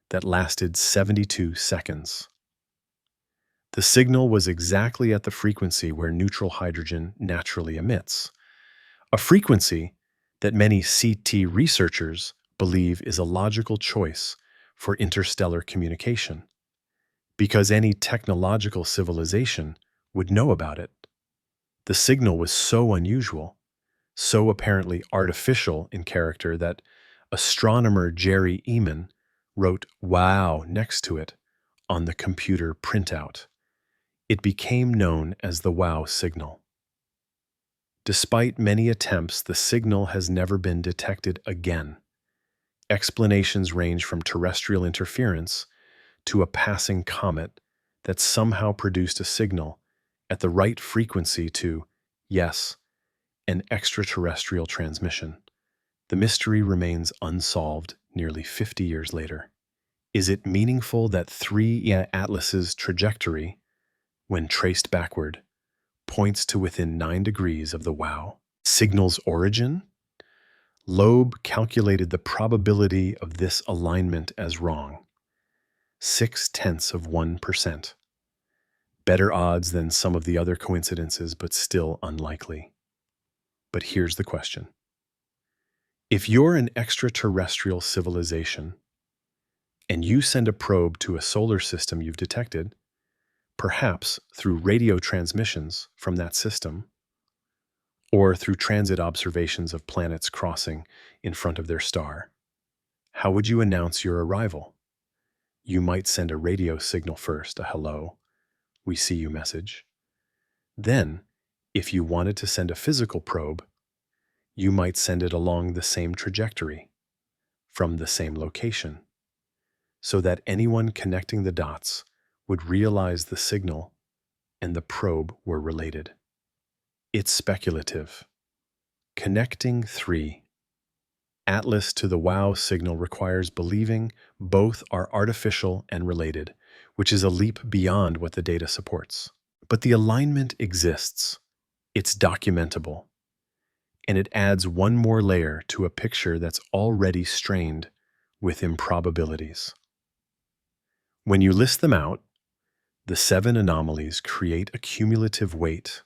[SPEAKER 1] that lasted 72 seconds. The signal was exactly at the frequency where neutral hydrogen naturally emits, a frequency that many CT researchers believe is a logical choice for interstellar communication, because any technological civilization would know about it. The signal was so unusual, so apparently artificial in character that astronomer Jerry Eman wrote "wow" next to it on the computer printout. It became known as the wow signal. Despite many attempts, the signal has never been detected again. Explanations range from terrestrial interference to a passing comet that somehow produced a signal at the right frequency to, yes, an extraterrestrial transmission. The mystery remains unsolved nearly 50 years later. Is it meaningful that 3E Atlas's trajectory, when traced backward, points to within 9 degrees of the wow signal's origin? Loeb calculated the probability of this alignment as wrong, 0.6%. Better odds than some of the other coincidences, but still unlikely. But here's the question. If you're an extraterrestrial civilization and you send a probe to a solar system you've detected, perhaps through radio transmissions from that system, or through transit observations of planets crossing in front of their star, how would you announce your arrival? You might send a radio signal first, a "hello, we see you" message. Then, if you wanted to send a physical probe, you might send it along the same trajectory, from the same location, so that anyone connecting the dots would realize the signal and the probe were related. It's speculative. Connecting 3 Atlas to the wow signal requires believing both are artificial and related, which is a leap beyond what the data supports. But the alignment exists. It's documentable, and it adds one more layer to a picture that's already strained with improbabilities. When you list them out, the 7 anomalies create a cumulative weight,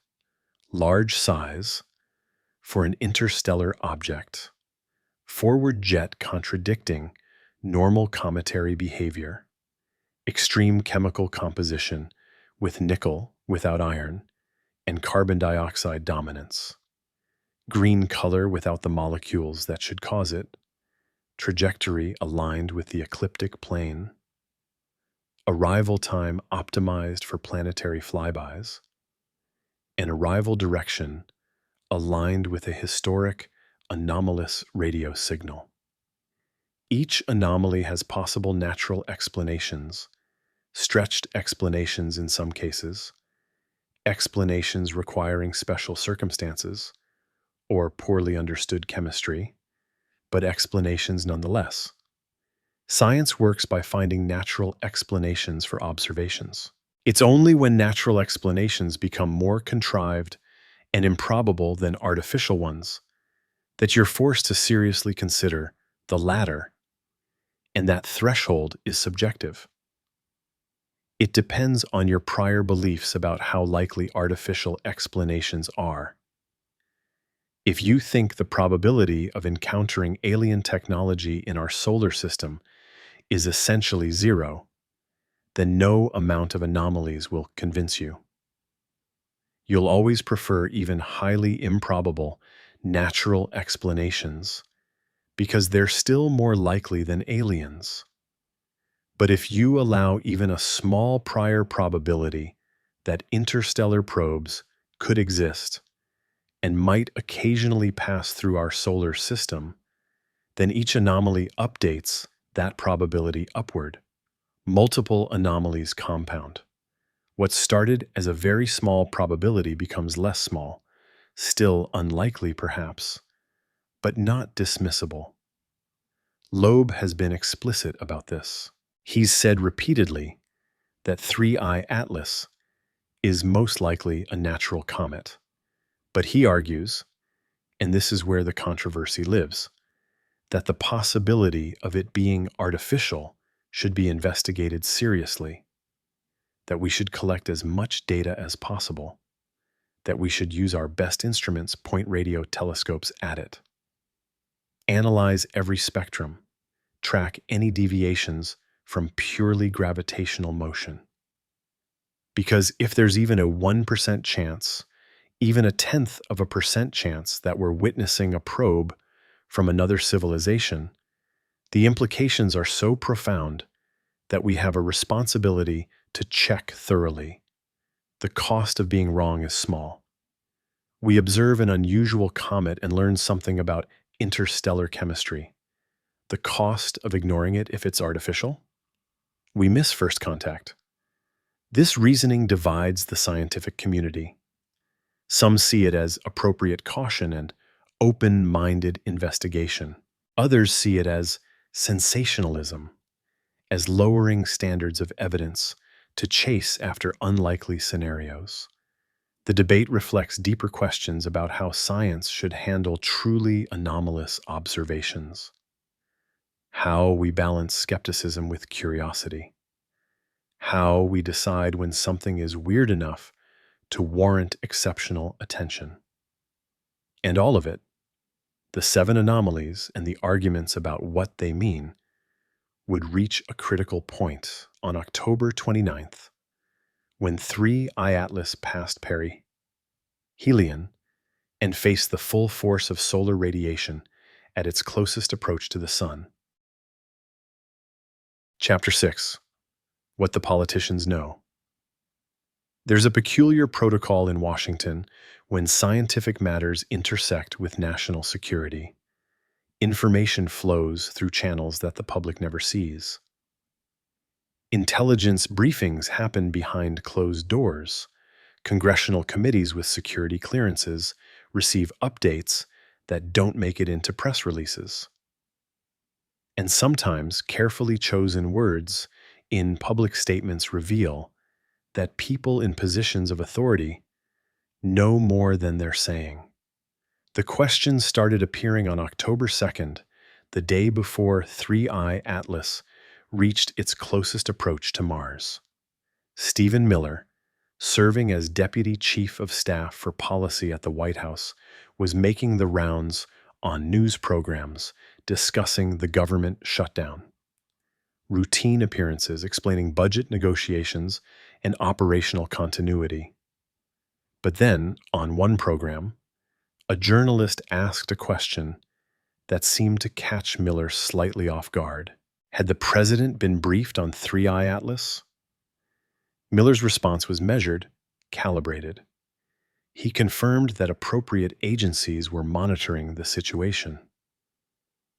[SPEAKER 1] large size, for an interstellar object, forward jet contradicting normal cometary behavior, extreme chemical composition with nickel without iron, and carbon dioxide dominance, green color without the molecules that should cause it, trajectory aligned with the ecliptic plane, arrival time optimized for planetary flybys, and arrival direction aligned with a historic anomalous radio signal. Each anomaly has possible natural explanations, stretched explanations in some cases, explanations requiring special circumstances, or poorly understood chemistry, but explanations nonetheless. Science works by finding natural explanations for observations. It's only when natural explanations become more contrived and improbable than artificial ones that you're forced to seriously consider the latter, and that threshold is subjective. It depends on your prior beliefs about how likely artificial explanations are. If you think the probability of encountering alien technology in our solar system is essentially zero, then no amount of anomalies will convince you. You'll always prefer even highly improbable natural explanations because they're still more likely than aliens. But if you allow even a small prior probability that interstellar probes could exist and might occasionally pass through our solar system, then each anomaly updates that probability upward. Multiple anomalies compound. What started as a very small probability becomes less small, still unlikely perhaps, but not dismissible. Loeb has been explicit about this. He's said repeatedly that 3I Atlas is most likely a natural comet. But he argues, and this is where the controversy lives, that the possibility of it being artificial should be investigated seriously, that we should collect as much data as possible, that we should use our best instruments, point radio telescopes, at it. Analyze every spectrum, track any deviations from purely gravitational motion. Because if there's even a 1% chance, even a 0.1% chance that we're witnessing a probe from another civilization, the implications are so profound that we have a responsibility to check thoroughly. The cost of being wrong is small. We observe an unusual comet and learn something about interstellar chemistry. The cost of ignoring it if it's artificial? We miss first contact. This reasoning divides the scientific community. Some see it as appropriate caution and open-minded investigation. Others see it as sensationalism, as lowering standards of evidence to chase after unlikely scenarios. The debate reflects deeper questions about how science should handle truly anomalous observations, how we balance skepticism with curiosity, how we decide when something is weird enough to warrant exceptional attention. And all of it, the 7 anomalies and the arguments about what they mean, would reach a critical point on October 29th, when 3I Atlas passed perihelion and faced the full force of solar radiation at its closest approach to the Sun. Chapter 6. What the Politicians Know. There's a peculiar protocol in Washington when scientific matters intersect with national security. Information flows through channels that the public never sees. Intelligence briefings happen behind closed doors. Congressional committees with security clearances receive updates that don't make it into press releases. And sometimes carefully chosen words in public statements reveal that people in positions of authority No more than they're saying. The questions started appearing on October 2nd, the day before 3I Atlas reached its closest approach to Mars. Stephen Miller, serving as Deputy Chief of Staff for Policy at the White House, was making the rounds on news programs discussing the government shutdown. Routine appearances explaining budget negotiations and operational continuity. But then, on one program, a journalist asked a question that seemed to catch Miller slightly off guard. Had the president been briefed on 3I Atlas? Miller's response was measured, calibrated. He confirmed that appropriate agencies were monitoring the situation.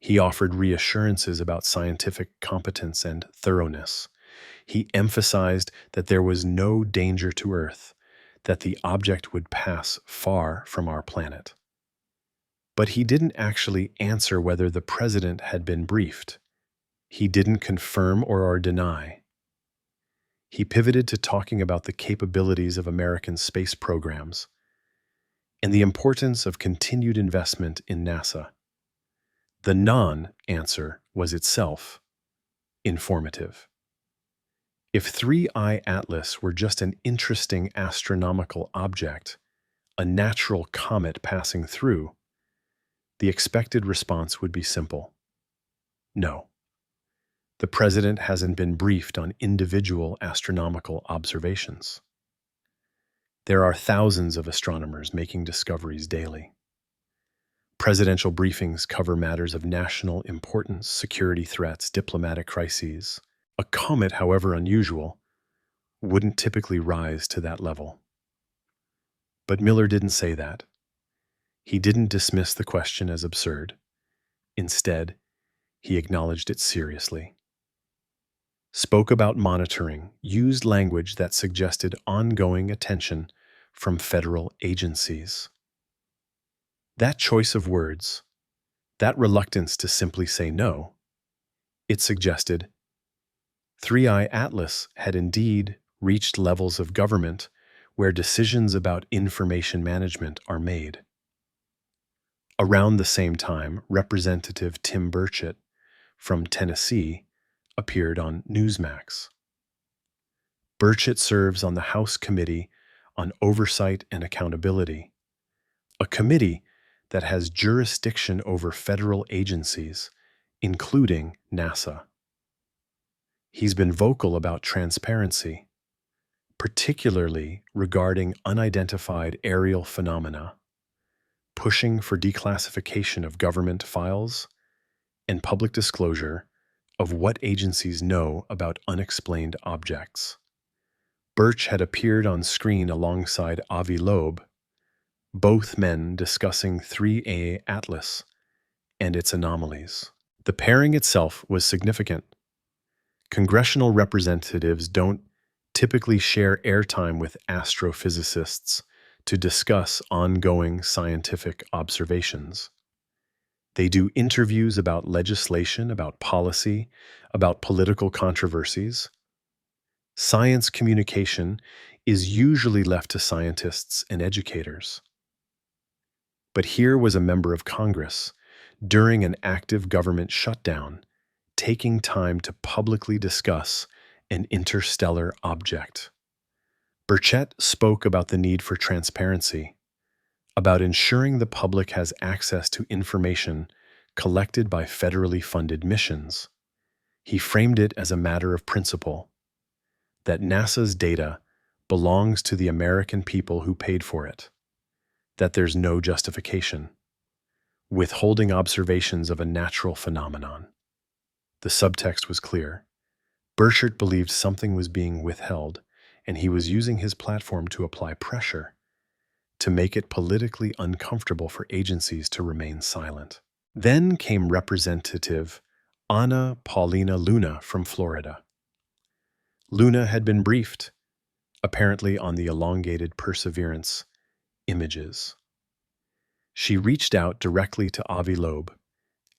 [SPEAKER 1] He offered reassurances about scientific competence and thoroughness. He emphasized that there was no danger to Earth, that the object would pass far from our planet. But he didn't actually answer whether the president had been briefed. He didn't confirm or deny. He pivoted to talking about the capabilities of American space programs and the importance of continued investment in NASA. The non-answer was itself informative. If 3I Atlas were just an interesting astronomical object, a natural comet passing through, the expected response would be simple. No. The president hasn't been briefed on individual astronomical observations. There are thousands of astronomers making discoveries daily. Presidential briefings cover matters of national importance, security threats, diplomatic crises. A comet, however unusual, wouldn't typically rise to that level. But Miller didn't say that. He didn't dismiss the question as absurd. Instead, he acknowledged it seriously. Spoke about monitoring, used language that suggested ongoing attention from federal agencies. That choice of words, that reluctance to simply say no, it suggested 3I Atlas had indeed reached levels of government where decisions about information management are made. Around the same time, Representative Tim Burchett from Tennessee appeared on Newsmax. Burchett serves on the House Committee on Oversight and Accountability, a committee that has jurisdiction over federal agencies, including NASA. He's been vocal about transparency, particularly regarding unidentified aerial phenomena, pushing for declassification of government files and public disclosure of what agencies know about unexplained objects. Birch had appeared on screen alongside Avi Loeb, both men discussing 3A Atlas and its anomalies. The pairing itself was significant. Congressional representatives don't typically share airtime with astrophysicists to discuss ongoing scientific observations. They do interviews about legislation, about policy, about political controversies. Science communication is usually left to scientists and educators. But here was a member of Congress, during an active government shutdown, taking time to publicly discuss an interstellar object. Burchett spoke about the need for transparency, about ensuring the public has access to information collected by federally funded missions. He framed it as a matter of principle, that NASA's data belongs to the American people who paid for it, that there's no justification, withholding observations of a natural phenomenon. The subtext was clear. Burchett believed something was being withheld, and he was using his platform to apply pressure to make it politically uncomfortable for agencies to remain silent. Then came Representative Anna Paulina Luna from Florida. Luna had been briefed, apparently on the elongated Perseverance images. She reached out directly to Avi Loeb,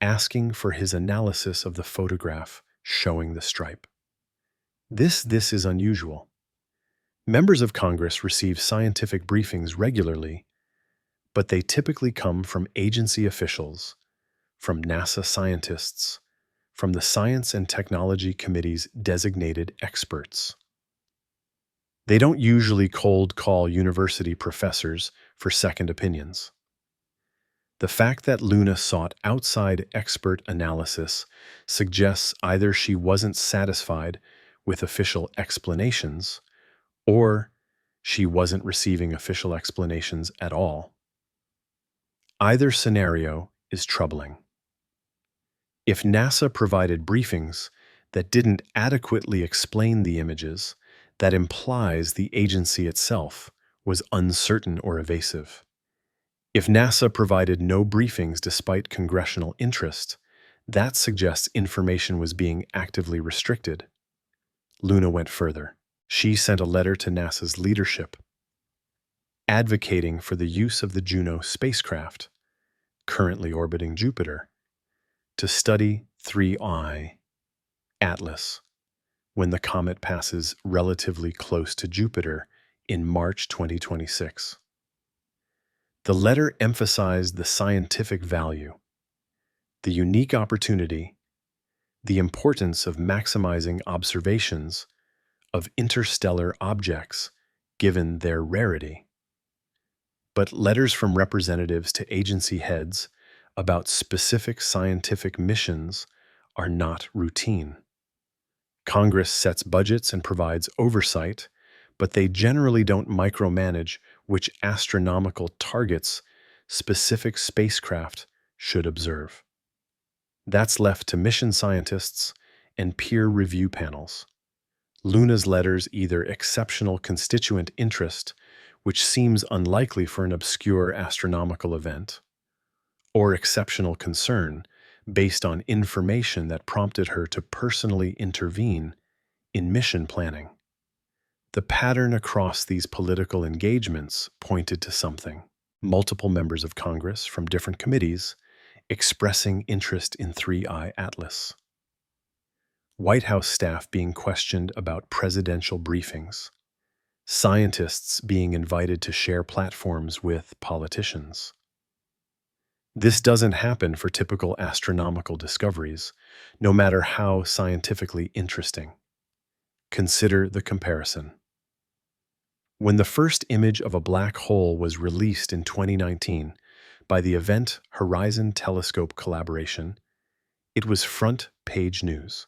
[SPEAKER 1] asking for his analysis of the photograph showing the stripe. This is unusual. Members of Congress receive scientific briefings regularly, but they typically come from agency officials, from NASA scientists, from the Science and Technology Committee's designated experts. They don't usually cold call university professors for second opinions. The fact that Luna sought outside expert analysis suggests either she wasn't satisfied with official explanations or she wasn't receiving official explanations at all. Either scenario is troubling. If NASA provided briefings that didn't adequately explain the images, that implies the agency itself was uncertain or evasive. If NASA provided no briefings despite congressional interest, that suggests information was being actively restricted. Luna went further. She sent a letter to NASA's leadership, advocating for the use of the Juno spacecraft, currently orbiting Jupiter, to study 3I Atlas when the comet passes relatively close to Jupiter in March 2026. The letter emphasized the scientific value, the unique opportunity, the importance of maximizing observations of interstellar objects given their rarity. But letters from representatives to agency heads about specific scientific missions are not routine. Congress sets budgets and provides oversight, but they generally don't micromanage which astronomical targets specific spacecraft should observe. That's left to mission scientists and peer review panels. Luna's letters either exceptional constituent interest, which seems unlikely for an obscure astronomical event, or exceptional concern based on information that prompted her to personally intervene in mission planning. The pattern across these political engagements pointed to something. Multiple members of Congress from different committees expressing interest in 3I Atlas. White House staff being questioned about presidential briefings. Scientists being invited to share platforms with politicians. This doesn't happen for typical astronomical discoveries, no matter how scientifically interesting. Consider the comparison. When the first image of a black hole was released in 2019 by the Event Horizon Telescope collaboration, it was front-page news,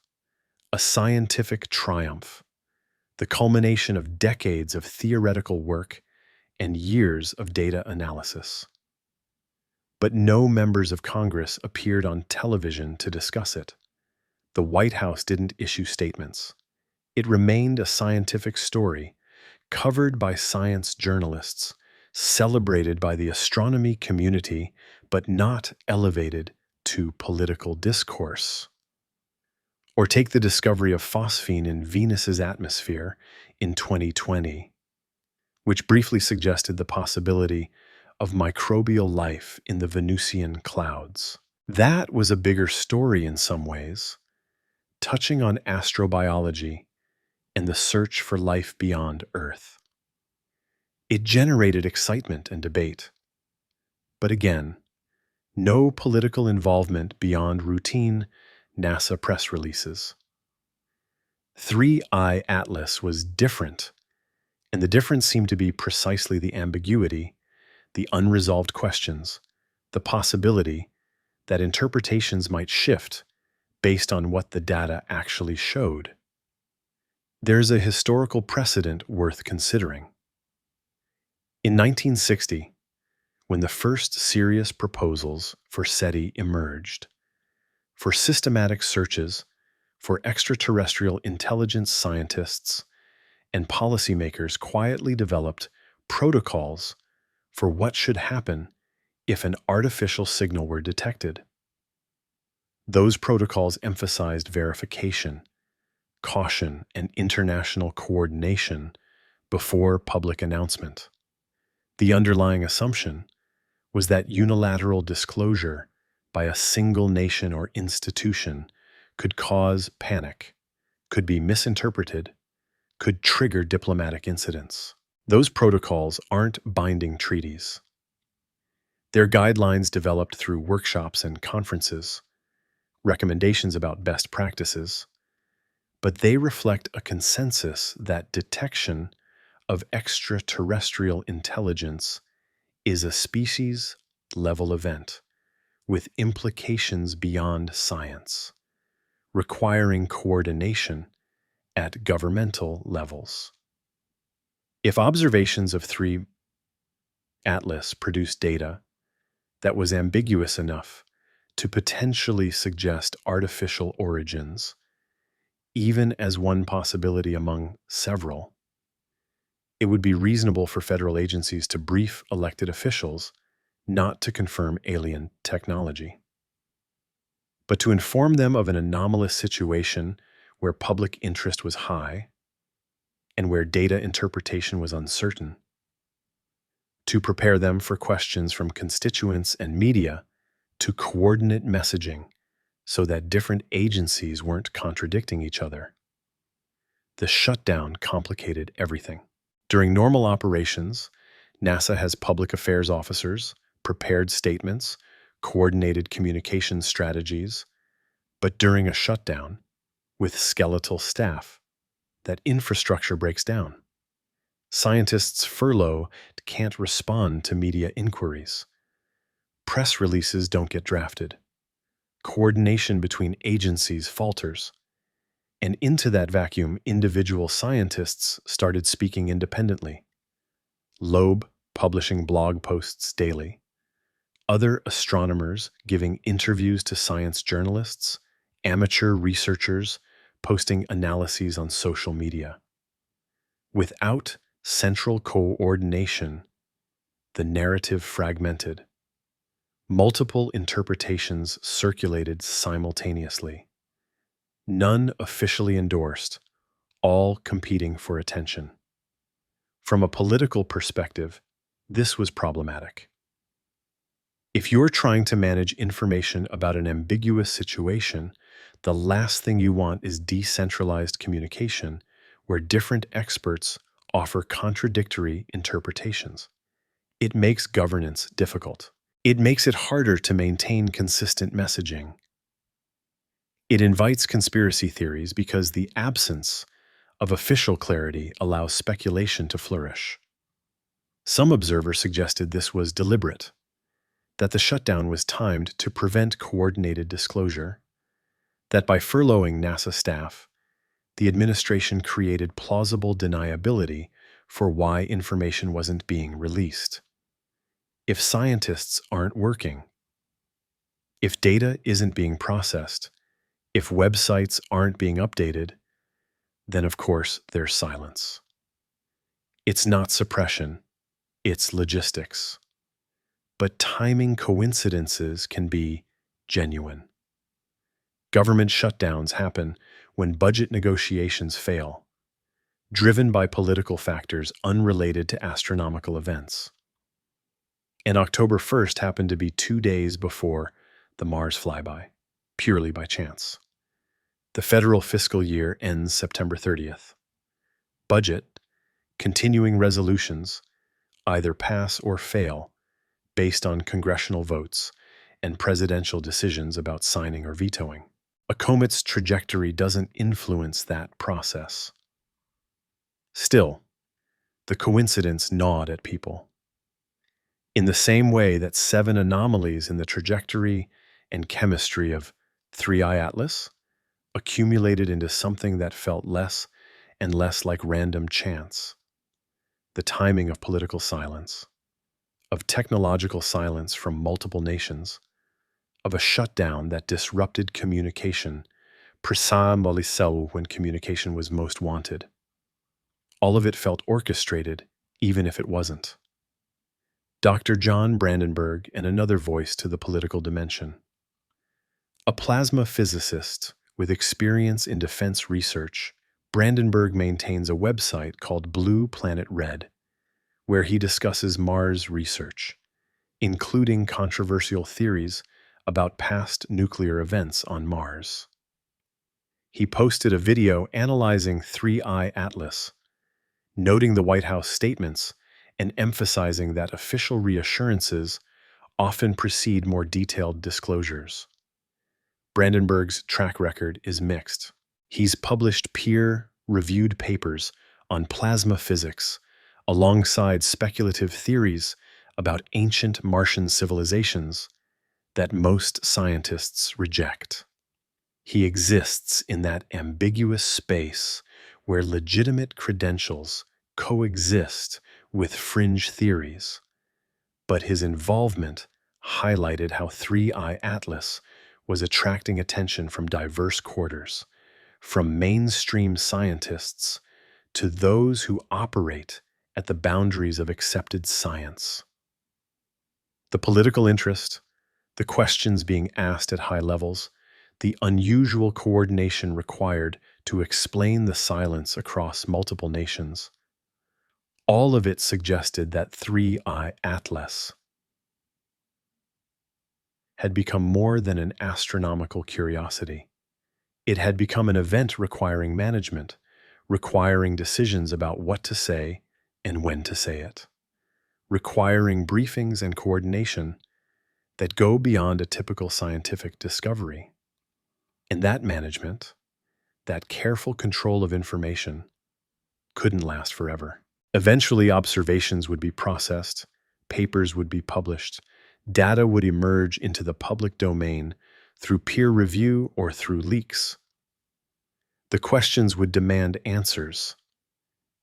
[SPEAKER 1] a scientific triumph, the culmination of decades of theoretical work and years of data analysis. But no members of Congress appeared on television to discuss it. The White House didn't issue statements. It remained a scientific story, covered by science journalists, celebrated by the astronomy community, but not elevated to political discourse. Or take the discovery of phosphine in Venus's atmosphere in 2020, which briefly suggested the possibility of microbial life in the Venusian clouds. That was a bigger story in some ways, touching on astrobiology and the search for life beyond Earth. It generated excitement and debate. But again, no political involvement beyond routine NASA press releases. 3I Atlas was different, and the difference seemed to be precisely the ambiguity, the unresolved questions, the possibility that interpretations might shift based on what the data actually showed. There's a historical precedent worth considering. In 1960, when the first serious proposals for SETI emerged, for systematic searches for extraterrestrial intelligence, scientists and policymakers quietly developed protocols for what should happen if an artificial signal were detected. Those protocols emphasized verification, caution, and international coordination before public announcement. The underlying assumption was that unilateral disclosure by a single nation or institution could cause panic, could be misinterpreted, could trigger diplomatic incidents. Those protocols aren't binding treaties. They're guidelines developed through workshops and conferences, recommendations about best practices, but they reflect a consensus that detection of extraterrestrial intelligence is a species-level event with implications beyond science, requiring coordination at governmental levels. If observations of 3 Atlas produced data that was ambiguous enough to potentially suggest artificial origins, even as one possibility among several, it would be reasonable for federal agencies to brief elected officials not to confirm alien technology, but to inform them of an anomalous situation where public interest was high and where data interpretation was uncertain, to prepare them for questions from constituents and media, to coordinate messaging so that different agencies weren't contradicting each other. The shutdown complicated everything. During normal operations, NASA has public affairs officers, prepared statements, coordinated communication strategies, but during a shutdown, with skeletal staff, that infrastructure breaks down. Scientists furloughed can't respond to media inquiries. Press releases don't get drafted. Coordination between agencies falters. And into that vacuum, individual scientists started speaking independently. Loeb publishing blog posts daily. Other astronomers giving interviews to science journalists. Amateur researchers posting analyses on social media. Without central coordination, the narrative fragmented. Multiple interpretations circulated simultaneously. None officially endorsed, all competing for attention. From a political perspective, this was problematic. If you're trying to manage information about an ambiguous situation, the last thing you want is decentralized communication where different experts offer contradictory interpretations. It makes governance difficult. It makes it harder to maintain consistent messaging. It invites conspiracy theories because the absence of official clarity allows speculation to flourish. Some observers suggested this was deliberate, that the shutdown was timed to prevent coordinated disclosure, that by furloughing NASA staff, the administration created plausible deniability for why information wasn't being released. If scientists aren't working, if data isn't being processed, if websites aren't being updated, then of course there's silence. It's not suppression, it's logistics. But timing coincidences can be genuine. Government shutdowns happen when budget negotiations fail, driven by political factors unrelated to astronomical events. And October 1st happened to be 2 days before the Mars flyby, purely by chance. The federal fiscal year ends September 30th. Budget, continuing resolutions, either pass or fail based on congressional votes and presidential decisions about signing or vetoing. A comet's trajectory doesn't influence that process. Still, the coincidence gnawed at people. In the same way that 7 anomalies in the trajectory and chemistry of 3I Atlas accumulated into something that felt less and less like random chance. The timing of political silence, of technological silence from multiple nations, of a shutdown that disrupted communication, precisely when communication was most wanted. All of it felt orchestrated, even if it wasn't. Dr. John Brandenburg and another voice to the political dimension. A plasma physicist with experience in defense research, Brandenburg maintains a website called Blue Planet Red, where he discusses Mars research, including controversial theories about past nuclear events on Mars. He posted a video analyzing 3I Atlas, noting the White House statements and emphasizing that official reassurances often precede more detailed disclosures. Brandenburg's track record is mixed. He's published peer-reviewed papers on plasma physics alongside speculative theories about ancient Martian civilizations that most scientists reject. He exists in that ambiguous space where legitimate credentials coexist with fringe theories, but his involvement highlighted how 3I Atlas was attracting attention from diverse quarters, from mainstream scientists to those who operate at the boundaries of accepted science. The political interest, the questions being asked at high levels, the unusual coordination required to explain the silence across multiple nations, all of it suggested that 3I Atlas had become more than an astronomical curiosity. It had become an event requiring management, requiring decisions about what to say and when to say it, requiring briefings and coordination that go beyond a typical scientific discovery. And that management, that careful control of information, couldn't last forever. Eventually, observations would be processed, papers would be published, data would emerge into the public domain through peer review or through leaks. The questions would demand answers,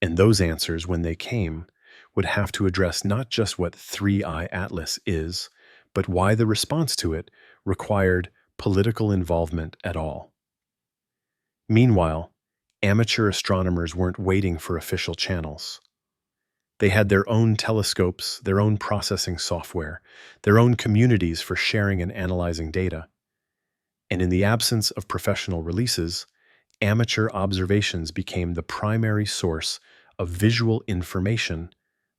[SPEAKER 1] and those answers, when they came, would have to address not just what 3I Atlas is, but why the response to it required political involvement at all. Meanwhile, amateur astronomers weren't waiting for official channels. They had their own telescopes, their own processing software, their own communities for sharing and analyzing data. And in the absence of professional releases, amateur observations became the primary source of visual information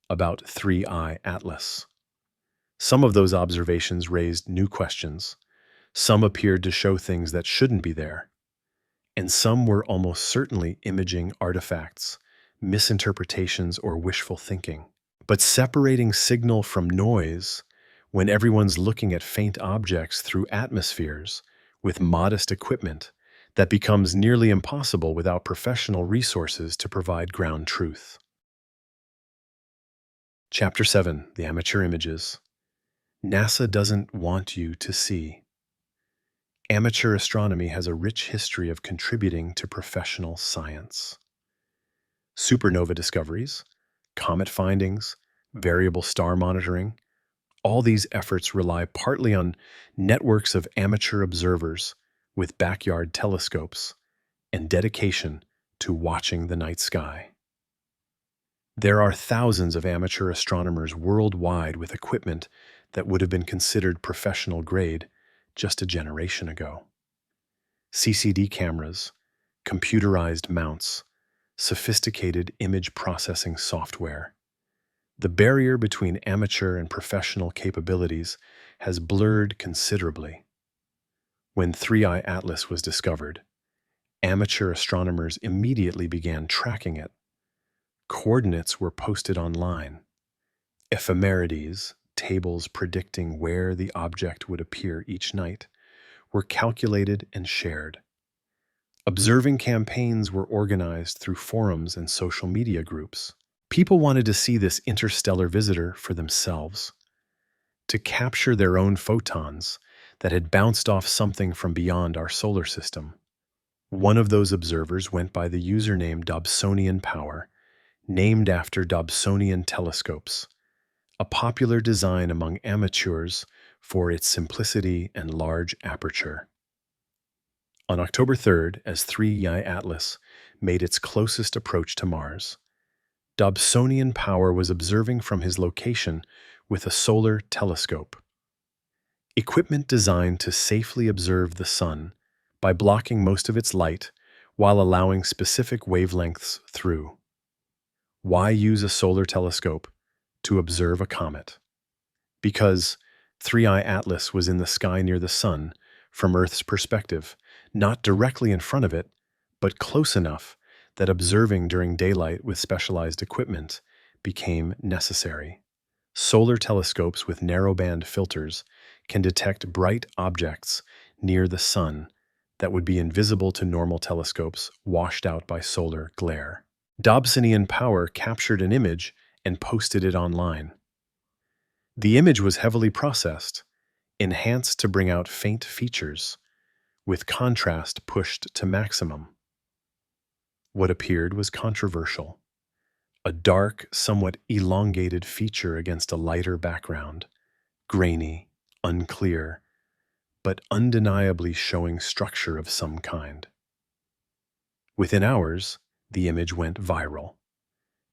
[SPEAKER 1] about 3I Atlas. Some of those observations raised new questions. Some appeared to show things that shouldn't be there. And some were almost certainly imaging artifacts, misinterpretations, or wishful thinking. But separating signal from noise, when everyone's looking at faint objects through atmospheres with modest equipment, that becomes nearly impossible without professional resources to provide ground truth. Chapter 7: The Amateur Images. NASA doesn't want you to see. Amateur astronomy has a rich history of contributing to professional science. Supernova discoveries, comet findings, variable star monitoring, all these efforts rely partly on networks of amateur observers with backyard telescopes and dedication to watching the night sky. There are thousands of amateur astronomers worldwide with equipment that would have been considered professional grade just a generation ago. CCD cameras, computerized mounts, sophisticated image processing software. The barrier between amateur and professional capabilities has blurred considerably. When 3I Atlas was discovered, amateur astronomers immediately began tracking it. Coordinates were posted online. Ephemerides, tables predicting where the object would appear each night, were calculated and shared. Observing campaigns were organized through forums and social media groups. People wanted to see this interstellar visitor for themselves, to capture their own photons that had bounced off something from beyond our solar system. One of those observers went by the username Dobsonian Power, named after Dobsonian telescopes, a popular design among amateurs for its simplicity and large aperture. On October 3rd, as 3I Atlas made its closest approach to Mars, Dobsonian Power was observing from his location with a solar telescope. Equipment designed to safely observe the sun by blocking most of its light while allowing specific wavelengths through. Why use a solar telescope to observe a comet? Because 3I Atlas was in the sky near the sun, from Earth's perspective, not directly in front of it, but close enough that observing during daylight with specialized equipment became necessary. Solar telescopes with narrowband filters can detect bright objects near the sun that would be invisible to normal telescopes washed out by solar glare. Dobsonian power captured an image and posted it online. The image was heavily processed, enhanced to bring out faint features, with contrast pushed to maximum. What appeared was controversial. A dark, somewhat elongated feature against a lighter background, grainy, unclear, but undeniably showing structure of some kind. Within hours, the image went viral.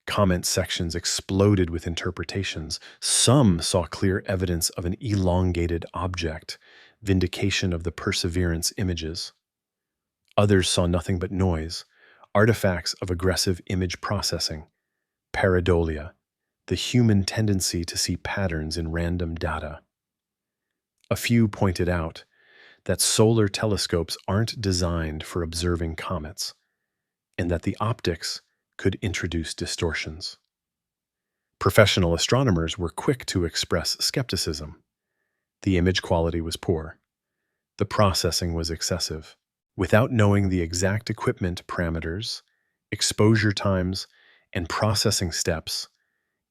[SPEAKER 1] Comment sections exploded with interpretations. Some saw clear evidence of an elongated object, vindication of the Perseverance images. Others saw nothing but noise, artifacts of aggressive image processing, pareidolia, the human tendency to see patterns in random data. A few pointed out that solar telescopes aren't designed for observing comets, and that the optics could introduce distortions. Professional astronomers were quick to express skepticism. The image quality was poor. The processing was excessive. Without knowing the exact equipment parameters, exposure times, and processing steps,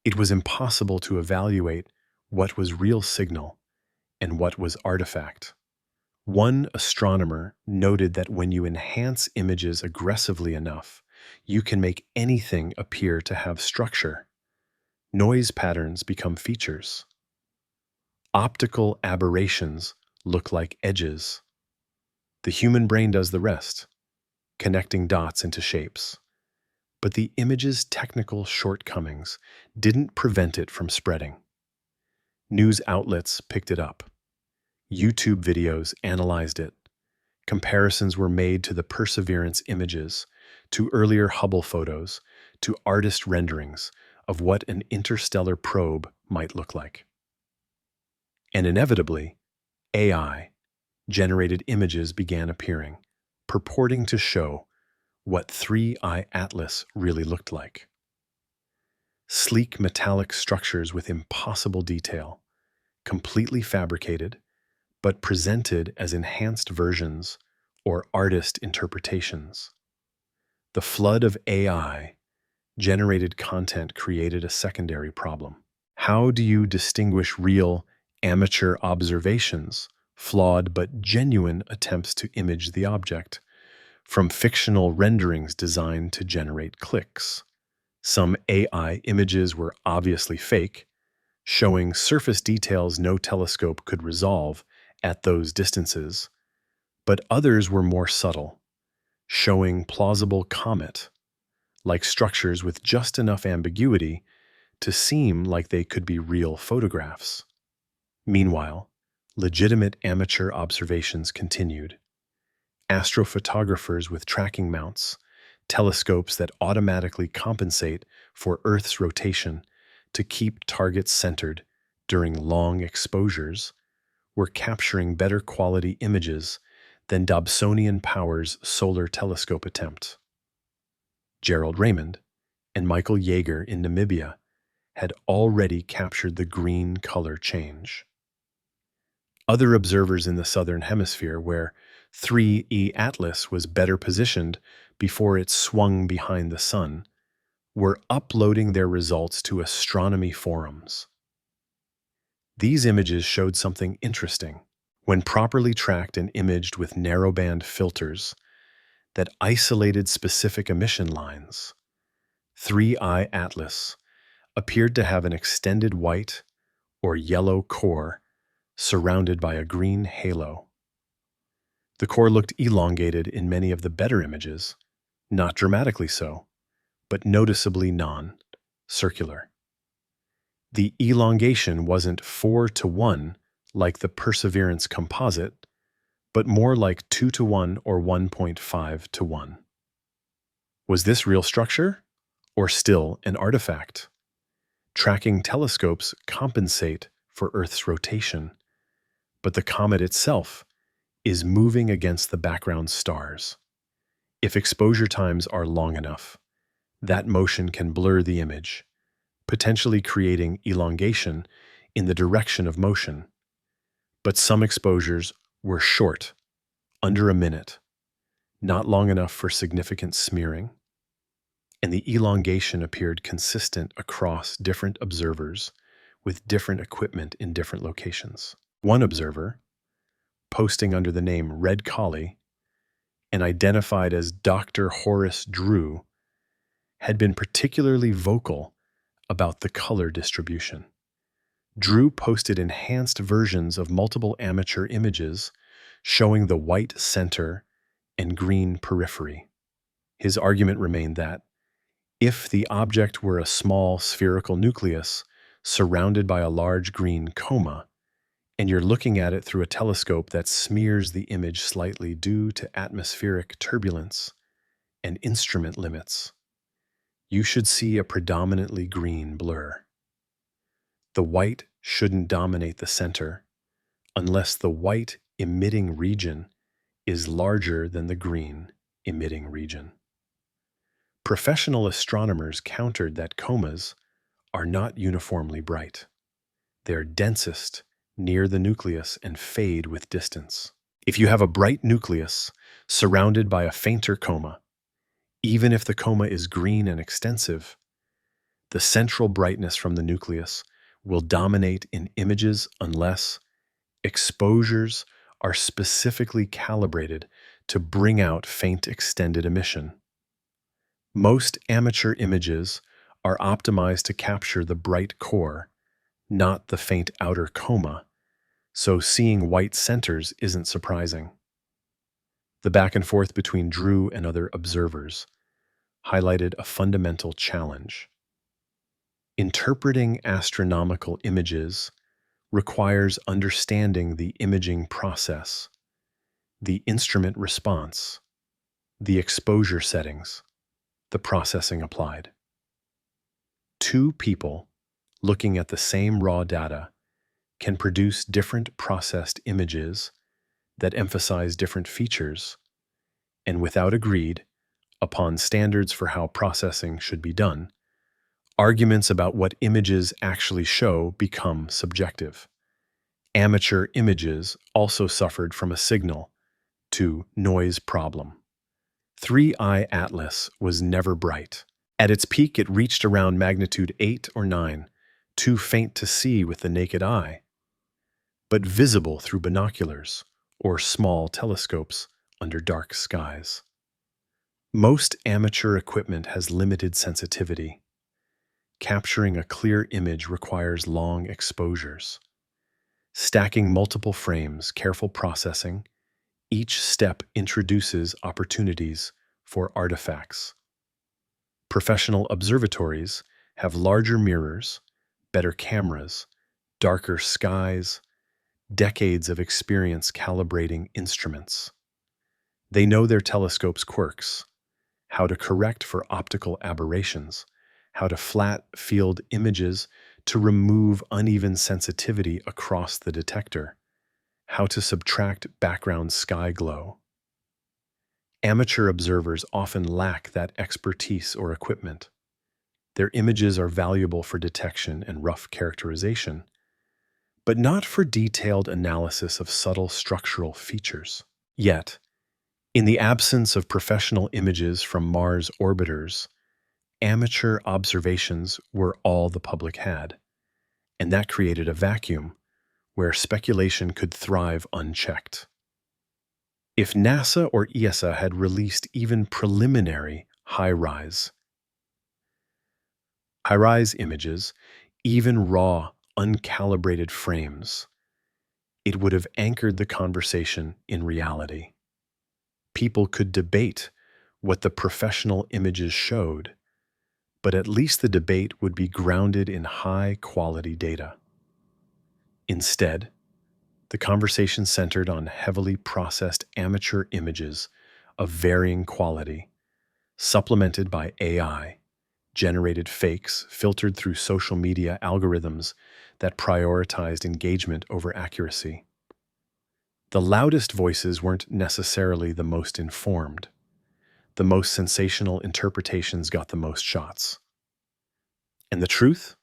[SPEAKER 1] it was impossible to evaluate what was real signal and what was artifact. One astronomer noted that when you enhance images aggressively enough, you can make anything appear to have structure. Noise patterns become features. Optical aberrations look like edges. The human brain does the rest, connecting dots into shapes. But the image's technical shortcomings didn't prevent it from spreading. News outlets picked it up. YouTube videos analyzed it. Comparisons were made to the Perseverance images, to earlier Hubble photos, to artist renderings of what an interstellar probe might look like. And inevitably, AI-generated images began appearing, purporting to show what 3I Atlas really looked like. Sleek metallic structures with impossible detail, completely fabricated, but presented as enhanced versions or artist interpretations. The flood of AI-generated content created a secondary problem. How do you distinguish real, amateur observations, flawed but genuine attempts to image the object, from fictional renderings designed to generate clicks? Some AI images were obviously fake, showing surface details no telescope could resolve at those distances, but others were more subtle, showing plausible comet-like structures with just enough ambiguity to seem like they could be real photographs. Meanwhile, legitimate amateur observations continued. Astrophotographers with tracking mounts, telescopes that automatically compensate for Earth's rotation to keep targets centered during long exposures, were capturing better quality images than Dobsonian Power's solar telescope attempt. Gerald Raymond and Michael Yeager in Namibia had already captured the green color change. Other observers in the southern hemisphere, where 3E Atlas was better positioned before it swung behind the sun, were uploading their results to astronomy forums. These images showed something interesting. When properly tracked and imaged with narrowband filters that isolated specific emission lines, 3I Atlas appeared to have an extended white or yellow core surrounded by a green halo. The core looked elongated in many of the better images, not dramatically so, but noticeably non-circular. The elongation wasn't 4:1 like the Perseverance composite, but more like 2:1 or 1.5:1. Was this real structure, or still an artifact? Tracking telescopes compensate for Earth's rotation, but the comet itself is moving against the background stars. If exposure times are long enough, that motion can blur the image, potentially creating elongation in the direction of motion. But some exposures were short, under a minute, not long enough for significant smearing, and the elongation appeared consistent across different observers with different equipment in different locations. One observer, posting under the name Red Collie and identified as Dr. Horace Drew, had been particularly vocal about the color distribution. Drew posted enhanced versions of multiple amateur images showing the white center and green periphery. His argument remained that if the object were a small spherical nucleus surrounded by a large green coma, and you're looking at it through a telescope that smears the image slightly due to atmospheric turbulence and instrument limits, you should see a predominantly green blur. The white shouldn't dominate the center unless the white emitting region is larger than the green emitting region. Professional astronomers countered that comas are not uniformly bright. They are densest near the nucleus and fade with distance. If you have a bright nucleus surrounded by a fainter coma, even if the coma is green and extensive, the central brightness from the nucleus will dominate in images unless exposures are specifically calibrated to bring out faint extended emission. Most amateur images are optimized to capture the bright core, not the faint outer coma, so seeing white centers isn't surprising. The back and forth between Drew and other observers highlighted a fundamental challenge. Interpreting astronomical images requires understanding the imaging process, the instrument response, the exposure settings, the processing applied. Two people looking at the same raw data can produce different processed images that emphasize different features, and without agreed upon standards for how processing should be done, arguments about what images actually show become subjective. Amateur images also suffered from a signal to noise problem. 3I Atlas was never bright. At its peak, it reached around magnitude 8 or 9, too faint to see with the naked eye, but visible through binoculars or small telescopes under dark skies. Most amateur equipment has limited sensitivity. Capturing a clear image requires long exposures. Stacking multiple frames, careful processing, each step introduces opportunities for artifacts. Professional observatories have larger mirrors, better cameras, darker skies, decades of experience calibrating instruments. They know their telescope's quirks, how to correct for optical aberrations, how to flat field images to remove uneven sensitivity across the detector, how to subtract background sky glow. Amateur observers often lack that expertise or equipment. Their images are valuable for detection and rough characterization, but not for detailed analysis of subtle structural features. Yet, in the absence of professional images from Mars orbiters, amateur observations were all the public had, and that created a vacuum where speculation could thrive unchecked. If NASA or ESA had released even preliminary high-rise images, even raw, uncalibrated frames, it would have anchored the conversation in reality. People could debate what the professional images showed, but at least the debate would be grounded in high-quality data. Instead, the conversation centered on heavily processed amateur images of varying quality, supplemented by AI-generated fakes filtered through social media algorithms that prioritized engagement over accuracy. The loudest voices weren't necessarily the most informed. The most sensational interpretations got the most shots. And the truth,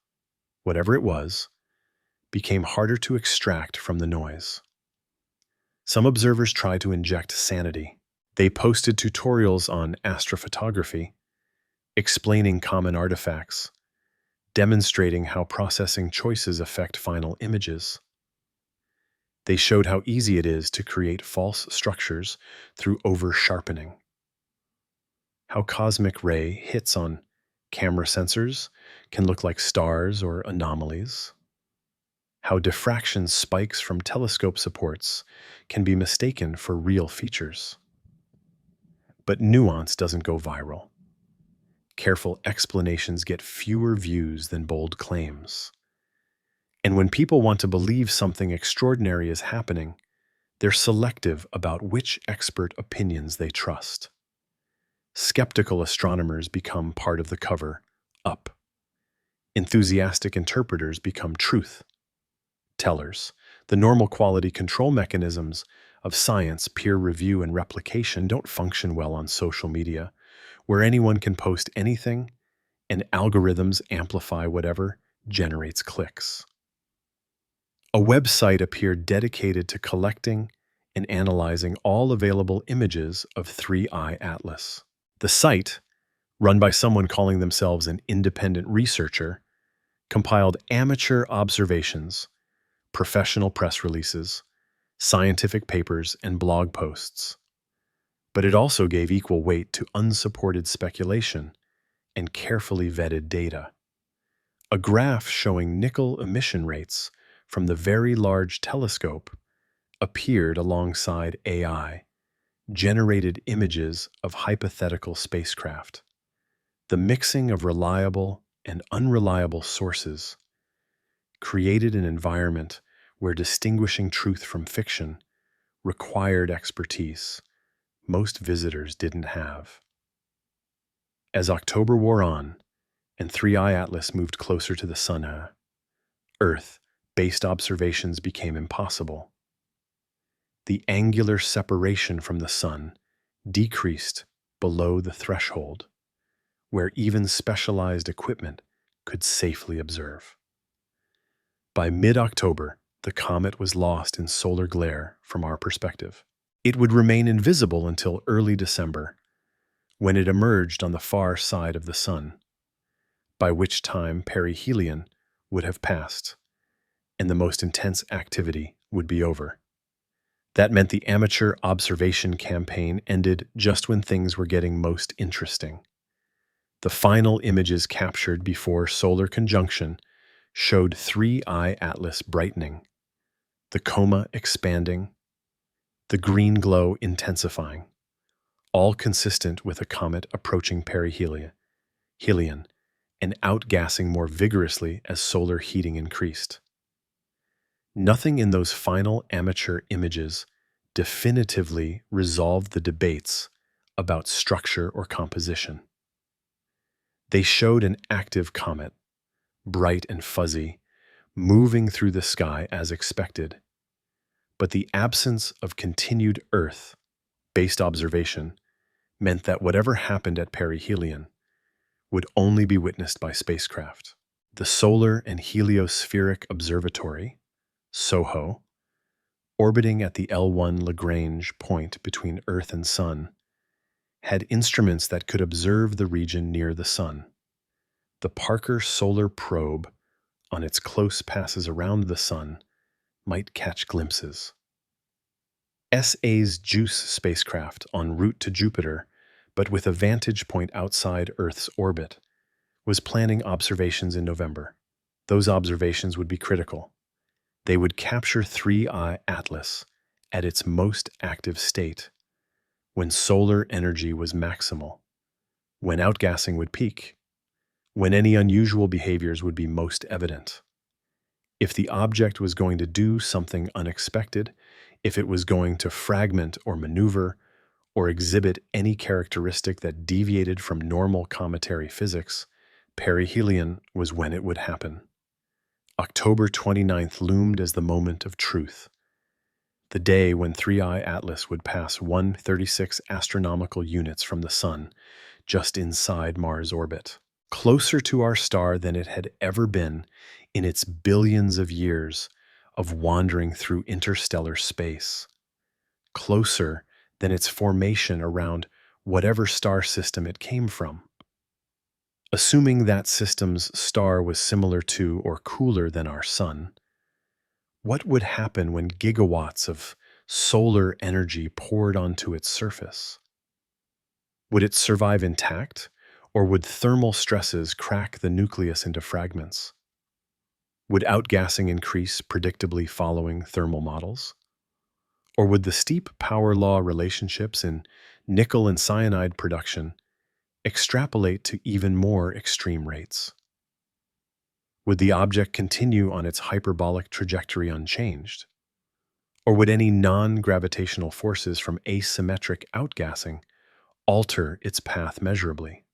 [SPEAKER 1] whatever it was, became harder to extract from the noise. Some observers tried to inject sanity. They posted tutorials on astrophotography, explaining common artifacts, demonstrating how processing choices affect final images. They showed how easy it is to create false structures through over-sharpening, how cosmic ray hits on camera sensors can look like stars or anomalies, how diffraction spikes from telescope supports can be mistaken for real features. But nuance doesn't go viral. Careful explanations get fewer views than bold claims. And when people want to believe something extraordinary is happening, they're selective about which expert opinions they trust. Skeptical astronomers become part of the cover up. Enthusiastic interpreters become truth tellers. The normal quality control mechanisms of science, peer review, and replication don't function well on social media, where anyone can post anything and algorithms amplify whatever generates clicks. A website appeared dedicated to collecting and analyzing all available images of 3i Atlas. The site, run by someone calling themselves an independent researcher, compiled amateur observations, professional press releases, scientific papers, and blog posts. But it also gave equal weight to unsupported speculation and carefully vetted data. A graph showing nickel emission rates from the Very Large Telescope appeared alongside AI-generated images of hypothetical spacecraft. The mixing of reliable and unreliable sources created an environment where distinguishing truth from fiction required expertise most visitors didn't have. As October wore on and 3i Atlas moved closer to the sun, Earth-based observations became impossible. The angular separation from the sun decreased below the threshold, where even specialized equipment could safely observe. By mid-October, the comet was lost in solar glare from our perspective. It would remain invisible until early December, when it emerged on the far side of the sun, by which time perihelion would have passed, and the most intense activity would be over. That meant the amateur observation campaign ended just when things were getting most interesting. The final images captured before solar conjunction showed 3i Atlas brightening, the coma expanding, the green glow intensifying, all consistent with a comet approaching perihelion and outgassing more vigorously as solar heating increased. Nothing in those final amateur images definitively resolved the debates about structure or composition. They showed an active comet, bright and fuzzy, moving through the sky as expected. But the absence of continued Earth-based observation meant that whatever happened at perihelion would only be witnessed by spacecraft. The Solar and Heliospheric Observatory, SOHO, orbiting at the L1 Lagrange point between Earth and Sun, had instruments that could observe the region near the Sun. The Parker Solar Probe, on its close passes around the Sun, might catch glimpses. SA's JUICE spacecraft, en route to Jupiter, but with a vantage point outside Earth's orbit, was planning observations in November. Those observations would be critical. They would capture 3i Atlas at its most active state, when solar energy was maximal, when outgassing would peak, when any unusual behaviors would be most evident. If the object was going to do something unexpected, if it was going to fragment or maneuver, or exhibit any characteristic that deviated from normal cometary physics, perihelion was when it would happen. October 29th loomed as the moment of truth. the day when 3i Atlas would pass 136 astronomical units from the Sun, just inside Mars' orbit, closer to our star than it had ever been in its billions of years of wandering through interstellar space, closer than its formation around whatever star system it came from. Assuming that system's star was similar to or cooler than our Sun, what would happen when gigawatts of solar energy poured onto its surface? Would it survive intact, or would thermal stresses crack the nucleus into fragments? Would outgassing increase predictably following thermal models? Or would the steep power law relationships in nickel and cyanide production extrapolate to even more extreme rates? Would the object continue on its hyperbolic trajectory unchanged? Or would any non-gravitational forces from asymmetric outgassing alter its path measurably?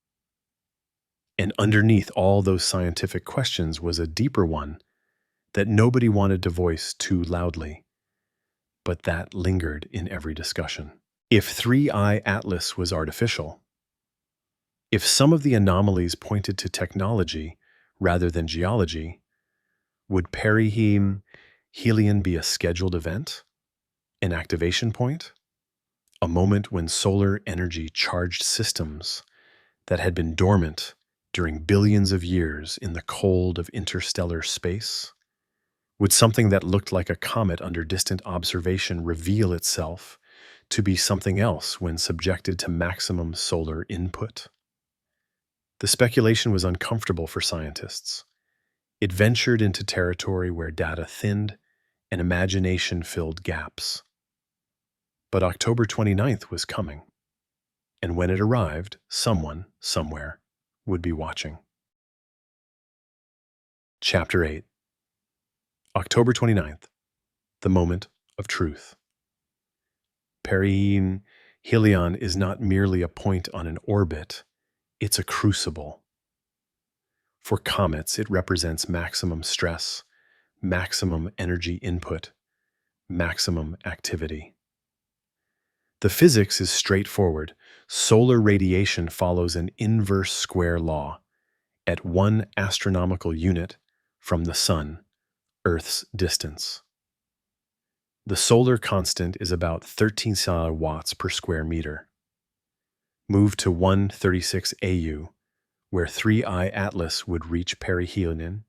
[SPEAKER 1] And underneath all those scientific questions was a deeper one that nobody wanted to voice too loudly, but that lingered in every discussion. If 3i Atlas was artificial, if some of the anomalies pointed to technology rather than geology, would perihelion be a scheduled event, an activation point, a moment when solar energy charged systems that had been dormant during billions of years in the cold of interstellar space? Would something that looked like a comet under distant observation reveal itself to be something else when subjected to maximum solar input? The speculation was uncomfortable for scientists. It ventured into territory where data thinned and imagination filled gaps. But October 29th was coming, and when it arrived, someone, somewhere, would be watching. Chapter 8. October 29th, the moment of truth. Perihelion is not merely a point on an orbit, it's a crucible. For comets, it represents maximum stress, maximum energy input, maximum activity. The physics is straightforward. Solar radiation follows an inverse square law. At 1 astronomical unit from the Sun, Earth's distance. The solar constant is about 13 watts per square meter. Move to 136 AU, where 3i Atlas would reach perihelion,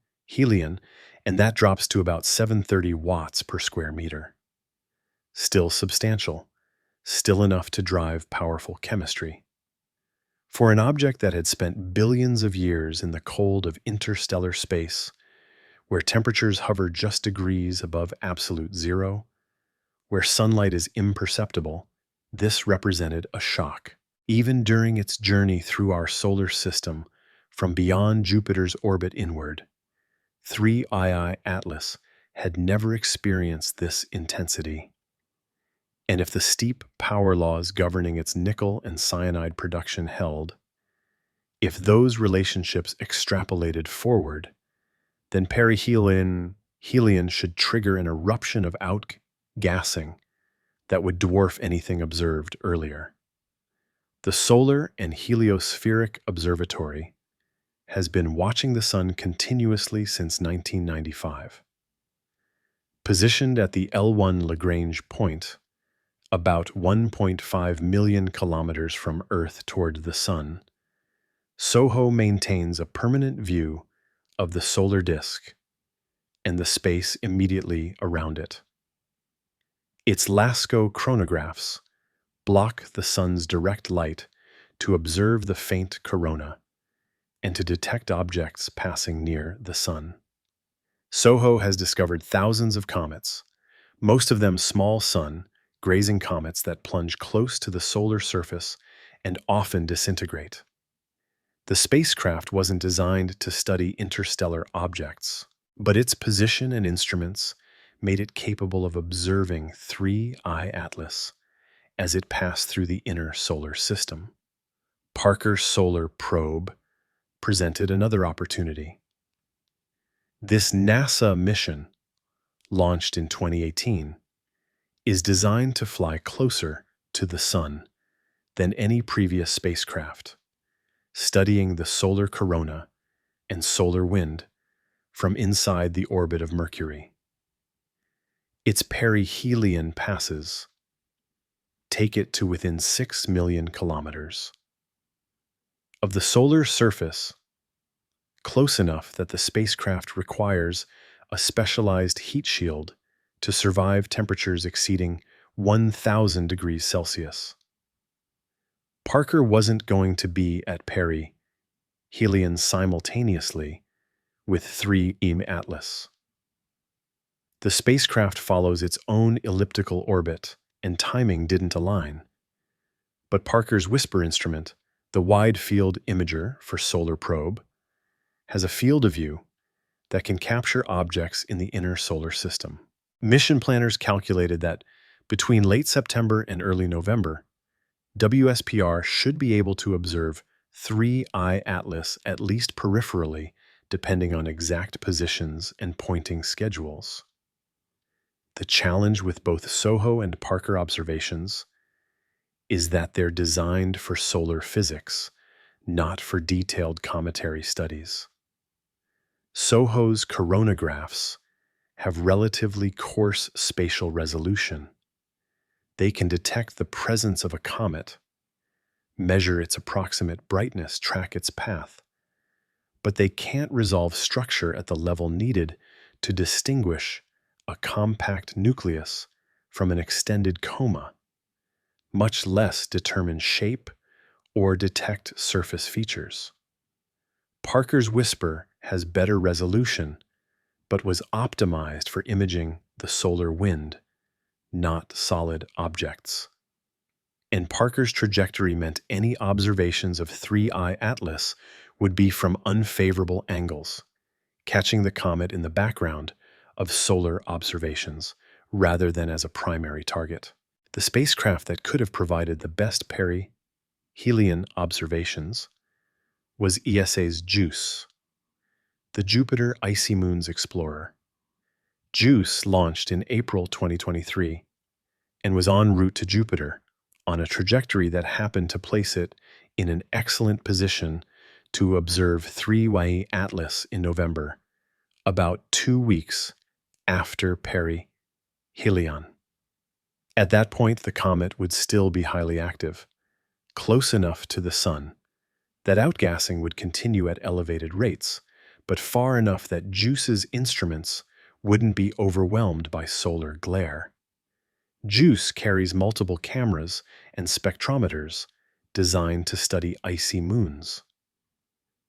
[SPEAKER 1] and that drops to about 730 watts per square meter. Still substantial, still enough to drive powerful chemistry. For an object that had spent billions of years in the cold of interstellar space, where temperatures hover just degrees above absolute zero, where sunlight is imperceptible, this represented a shock. Even during its journey through our solar system, from beyond Jupiter's orbit inward, 3i Atlas had never experienced this intensity. And if the steep power laws governing its nickel and cyanide production held, if those relationships extrapolated forward, then perihelion should trigger an eruption of outgassing that would dwarf anything observed earlier. The Solar and Heliospheric Observatory has been watching the Sun continuously since 1995. Positioned at the L1 Lagrange point, about 1.5 million kilometers from Earth toward the Sun, SOHO maintains a permanent view of the solar disk and the space immediately around it. Its LASCO chronographs block the Sun's direct light to observe the faint corona and to detect objects passing near the Sun. SOHO has discovered thousands of comets, most of them small Sun, grazing comets that plunge close to the solar surface and often disintegrate. The spacecraft wasn't designed to study interstellar objects, but its position and instruments made it capable of observing 3i Atlas as it passed through the inner solar system. Parker's Solar Probe presented another opportunity. This NASA mission, launched in 2018, is designed to fly closer to the Sun than any previous spacecraft, studying the solar corona and solar wind from inside the orbit of Mercury. Its perihelion passes take it to within 6 million kilometers of the solar surface, close enough that the spacecraft requires a specialized heat shield to survive temperatures exceeding 1,000 degrees Celsius. Parker wasn't going to be at perihelion simultaneously with 3E Atlas. The spacecraft follows its own elliptical orbit, and timing didn't align. But Parker's WHISPER instrument, the Wide Field Imager for Solar Probe, has a field of view that can capture objects in the inner solar system. Mission planners calculated that between late September and early November, WSPR should be able to observe 3I Atlas at least peripherally, depending on exact positions and pointing schedules. The challenge with both SOHO and Parker observations is that they're designed for solar physics, not for detailed cometary studies. SOHO's coronagraphs have relatively coarse spatial resolution. They can detect the presence of a comet, measure its approximate brightness, track its path, but they can't resolve structure at the level needed to distinguish a compact nucleus from an extended coma, much less determine shape or detect surface features. Parker's WHISPER has better resolution, but was optimized for imaging the solar wind, not solid objects. And Parker's trajectory meant any observations of 3I Atlas would be from unfavorable angles, catching the comet in the background of solar observations rather than as a primary target. The spacecraft that could have provided the best perihelion observations was ESA's JUICE, the Jupiter Icy Moons Explorer. JUICE launched in April 2023 and was en route to Jupiter on a trajectory that happened to place it in an excellent position to observe 3Y Atlas in November, about 2 weeks after perihelion. At that point, the comet would still be highly active, close enough to the Sun that outgassing would continue at elevated rates, but far enough that JUICE's instruments wouldn't be overwhelmed by solar glare. JUICE carries multiple cameras and spectrometers designed to study icy moons.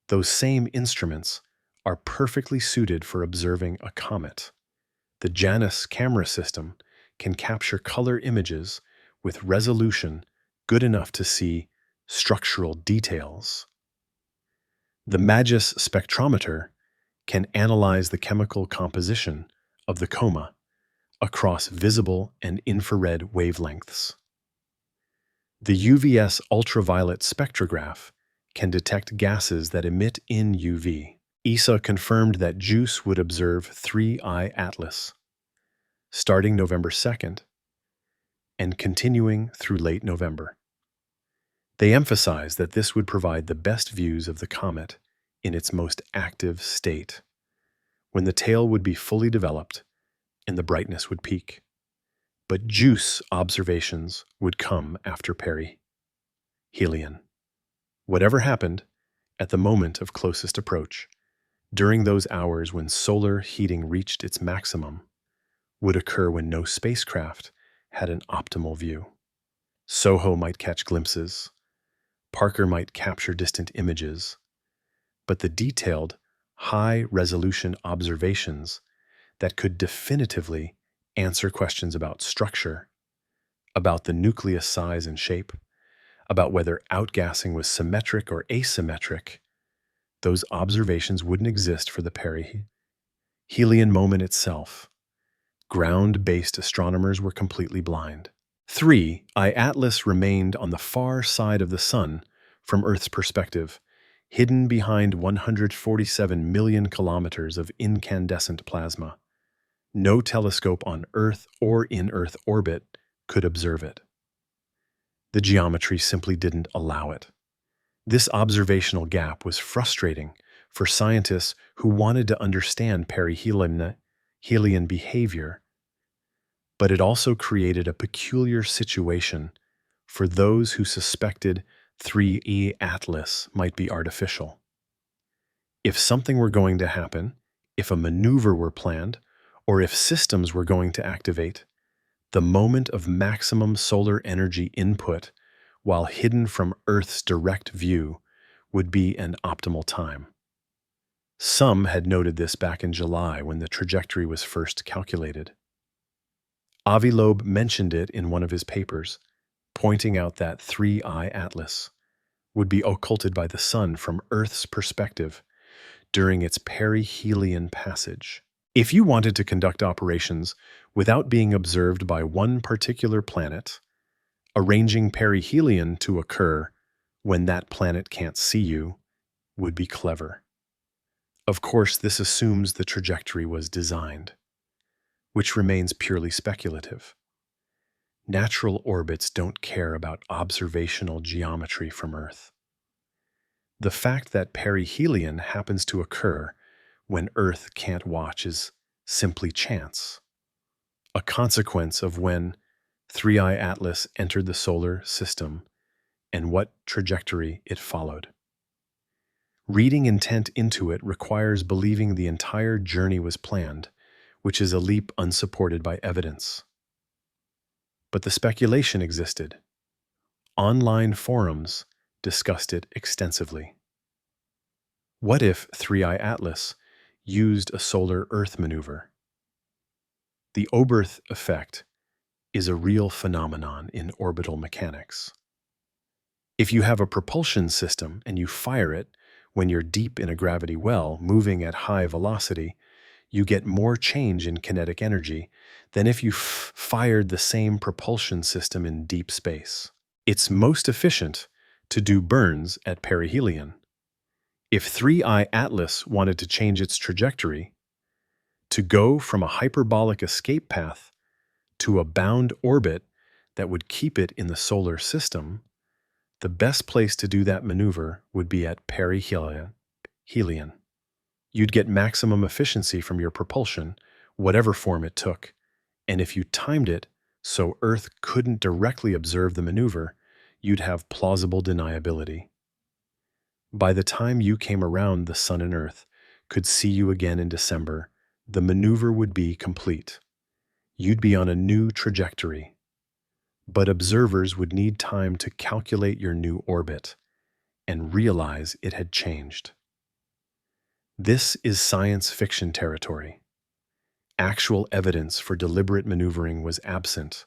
[SPEAKER 1] Those same instruments are perfectly suited for observing a comet. The Janus camera system can capture color images with resolution good enough to see structural details. The MAGIS spectrometer can analyze the chemical composition of the coma across visible and infrared wavelengths. The UVS ultraviolet spectrograph can detect gases that emit in UV. ESA confirmed that JUICE would observe 3I Atlas, starting November 2nd and continuing through late November. They emphasized that this would provide the best views of the comet in its most active state, when the tail would be fully developed and the brightness would peak. But JUICE observations would come after perihelion. Whatever happened at the moment of closest approach, during those hours when solar heating reached its maximum, would occur when no spacecraft had an optimal view. SOHO might catch glimpses, Parker might capture distant images, but the detailed, high-resolution observations that could definitively answer questions about structure, about the nucleus size and shape, about whether outgassing was symmetric or asymmetric, those observations wouldn't exist for the perihelion moment itself. Ground-based astronomers were completely blind. 3I Atlas remained on the far side of the Sun from Earth's perspective, hidden behind 147 million kilometers of incandescent plasma. No telescope on Earth or in Earth orbit could observe it. The geometry simply didn't allow it. This observational gap was frustrating for scientists who wanted to understand perihelion behavior, but it also created a peculiar situation for those who suspected 3E Atlas might be artificial. If something were going to happen, if a maneuver were planned, or if systems were going to activate, the moment of maximum solar energy input, while hidden from Earth's direct view, would be an optimal time. Some had noted this back in July when the trajectory was first calculated. Avi Loeb mentioned it in one of his papers, pointing out that 3I Atlas would be occulted by the Sun from Earth's perspective during its perihelion passage. If you wanted to conduct operations without being observed by one particular planet, arranging perihelion to occur when that planet can't see you would be clever. Of course, this assumes the trajectory was designed, which remains purely speculative. Natural orbits don't care about observational geometry from Earth. The fact that perihelion happens to occur when Earth can't watch is simply chance, a consequence of when 3I Atlas entered the solar system and what trajectory it followed. Reading intent into it requires believing the entire journey was planned, which is a leap unsupported by evidence. But the speculation existed. Online forums discussed it extensively. What if 3I Atlas used a solar Earth maneuver? The Oberth effect is a real phenomenon in orbital mechanics. If you have a propulsion system and you fire it when you're deep in a gravity well, moving at high velocity, you get more change in kinetic energy than if you fired the same propulsion system in deep space. It's most efficient to do burns at perihelion. If 3I Atlas wanted to change its trajectory, to go from a hyperbolic escape path to a bound orbit that would keep it in the solar system, the best place to do that maneuver would be at perihelion. You'd get maximum efficiency from your propulsion, whatever form it took, and if you timed it so Earth couldn't directly observe the maneuver, you'd have plausible deniability. By the time you came around, the Sun and Earth could see you again in December. The maneuver would be complete. You'd be on a new trajectory. But observers would need time to calculate your new orbit and realize it had changed. This is science fiction territory. Actual evidence for deliberate maneuvering was absent,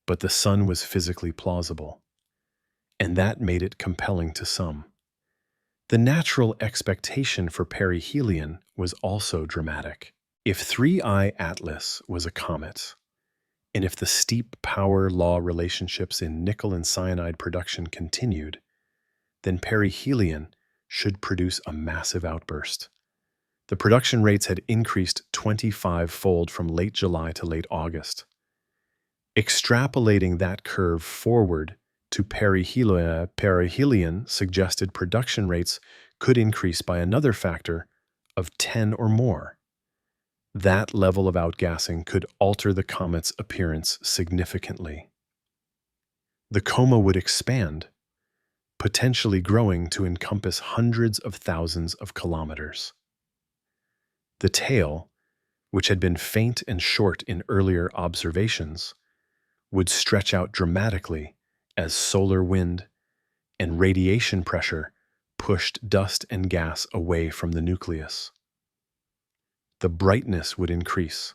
[SPEAKER 1] but the Sun was physically plausible, and that made it compelling to some. The natural expectation for perihelion was also dramatic. If 3I Atlas was a comet, and if the steep power law relationships in nickel and cyanide production continued, then perihelion should produce a massive outburst. The production rates had increased 25-fold from late July to late August. Extrapolating that curve forward to perihelion suggested production rates could increase by another factor of 10 or more. That level of outgassing could alter the comet's appearance significantly. The coma would expand, potentially growing to encompass hundreds of thousands of kilometers. The tail, which had been faint and short in earlier observations, would stretch out dramatically as solar wind and radiation pressure pushed dust and gas away from the nucleus. The brightness would increase,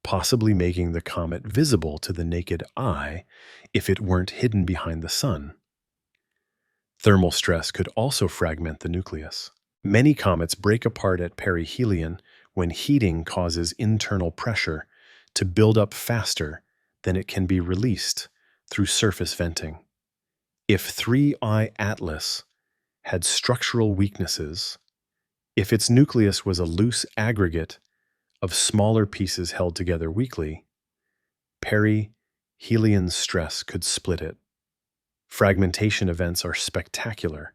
[SPEAKER 1] possibly making the comet visible to the naked eye if it weren't hidden behind the Sun. Thermal stress could also fragment the nucleus. Many comets break apart at perihelion when heating causes internal pressure to build up faster than it can be released through surface venting. If 3I Atlas had structural weaknesses, if its nucleus was a loose aggregate of smaller pieces held together weakly, perihelion stress could split it. Fragmentation events are spectacular.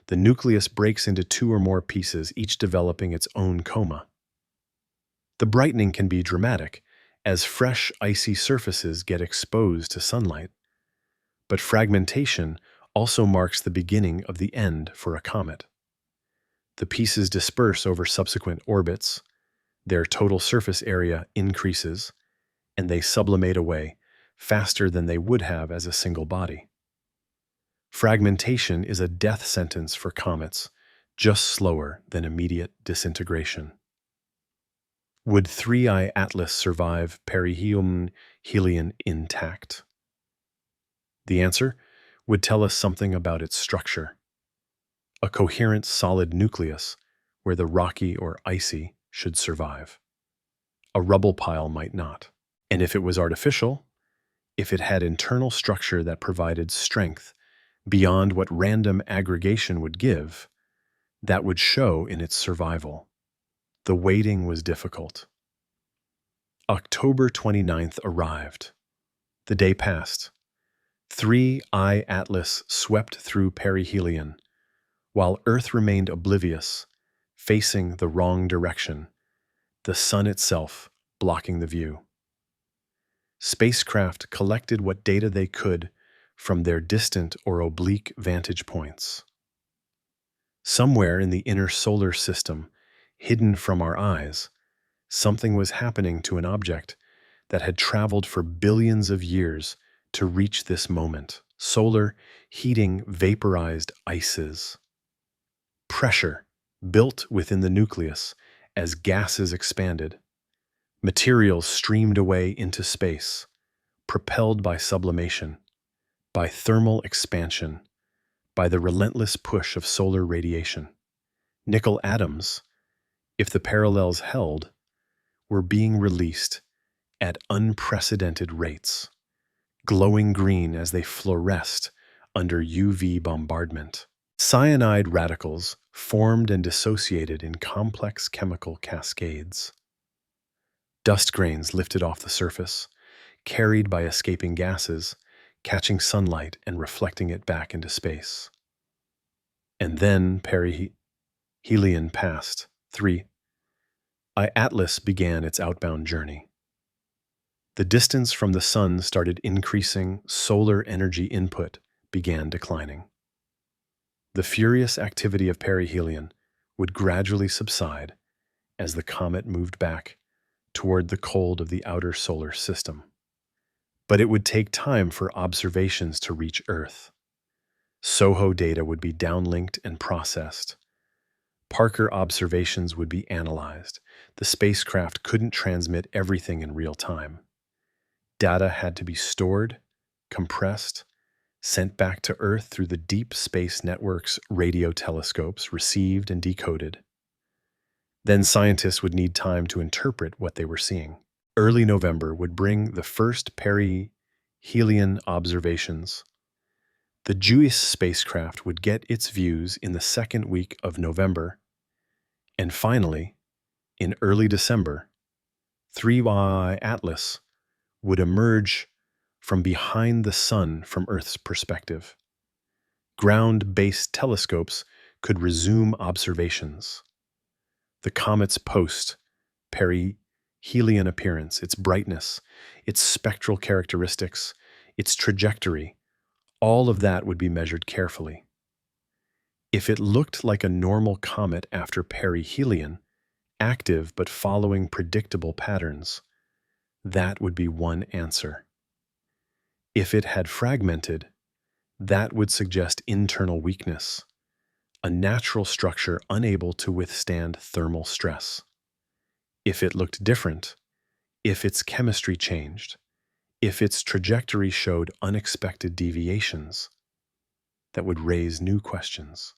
[SPEAKER 1] The nucleus breaks into two or more pieces, each developing its own coma. The brightening can be dramatic, as fresh, icy surfaces get exposed to sunlight. But fragmentation also marks the beginning of the end for a comet. The pieces disperse over subsequent orbits, their total surface area increases, and they sublimate away faster than they would have as a single body. Fragmentation is a death sentence for comets, just slower than immediate disintegration. Would 3I Atlas survive perihelion intact? The answer would tell us something about its structure. A coherent solid nucleus where the rocky or icy should survive. A rubble pile might not. And if it was artificial, if it had internal structure that provided strength beyond what random aggregation would give, that would show in its survival. The waiting was difficult. October 29th arrived. The day passed. 3I Atlas swept through perihelion, while Earth remained oblivious, facing the wrong direction, the sun itself blocking the view. Spacecraft collected what data they could from their distant or oblique vantage points. Somewhere in the inner solar system, hidden from our eyes, something was happening to an object that had traveled for billions of years to reach this moment. Solar heating vaporized ices. Pressure built within the nucleus as gases expanded. Materials streamed away into space, propelled by sublimation, by thermal expansion, by the relentless push of solar radiation. Nickel atoms, if the parallels held, were being released at unprecedented rates, glowing green as they fluoresced under UV bombardment. Cyanide radicals formed and dissociated in complex chemical cascades. Dust grains lifted off the surface, carried by escaping gases, catching sunlight and reflecting it back into space. And then perihelion passed. 3I Atlas began its outbound journey. The distance from the sun started increasing, solar energy input began declining. The furious activity of perihelion would gradually subside as the comet moved back toward the cold of the outer solar system. But it would take time for observations to reach Earth. SOHO data would be downlinked and processed. Parker observations would be analyzed. The spacecraft couldn't transmit everything in real time. Data had to be stored, compressed, sent back to Earth through the Deep Space Network's radio telescopes, received and decoded. Then scientists would need time to interpret what they were seeing. Early November would bring the first perihelion observations. The JUICE spacecraft would get its views in the second week of November, and finally, in early December, 3I Atlas would emerge from behind the sun from Earth's perspective. Ground-based telescopes could resume observations. The comet's post-perihelion appearance, its brightness, its spectral characteristics, its trajectory, all of that would be measured carefully. If it looked like a normal comet after perihelion, active but following predictable patterns, that would be one answer. If it had fragmented, that would suggest internal weakness, a natural structure unable to withstand thermal stress. If it looked different, if its chemistry changed, if its trajectory showed unexpected deviations, that would raise new questions.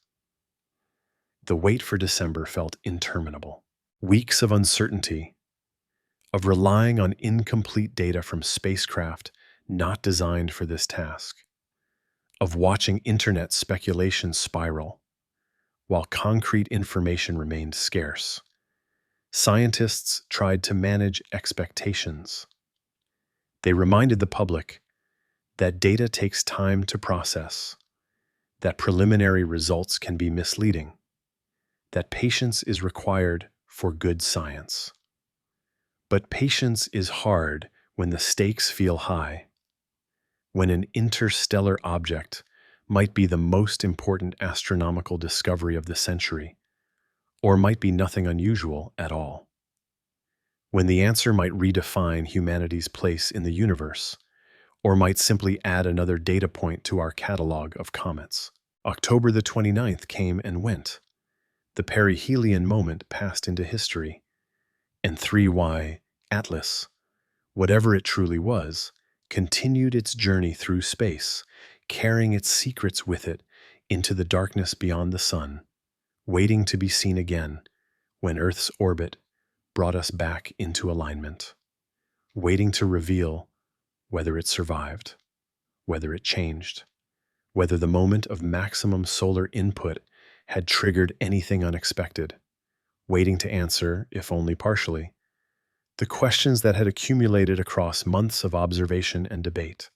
[SPEAKER 1] The wait for December felt interminable. Weeks of uncertainty, of relying on incomplete data from spacecraft not designed for this task, of watching internet speculation spiral while concrete information remained scarce. Scientists tried to manage expectations. They reminded the public that data takes time to process, that preliminary results can be misleading, that patience is required for good science. But patience is hard when the stakes feel high, when an interstellar object might be the most important astronomical discovery of the century, or might be nothing unusual at all. When the answer might redefine humanity's place in the universe, or might simply add another data point to our catalog of comets. October the 29th came and went. The perihelion moment passed into history, and 3Y Atlas, whatever it truly was, continued its journey through space, carrying its secrets with it into the darkness beyond the sun, waiting to be seen again when Earth's orbit brought us back into alignment, waiting to reveal whether it survived, whether it changed, whether the moment of maximum solar input had triggered anything unexpected, waiting to answer, if only partially, the questions that had accumulated across months of observation and debate.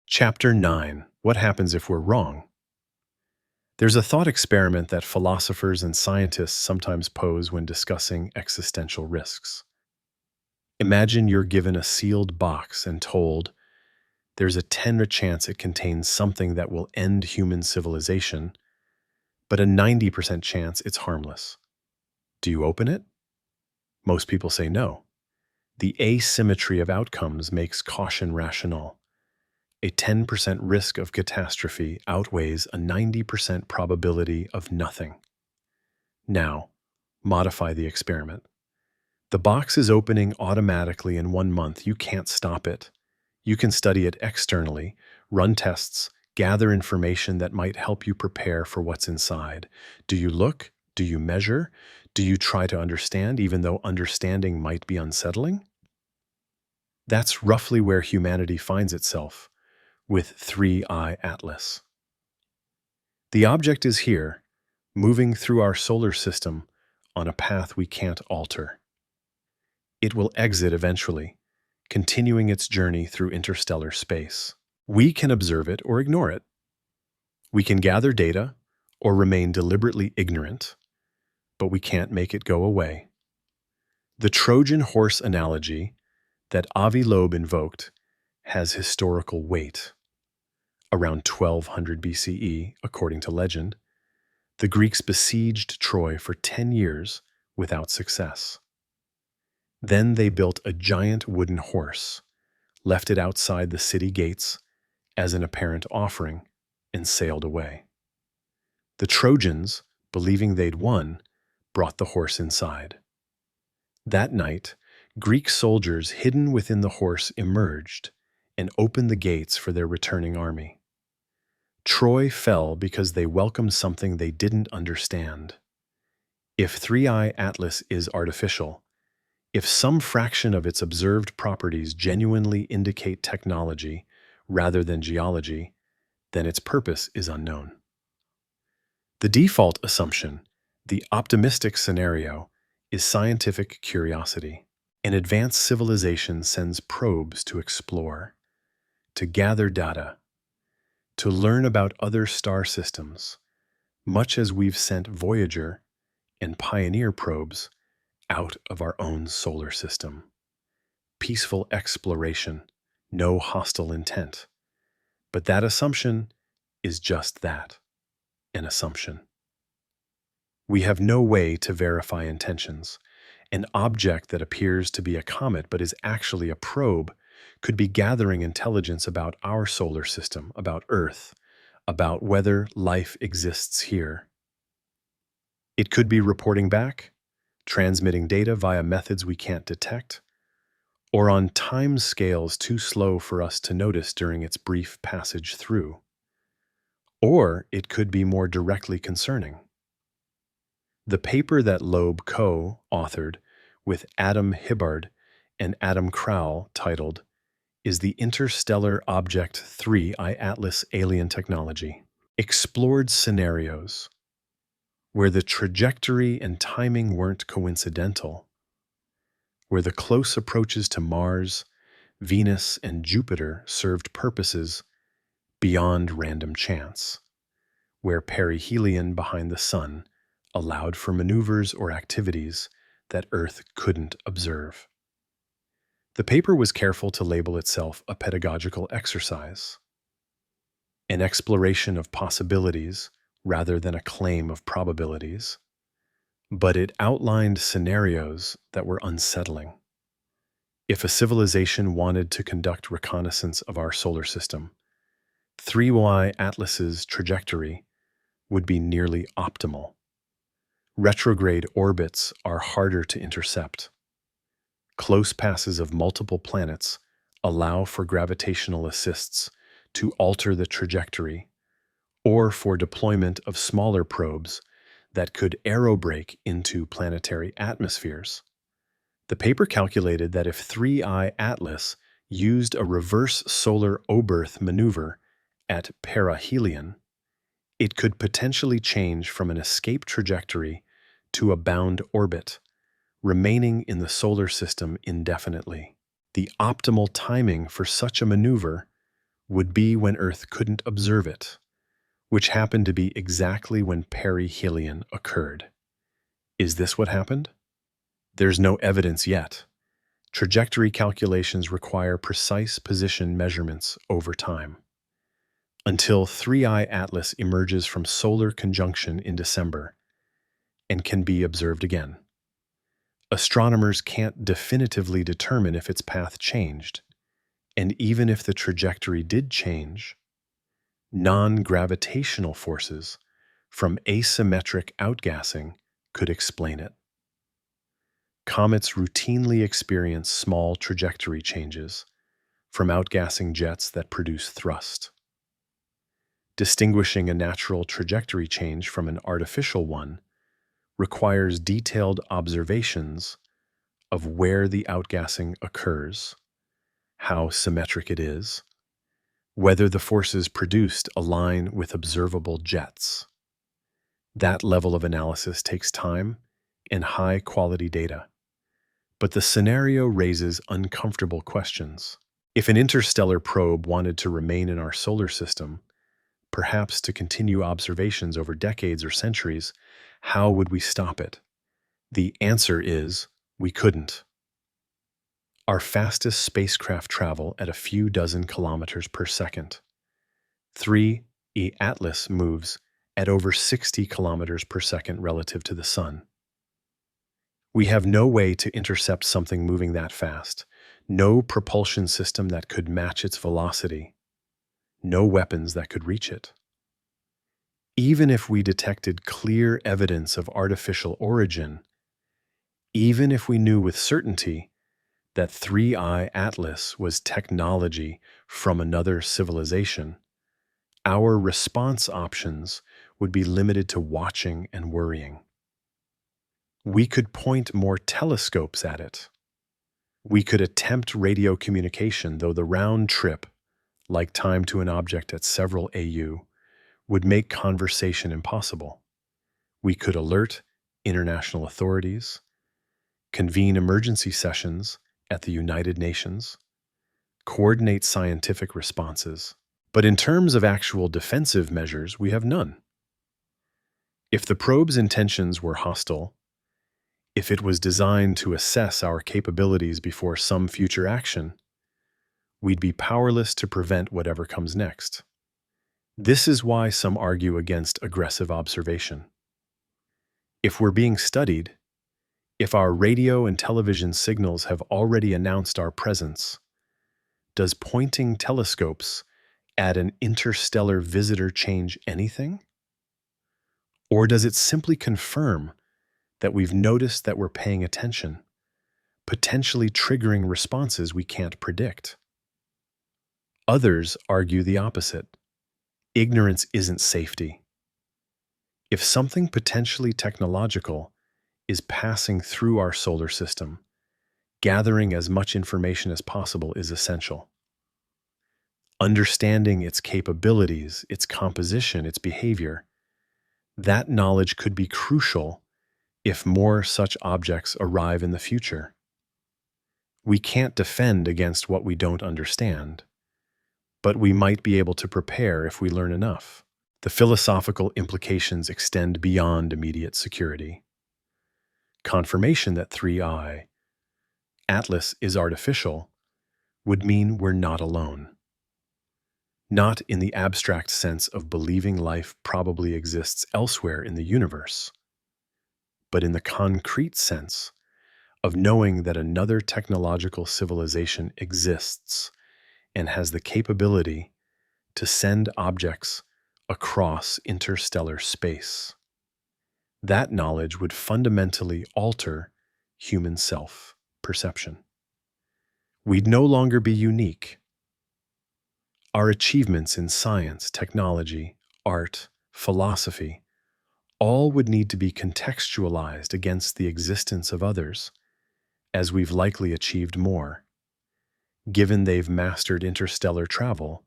[SPEAKER 1] Chapter 9: What Happens If We're Wrong? There's a thought experiment that philosophers and scientists sometimes pose when discussing existential risks. Imagine you're given a sealed box and told there's a 10 chance it contains something that will end human civilization, but a 90% chance it's harmless. Do you open it? Most people say no. The asymmetry of outcomes makes caution rational. A 10% risk of catastrophe outweighs a 90% probability of nothing. Now, modify the experiment. The box is opening automatically in 1 month. You can't stop it. You can study it externally, run tests, gather information that might help you prepare for what's inside. Do you look? Do you measure? Do you try to understand, even though understanding might be unsettling? That's roughly where humanity finds itself with 3I Atlas. The object is here, moving through our solar system on a path we can't alter. It will exit eventually, continuing its journey through interstellar space. We can observe it or ignore it. We can gather data or remain deliberately ignorant, but we can't make it go away. The Trojan horse analogy that Avi Loeb invoked has historical weight. Around 1200 BCE, according to legend, the Greeks besieged Troy for 10 years without success. Then they built a giant wooden horse, left it outside the city gates as an apparent offering, and sailed away. The Trojans, believing they'd won, brought the horse inside. That night, Greek soldiers hidden within the horse emerged and opened the gates for their returning army. Troy fell because they welcomed something they didn't understand. If 3I Atlas is artificial, if some fraction of its observed properties genuinely indicate technology rather than geology, then its purpose is unknown. The default assumption, the optimistic scenario, is scientific curiosity. An advanced civilization sends probes to explore, to gather data, to learn about other star systems, much as we've sent Voyager and Pioneer probes out of our own solar system. Peaceful exploration, no hostile intent. But that assumption is just that, an assumption. We have no way to verify intentions. An object that appears to be a comet but is actually a probe could be gathering intelligence about our solar system, about Earth, about whether life exists here. It could be reporting back, transmitting data via methods we can't detect, or on time scales too slow for us to notice during its brief passage through. Or it could be more directly concerning. The paper that Loeb co-authored with Adam Hibbard and Adam Crowell, titled "Is the Interstellar Object 3I Atlas Alien Technology?", explored scenarios. where the trajectory and timing weren't coincidental, where the close approaches to Mars, Venus, and Jupiter served purposes beyond random chance, where perihelion behind the Sun allowed for maneuvers or activities that Earth couldn't observe. The paper was careful to label itself a pedagogical exercise, an exploration of possibilities rather than a claim of probabilities, but it outlined scenarios that were unsettling. If a civilization wanted to conduct reconnaissance of our solar system, 3Y Atlas's trajectory would be nearly optimal. Retrograde orbits are harder to intercept. Close passes of multiple planets allow for gravitational assists to alter the trajectory, or for deployment of smaller probes that could aerobrake into planetary atmospheres. The paper calculated that if 3I Atlas used a reverse solar oberth maneuver at perihelion, it could potentially change from an escape trajectory to a bound orbit, remaining in the solar system indefinitely. The optimal timing for such a maneuver would be when Earth couldn't observe it, which happened to be exactly when perihelion occurred. Is this what happened? There's no evidence yet. Trajectory calculations require precise position measurements over time. Until 3I Atlas emerges from solar conjunction in December and can be observed again, astronomers can't definitively determine if its path changed, and even if the trajectory did change, non-gravitational forces from asymmetric outgassing could explain it. Comets routinely experience small trajectory changes from outgassing jets that produce thrust. Distinguishing a natural trajectory change from an artificial one requires detailed observations of where the outgassing occurs, how symmetric it is, whether the forces produced align with observable jets. That level of analysis takes time and high-quality data. But the scenario raises uncomfortable questions. If an interstellar probe wanted to remain in our solar system, perhaps to continue observations over decades or centuries, how would we stop it? The answer is, we couldn't. Our fastest spacecraft travel at a few dozen kilometers per second. 3E Atlas moves at over 60 kilometers per second relative to the Sun. We have no way to intercept something moving that fast, no propulsion system that could match its velocity, no weapons that could reach it. Even if we detected clear evidence of artificial origin, even if we knew with certainty that 3I Atlas was technology from another civilization, our response options would be limited to watching and worrying. We could point more telescopes at it. We could attempt radio communication, though the round trip, like time to an object at several AU, would make conversation impossible. We could alert international authorities, convene emergency sessions at the United Nations, coordinate scientific responses. But in terms of actual defensive measures, we have none. If the probe's intentions were hostile, if it was designed to assess our capabilities before some future action, we'd be powerless to prevent whatever comes next. This is why some argue against aggressive observation. If we're being studied, if our radio and television signals have already announced our presence, does pointing telescopes at an interstellar visitor change anything? Or does it simply confirm that we've noticed that we're paying attention, potentially triggering responses we can't predict? Others argue the opposite. Ignorance isn't safety. If something potentially technological is passing through our solar system, gathering as much information as possible is essential. Understanding its capabilities, its composition, its behavior, That knowledge could be crucial if more such objects arrive in the future. We can't defend against what we don't understand, but we might be able to prepare if we learn enough. The philosophical implications extend beyond immediate security. Confirmation that 3i Atlas is artificial would mean we're not alone. Not in the abstract sense of believing life probably exists elsewhere in the universe, but in the concrete sense of knowing that another technological civilization exists and has the capability to send objects across interstellar space. That knowledge would fundamentally alter human self-perception. We'd no longer be unique. Our achievements in science, technology, art, philosophy, all would need to be contextualized against the existence of others, as we've likely achieved more, given they've mastered interstellar travel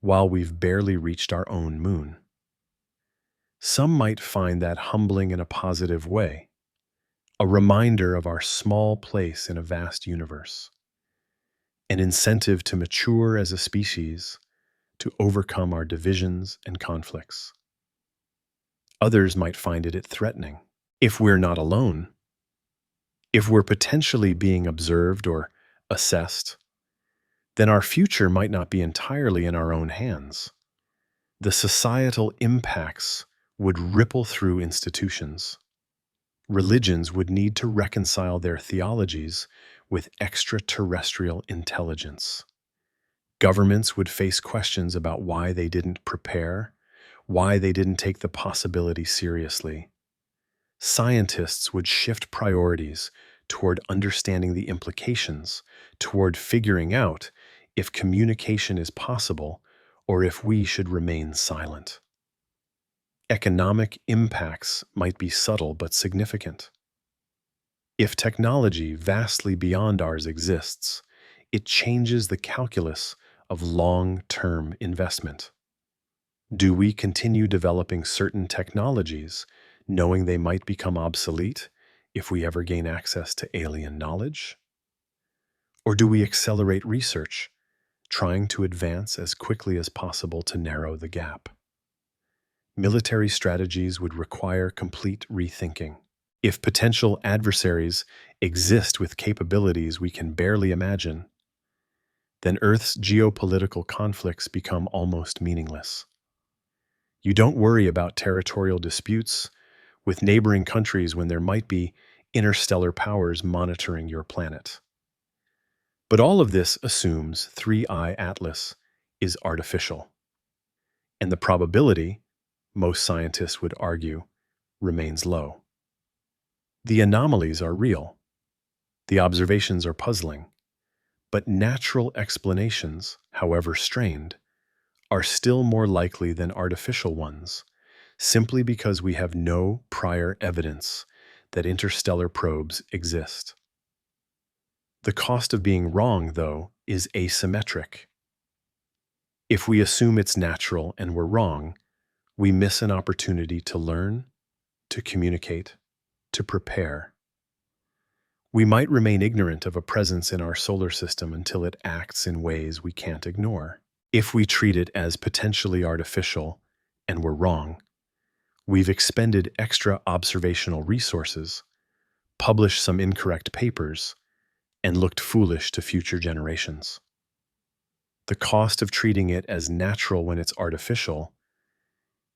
[SPEAKER 1] while we've barely reached our own moon. Some might find that humbling in a positive way, a reminder of our small place in a vast universe, an incentive to mature as a species, to overcome our divisions and conflicts. Others might find it threatening. If we're not alone, if we're potentially being observed or assessed, then our future might not be entirely in our own hands. The societal impacts would ripple through institutions. Religions would need to reconcile their theologies with extraterrestrial intelligence. Governments would face questions about why they didn't prepare, why they didn't take the possibility seriously. Scientists would shift priorities toward understanding the implications, toward figuring out if communication is possible or if we should remain silent. Economic impacts might be subtle but significant. If technology vastly beyond ours exists, it changes the calculus of long-term investment. Do we continue developing certain technologies, knowing they might become obsolete if we ever gain access to alien knowledge? Or do we accelerate research, trying to advance as quickly as possible to narrow the gap? Military strategies would require complete rethinking. If potential adversaries exist with capabilities we can barely imagine, then Earth's geopolitical conflicts become almost meaningless. You don't worry about territorial disputes with neighboring countries when there might be interstellar powers monitoring your planet. But all of this assumes 3i Atlas is artificial, and the probability, most scientists would argue, remains low. The anomalies are real. The observations are puzzling. But natural explanations, however strained, are still more likely than artificial ones, simply because we have no prior evidence that interstellar probes exist. The cost of being wrong, though, is asymmetric. If we assume it's natural and we're wrong, we miss an opportunity to learn, to communicate, to prepare. We might remain ignorant of a presence in our solar system until it acts in ways we can't ignore. If we treat it as potentially artificial and we're wrong, we've expended extra observational resources, published some incorrect papers, and looked foolish to future generations. The cost of treating it as natural when it's artificial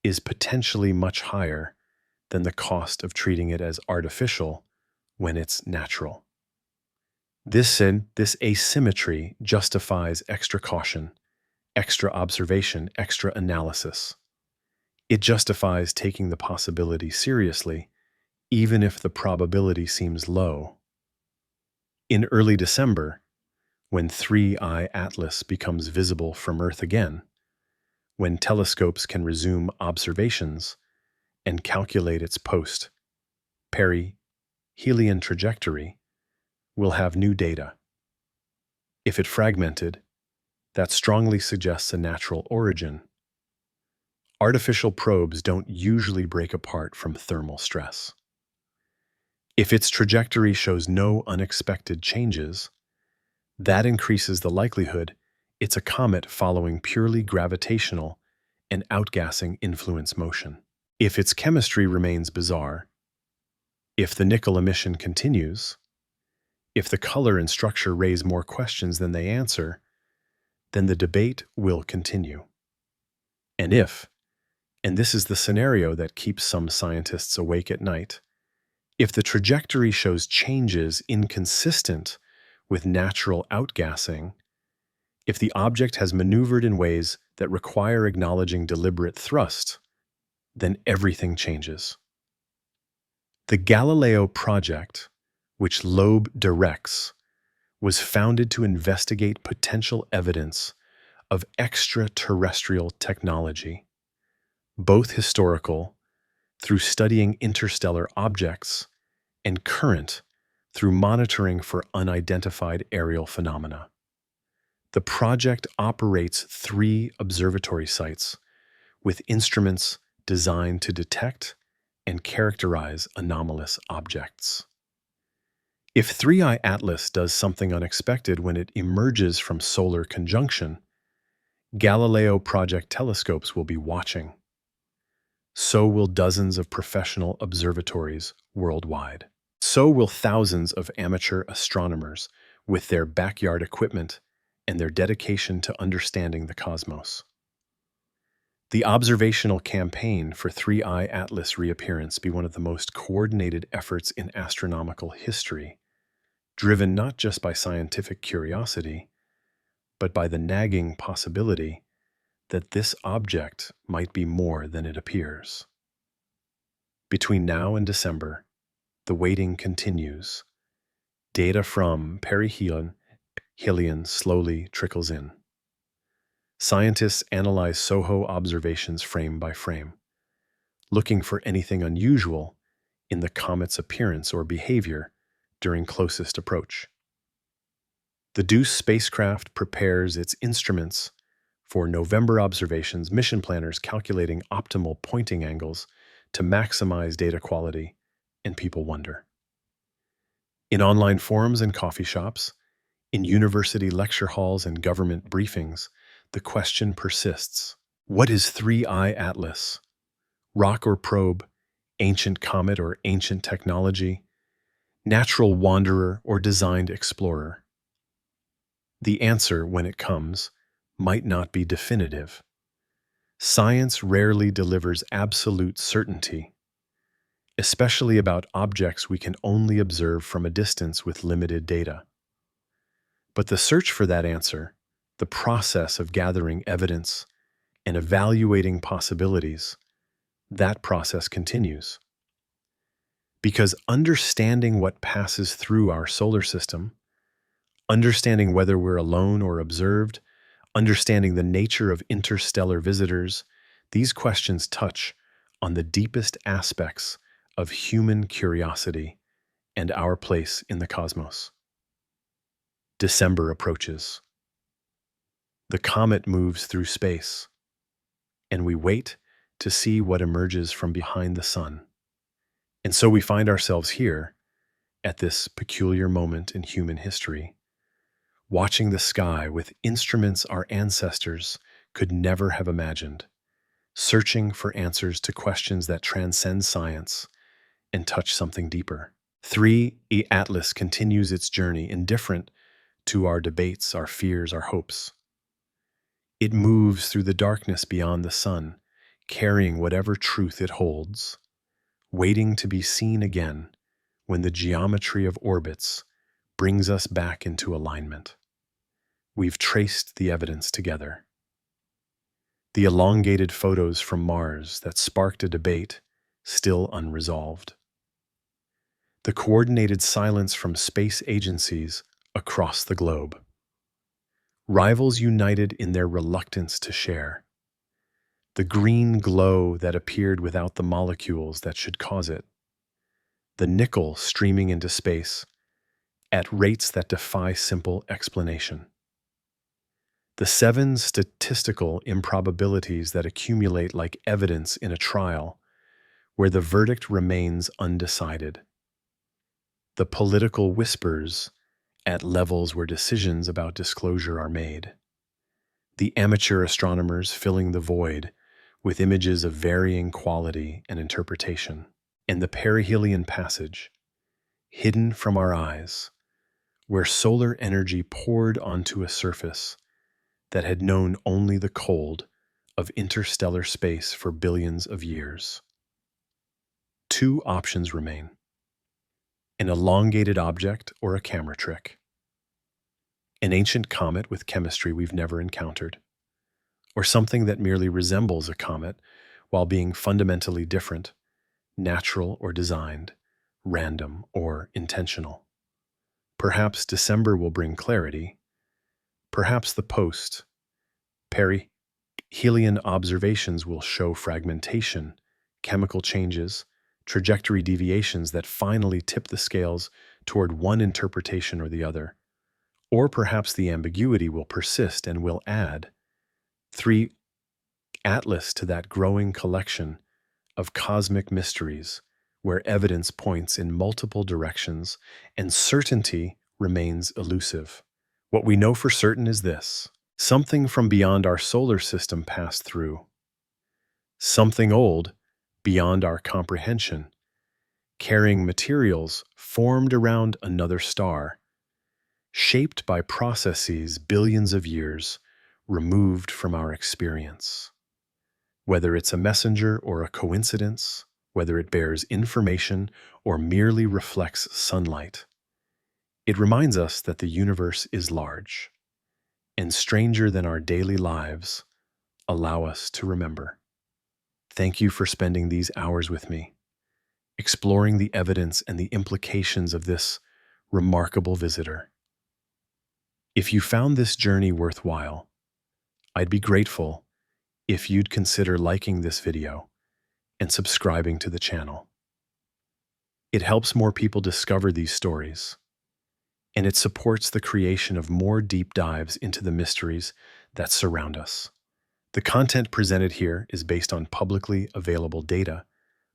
[SPEAKER 1] is potentially much higher than the cost of treating it as artificial when it's natural. This asymmetry justifies extra caution, extra observation, extra analysis. It justifies taking the possibility seriously, even if the probability seems low. In early December, when 3i Atlas becomes visible from Earth again, when telescopes can resume observations and calculate its post-perihelion trajectory, we'll have new data. If it fragmented, that strongly suggests a natural origin. Artificial probes don't usually break apart from thermal stress. If its trajectory shows no unexpected changes, that increases the likelihood it's a comet following purely gravitational and outgassing influence motion. If its chemistry remains bizarre, if the nickel emission continues, if the color and structure raise more questions than they answer, then the debate will continue. And this is the scenario that keeps some scientists awake at night, if the trajectory shows changes inconsistent with natural outgassing, if the object has maneuvered in ways that require acknowledging deliberate thrust, then everything changes. The Galileo project, which Loeb directs, was founded to investigate potential evidence of extraterrestrial technology, both historical, through studying interstellar objects, and current, through monitoring for unidentified aerial phenomena. The project operates 3 observatory sites with instruments designed to detect and characterize anomalous objects. If 3i Atlas does something unexpected when it emerges from solar conjunction, Galileo project telescopes will be watching. So will dozens of professional observatories worldwide. So will thousands of amateur astronomers with their backyard equipment and their dedication to understanding the cosmos. The observational campaign for 3i Atlas reappearance be one of the most coordinated efforts in astronomical history, driven not just by scientific curiosity, but by the nagging possibility that this object might be more than it appears. Between now and December, the waiting continues. Data from perihelion slowly trickles in. Scientists analyze SOHO observations frame by frame, looking for anything unusual in the comet's appearance or behavior during closest approach. The DEUCE spacecraft prepares its instruments for November observations, mission planners calculating optimal pointing angles to maximize data quality, and people wonder. In online forums and coffee shops, in university lecture halls and government briefings, the question persists. What is 3i Atlas? Rock or probe? Ancient comet or ancient technology? Natural wanderer or designed explorer? The answer, when it comes, might not be definitive. Science rarely delivers absolute certainty, especially about objects we can only observe from a distance with limited data. But the search for that answer, the process of gathering evidence and evaluating possibilities, that process continues. Because understanding what passes through our solar system, understanding whether we're alone or observed, understanding the nature of interstellar visitors, these questions touch on the deepest aspects of human curiosity and our place in the cosmos. December approaches. The comet moves through space, and we wait to see what emerges from behind the sun. And so we find ourselves here, at this peculiar moment in human history, watching the sky with instruments our ancestors could never have imagined, searching for answers to questions that transcend science and touch something deeper. 3i Atlas continues its journey indifferent to our debates, our fears, our hopes. It moves through the darkness beyond the sun, carrying whatever truth it holds, waiting to be seen again when the geometry of orbits brings us back into alignment. We've traced the evidence together. The elongated photos from Mars that sparked a debate, still unresolved. The coordinated silence from space agencies across the globe. Rivals united in their reluctance to share. The green glow that appeared without the molecules that should cause it. The nickel streaming into space at rates that defy simple explanation. The 7 statistical improbabilities that accumulate like evidence in a trial where the verdict remains undecided. The political whispers at levels where decisions about disclosure are made. The amateur astronomers filling the void with images of varying quality and interpretation. And the perihelion passage, hidden from our eyes, where solar energy poured onto a surface that had known only the cold of interstellar space for billions of years. 2 options remain: an elongated object or a camera trick, an ancient comet with chemistry we've never encountered, or something that merely resembles a comet while being fundamentally different, natural or designed, random or intentional. Perhaps December will bring clarity. Perhaps the perihelion observations will show fragmentation, chemical changes, trajectory deviations that finally tip the scales toward one interpretation or the other. Or perhaps the ambiguity will persist and will add 3 atlas to that growing collection of cosmic mysteries where evidence points in multiple directions and certainty remains elusive. What we know for certain is this: something from beyond our solar system passed through. Something old, beyond our comprehension, carrying materials formed around another star, shaped by processes billions of years removed from our experience. Whether it's a messenger or a coincidence, whether it bears information or merely reflects sunlight, it reminds us that the universe is large and stranger than our daily lives allow us to remember. Thank you for spending these hours with me, exploring the evidence and the implications of this remarkable visitor. If you found this journey worthwhile, I'd be grateful if you'd consider liking this video and subscribing to the channel. It helps more people discover these stories, and it supports the creation of more deep dives into the mysteries that surround us. The content presented here is based on publicly available data,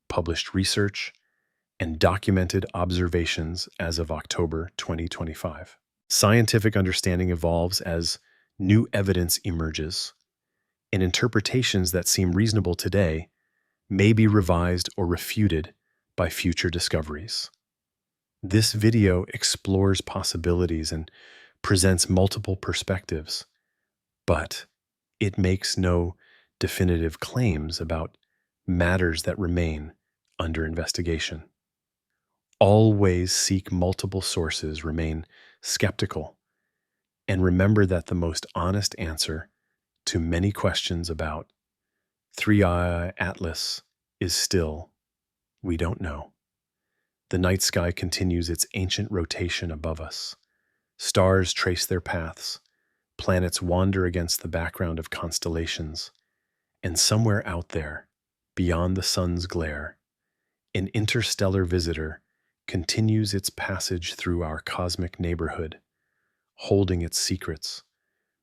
[SPEAKER 1] published research, and documented observations as of October 2025. Scientific understanding evolves as new evidence emerges, and interpretations that seem reasonable today may be revised or refuted by future discoveries. This video explores possibilities and presents multiple perspectives, but it makes no definitive claims about matters that remain under investigation. Always seek multiple sources, remain skeptical, and remember that the most honest answer to many questions about 3i Atlas is still, we don't know. The night sky continues its ancient rotation above us. Stars trace their paths, planets wander against the background of constellations, and somewhere out there, beyond the sun's glare, an interstellar visitor continues its passage through our cosmic neighborhood, holding its secrets,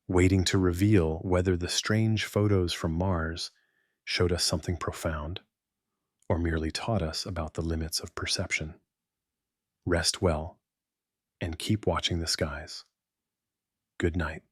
[SPEAKER 1] waiting to reveal whether the strange photos from Mars showed us something profound or merely taught us about the limits of perception. Rest well and keep watching the skies. Good night.